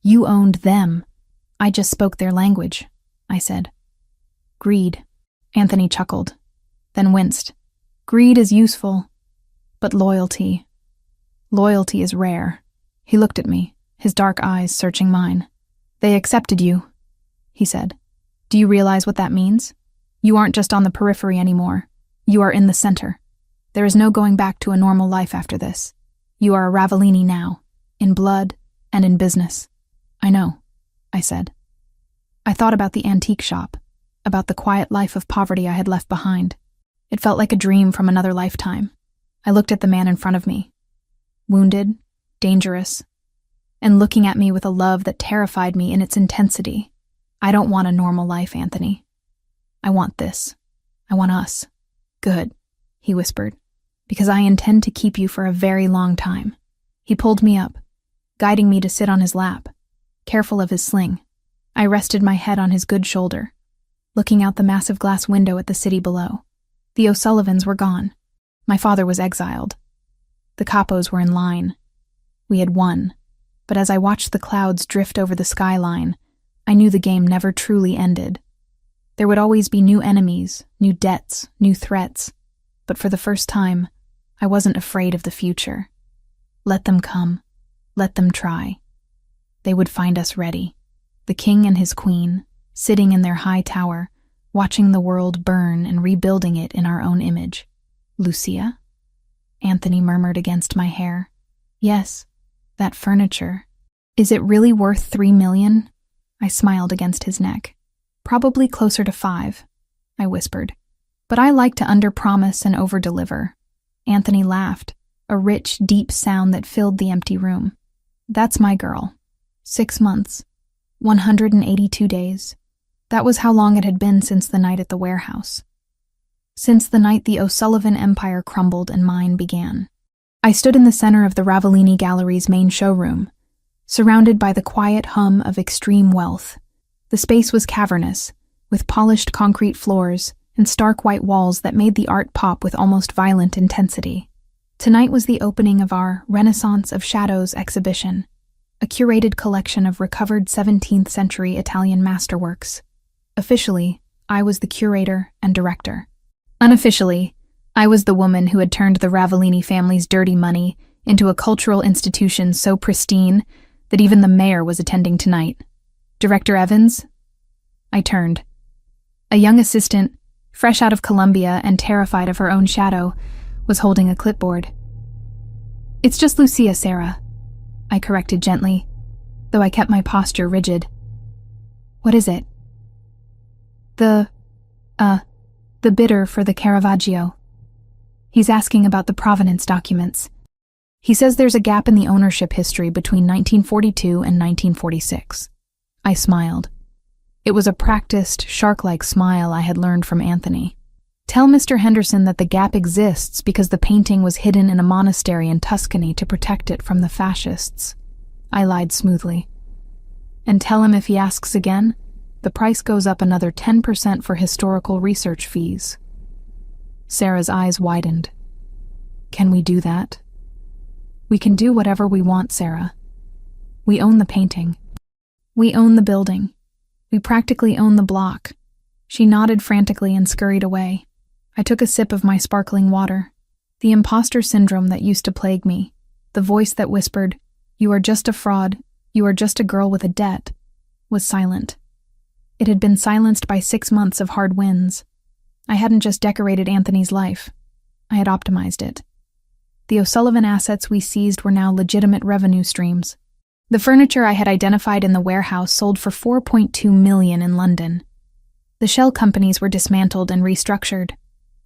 You owned them. I just spoke their language, I said. Greed, Anthony chuckled, then winced. Greed is useful, but loyalty is rare. He looked at me, his dark eyes searching mine. They accepted you, he said. Do you realize what that means? You aren't just on the periphery anymore. You are in the center. There is no going back to a normal life after this. You are a Ravellini now, in blood and in business. I know, I said. I thought about the antique shop, about the quiet life of poverty I had left behind. It felt like a dream from another lifetime. I looked at the man in front of me, wounded, dangerous, and looking at me with a love that terrified me in its intensity. I don't want a normal life, Anthony. I want this. I want us. Good, he whispered. Because I intend to keep you for a very long time." He pulled me up, guiding me to sit on his lap, careful of his sling. I rested my head on his good shoulder, looking out the massive glass window at the city below. The O'Sullivans were gone. My father was exiled. The capos were in line. We had won. But as I watched the clouds drift over the skyline, I knew the game never truly ended. There would always be new enemies, new debts, new threats. But for the first time, I wasn't afraid of the future. Let them come. Let them try. They would find us ready. The king and his queen, sitting in their high tower, watching the world burn and rebuilding it in our own image. "Lucia?" Anthony murmured against my hair. "Yes, that furniture. Is it really worth 3 million? I smiled against his neck. "Probably closer to 5, I whispered. "But I like to underpromise and overdeliver." Anthony laughed, a rich, deep sound that filled the empty room. "That's my girl. 6 months. 182 days. That was how long it had been since the night at the warehouse. Since the night the O'Sullivan empire crumbled and mine began. I stood in the center of the Ravellini Gallery's main showroom, surrounded by the quiet hum of extreme wealth. The space was cavernous, with polished concrete floors and stark white walls that made the art pop with almost violent intensity. Tonight was the opening of our Renaissance of Shadows exhibition, a curated collection of recovered 17th century Italian masterworks. Officially, I was the curator and director. Unofficially, I was the woman who had turned the Ravellini family's dirty money into a cultural institution so pristine that even the mayor was attending tonight. "Director Evans?" I turned. A young assistant, fresh out of Columbia and terrified of her own shadow, was holding a clipboard. "It's just Lucia, Sarah," I corrected gently, though I kept my posture rigid. "What is it?" The bidder for the Caravaggio. He's asking about the provenance documents. He says there's a gap in the ownership history between 1942 and 1946. I smiled. It was a practiced, shark-like smile I had learned from Anthony. "Tell Mr. Henderson that the gap exists because the painting was hidden in a monastery in Tuscany to protect it from the fascists." I lied smoothly. "And tell him if he asks again, the price goes up another 10% for historical research fees." Sarah's eyes widened. "Can we do that?" "We can do whatever we want, Sarah. We own the painting. We own the building. We practically own the block." She nodded frantically and scurried away. I took a sip of my sparkling water. The imposter syndrome that used to plague me, the voice that whispered, "You are just a fraud, you are just a girl with a debt," was silent. It had been silenced by 6 months of hard wins. I hadn't just decorated Anthony's life. I had optimized it. The O'Sullivan assets we seized were now legitimate revenue streams. The furniture I had identified in the warehouse sold for 4.2 million in London. The shell companies were dismantled and restructured.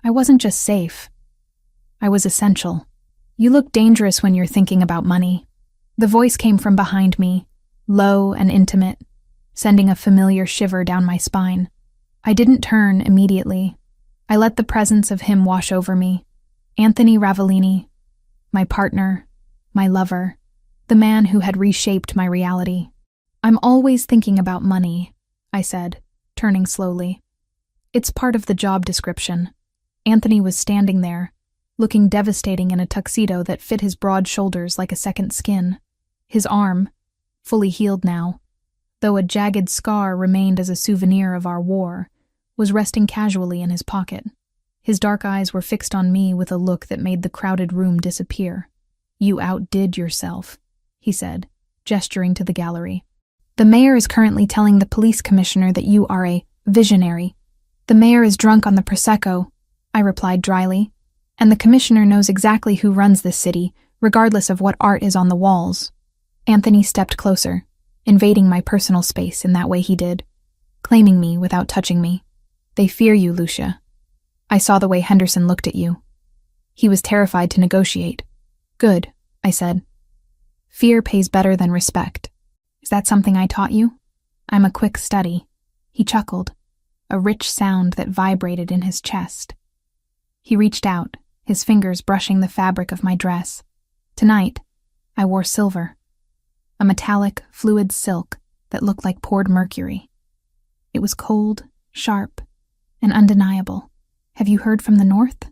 I wasn't just safe. I was essential. "You look dangerous when you're thinking about money." The voice came from behind me, low and intimate, sending a familiar shiver down my spine. I didn't turn immediately. I let the presence of him wash over me. Anthony Ravellini, my partner, my lover, the man who had reshaped my reality. "I'm always thinking about money," I said, turning slowly. "It's part of the job description." Anthony was standing there, looking devastating in a tuxedo that fit his broad shoulders like a second skin. His arm, fully healed now, though a jagged scar remained as a souvenir of our war, was resting casually in his pocket. His dark eyes were fixed on me with a look that made the crowded room disappear. "You outdid yourself," he said, gesturing to the gallery. "The mayor is currently telling the police commissioner that you are a visionary." "The mayor is drunk on the Prosecco," I replied dryly, "and the commissioner knows exactly who runs this city, regardless of what art is on the walls." Anthony stepped closer, invading my personal space in that way he did, claiming me without touching me. "They fear you, Lucia. I saw the way Henderson looked at you. He was terrified to negotiate." "Good," I said. "Fear pays better than respect. Is that something I taught you?" "I'm a quick study." He chuckled, a rich sound that vibrated in his chest. He reached out, his fingers brushing the fabric of my dress. Tonight, I wore silver, a metallic, fluid silk that looked like poured mercury. It was cold, sharp, and undeniable. "Have you heard from the north?"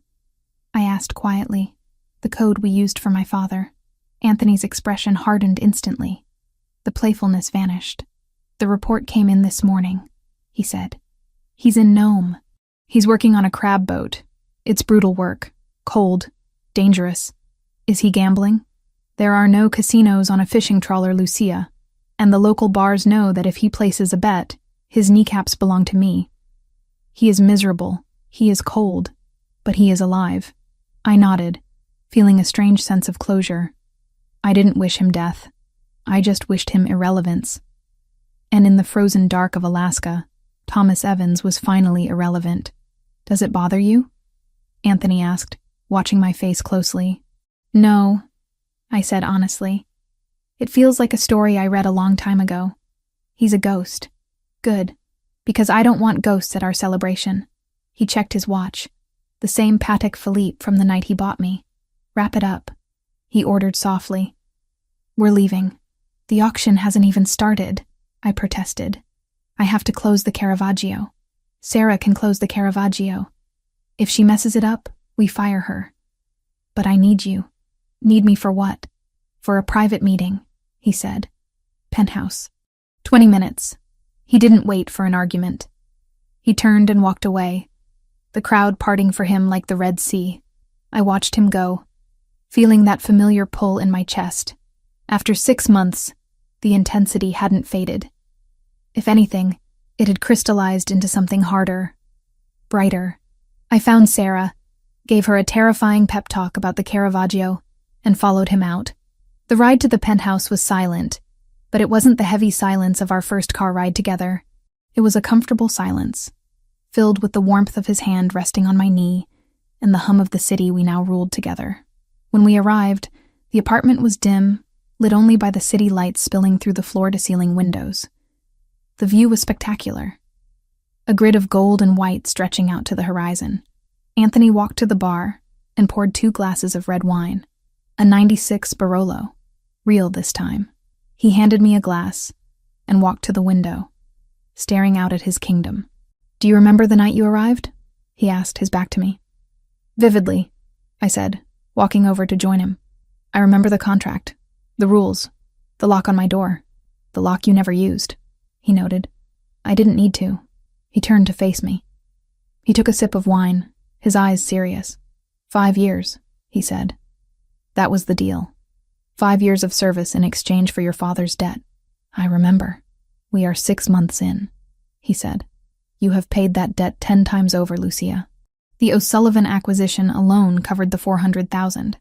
I asked quietly, the code we used for my father. Anthony's expression hardened instantly. The playfulness vanished. "The report came in this morning," he said. "He's in Nome. He's working on a crab boat. It's brutal work, cold, dangerous. Is he gambling? There are no casinos on a fishing trawler, Lucia, and the local bars know that if he places a bet, his kneecaps belong to me. He is miserable, he is cold, but he is alive." I nodded, feeling a strange sense of closure. I didn't wish him death. I just wished him irrelevance. And in the frozen dark of Alaska, Thomas Evans was finally irrelevant. "Does it bother you?" Anthony asked, watching my face closely. "No," I said honestly. "It feels like a story I read a long time ago. He's a ghost. Good, because I don't want ghosts at our celebration." He checked his watch, the same Patek Philippe from the night he bought me. "Wrap it up," he ordered softly. "We're leaving. The auction hasn't even started," I protested. "I have to close the Caravaggio. Sarah can close the Caravaggio. If she messes it up, we fire her. But I need you." "Need me for what?" "For a private meeting," he said. "Penthouse. 20 minutes. He didn't wait for an argument. He turned and walked away, the crowd parting for him like the Red Sea. I watched him go, feeling that familiar pull in my chest. After 6 months, the intensity hadn't faded. If anything, it had crystallized into something harder, brighter. I found Sarah, gave her a terrifying pep talk about the Caravaggio, and followed him out. The ride to the penthouse was silent, but it wasn't the heavy silence of our first car ride together. It was a comfortable silence, filled with the warmth of his hand resting on my knee and the hum of the city we now ruled together. When we arrived, the apartment was dim, lit only by the city lights spilling through the floor-to-ceiling windows. The view was spectacular, a grid of gold and white stretching out to the horizon. Anthony walked to the bar and poured 2 glasses of red wine, a 96 Barolo, real this time. He handed me a glass and walked to the window, staring out at his kingdom. "Do you remember the night you arrived?" he asked, his back to me. "Vividly," I said, walking over to join him. "I remember the contract, the rules, the lock on my door, the lock you never used," he noted. "I didn't need to." He turned to face me. He took a sip of wine, his eyes serious. 5 years, he said. "That was the deal. 5 years of service in exchange for your father's debt." "I remember. We are 6 months in," he said. "You have paid that debt 10 times over, Lucia." The O'Sullivan acquisition alone covered the $400,000.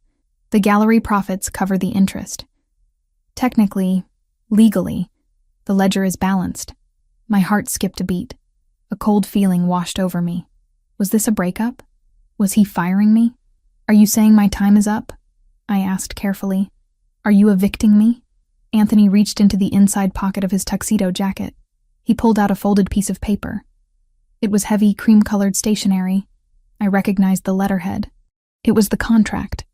The gallery profits covered the interest. Technically, legally, the ledger is balanced. My heart skipped a beat. A cold feeling washed over me. Was this a breakup? Was he firing me? "Are you saying my time is up?" I asked carefully. "Are you evicting me?" Anthony reached into the inside pocket of his tuxedo jacket. He pulled out a folded piece of paper. It was heavy, cream-colored stationery. I recognized the letterhead. It was the contract.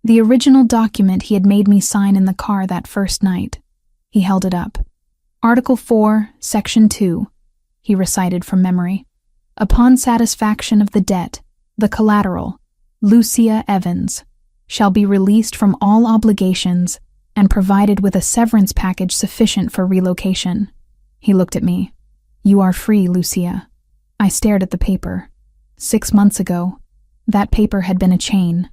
The original document he had made me sign in the car that first night. He held it up. "Article 4, Section 2, he recited from memory. "Upon satisfaction of the debt, the collateral, Lucia Evans, shall be released from all obligations and provided with a severance package sufficient for relocation." He looked at me. "You are free, Lucia." I stared at the paper. 6 months ago, that paper had been a chain.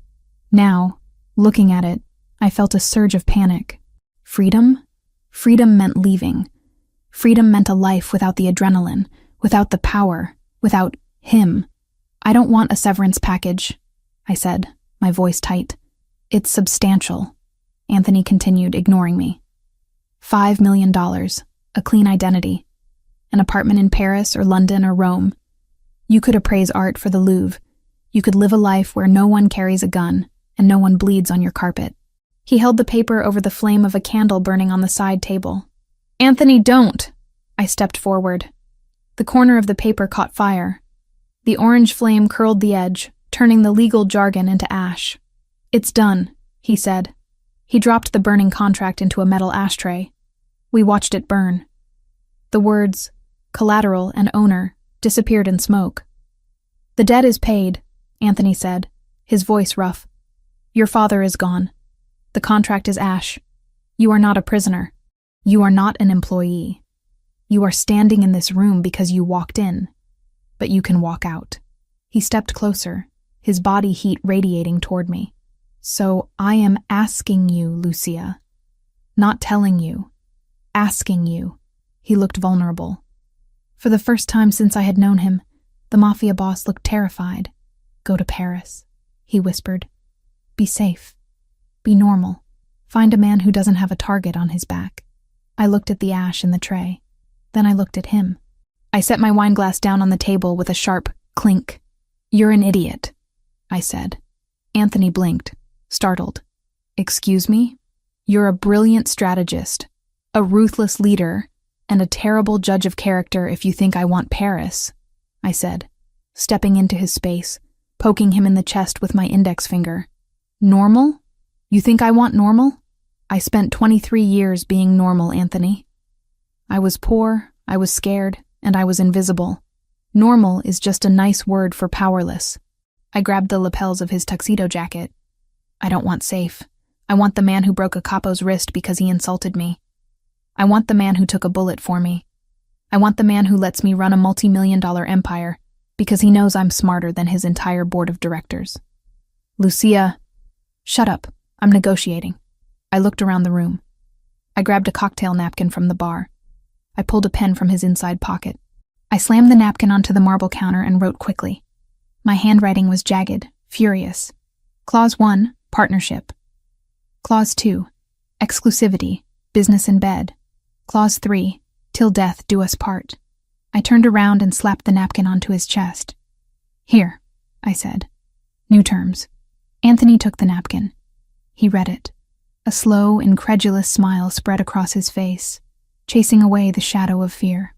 Now, looking at it, I felt a surge of panic. Freedom? Freedom meant leaving. Freedom meant a life without the adrenaline, without the power, without him. "I don't want a severance package," I said, my voice tight. "It's substantial," Anthony continued, ignoring me. $5 million, a clean identity, an apartment in Paris or London or Rome. You could appraise art for the Louvre. You could live a life where no one carries a gun and no one bleeds on your carpet. He held the paper over the flame of a candle burning on the side table. "Anthony, don't!" I stepped forward. The corner of the paper caught fire. The orange flame curled the edge, turning the legal jargon into ash. "It's done," he said. He dropped the burning contract into a metal ashtray. We watched it burn. The words, collateral and owner, disappeared in smoke. "The debt is paid," Anthony said, his voice rough. "Your father is gone. The contract is ash. You are not a prisoner. You are not an employee. You are standing in this room because you walked in, but you can walk out." He stepped closer, his body heat radiating toward me. "So I am asking you, Lucia. Not telling you. Asking you." He looked vulnerable. For the first time since I had known him, the Mafia boss looked terrified. "Go to Paris," he whispered. "Be safe. Be normal. Find a man who doesn't have a target on his back." I looked at the ash in the tray. Then I looked at him. I set my wineglass down on the table with a sharp clink. "You're an idiot," I said. Anthony blinked, startled. "Excuse me? You're a brilliant strategist, a ruthless leader, and a terrible judge of character if you think I want Paris," I said, stepping into his space, poking him in the chest with my index finger. "Normal? You think I want normal? I spent 23 years being normal, Anthony. I was poor, I was scared, and I was invisible. Normal is just a nice word for powerless." I grabbed the lapels of his tuxedo jacket. "I don't want safe. I want the man who broke a capo's wrist because he insulted me. I want the man who took a bullet for me. I want the man who lets me run a multi-million-dollar empire because he knows I'm smarter than his entire board of directors." "Lucia." "Shut up. I'm negotiating." I looked around the room. I grabbed a cocktail napkin from the bar. I pulled a pen from his inside pocket. I slammed the napkin onto the marble counter and wrote quickly. My handwriting was jagged, furious. Clause 1, partnership. Clause 2, exclusivity, business in bed. Clause 3, till death do us part. I turned around and slapped the napkin onto his chest. "Here," I said. "New terms." Anthony took the napkin. He read it. A slow, incredulous smile spread across his face, chasing away the shadow of fear.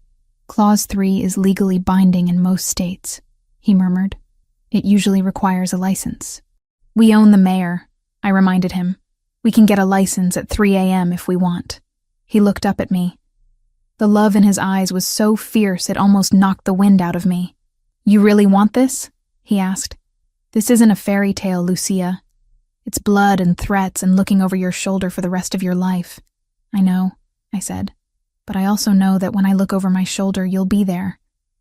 "Clause 3 is legally binding in most states," he murmured. "It usually requires a license." "We own the mayor," I reminded him. "We can get a license at 3 a.m. if we want." He looked up at me. The love in his eyes was so fierce it almost knocked the wind out of me. "You really want this?" he asked. "This isn't a fairy tale, Lucia. It's blood and threats and looking over your shoulder for the rest of your life." "I know," I said. "But I also know that when I look over my shoulder, you'll be there.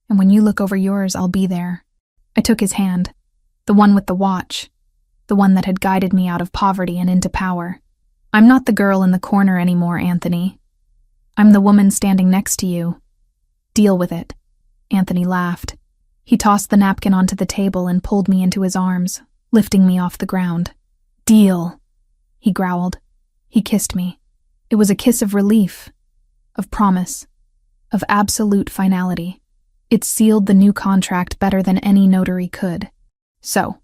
And when you look over yours, I'll be there." I took his hand, the one with the watch, the one that had guided me out of poverty and into power. "I'm not the girl in the corner anymore, Anthony. I'm the woman standing next to you. Deal with it." Anthony laughed. He tossed the napkin onto the table and pulled me into his arms, lifting me off the ground. "Deal," he growled. He kissed me. It was a kiss of relief, of promise, of absolute finality. It sealed the new contract better than any notary could. "So,"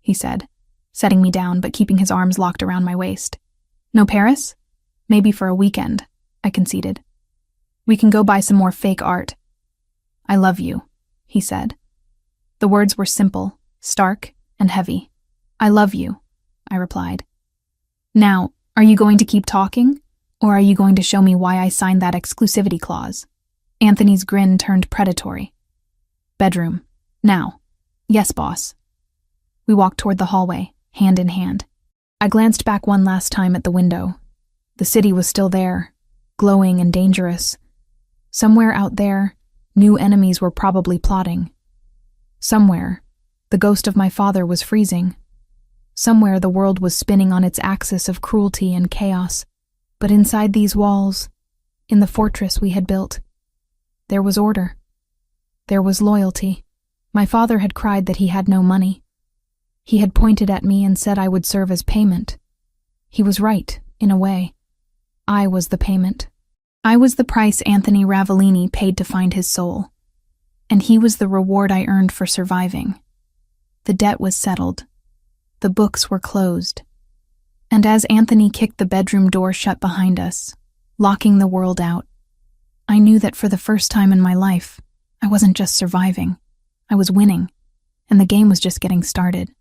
he said, setting me down but keeping his arms locked around my waist. "No Paris? Maybe for a weekend," I conceded. "We can go buy some more fake art." "I love you," he said. The words were simple, stark, and heavy. "I love you," I replied. "Now, are you going to keep talking? Or are you going to show me why I signed that exclusivity clause?" Anthony's grin turned predatory. "Bedroom. Now." "Yes, boss." We walked toward the hallway, hand in hand. I glanced back one last time at the window. The city was still there, glowing and dangerous. Somewhere out there, new enemies were probably plotting. Somewhere, the ghost of my father was freezing. Somewhere the world was spinning on its axis of cruelty and chaos. But inside these walls, in the fortress we had built, there was order. There was loyalty. My father had cried that he had no money. He had pointed at me and said I would serve as payment. He was right, in a way. I was the payment. I was the price Anthony Ravellini paid to find his soul. And he was the reward I earned for surviving. The debt was settled. The books were closed. And as Anthony kicked the bedroom door shut behind us, locking the world out, I knew that for the first time in my life, I wasn't just surviving. I was winning, and the game was just getting started.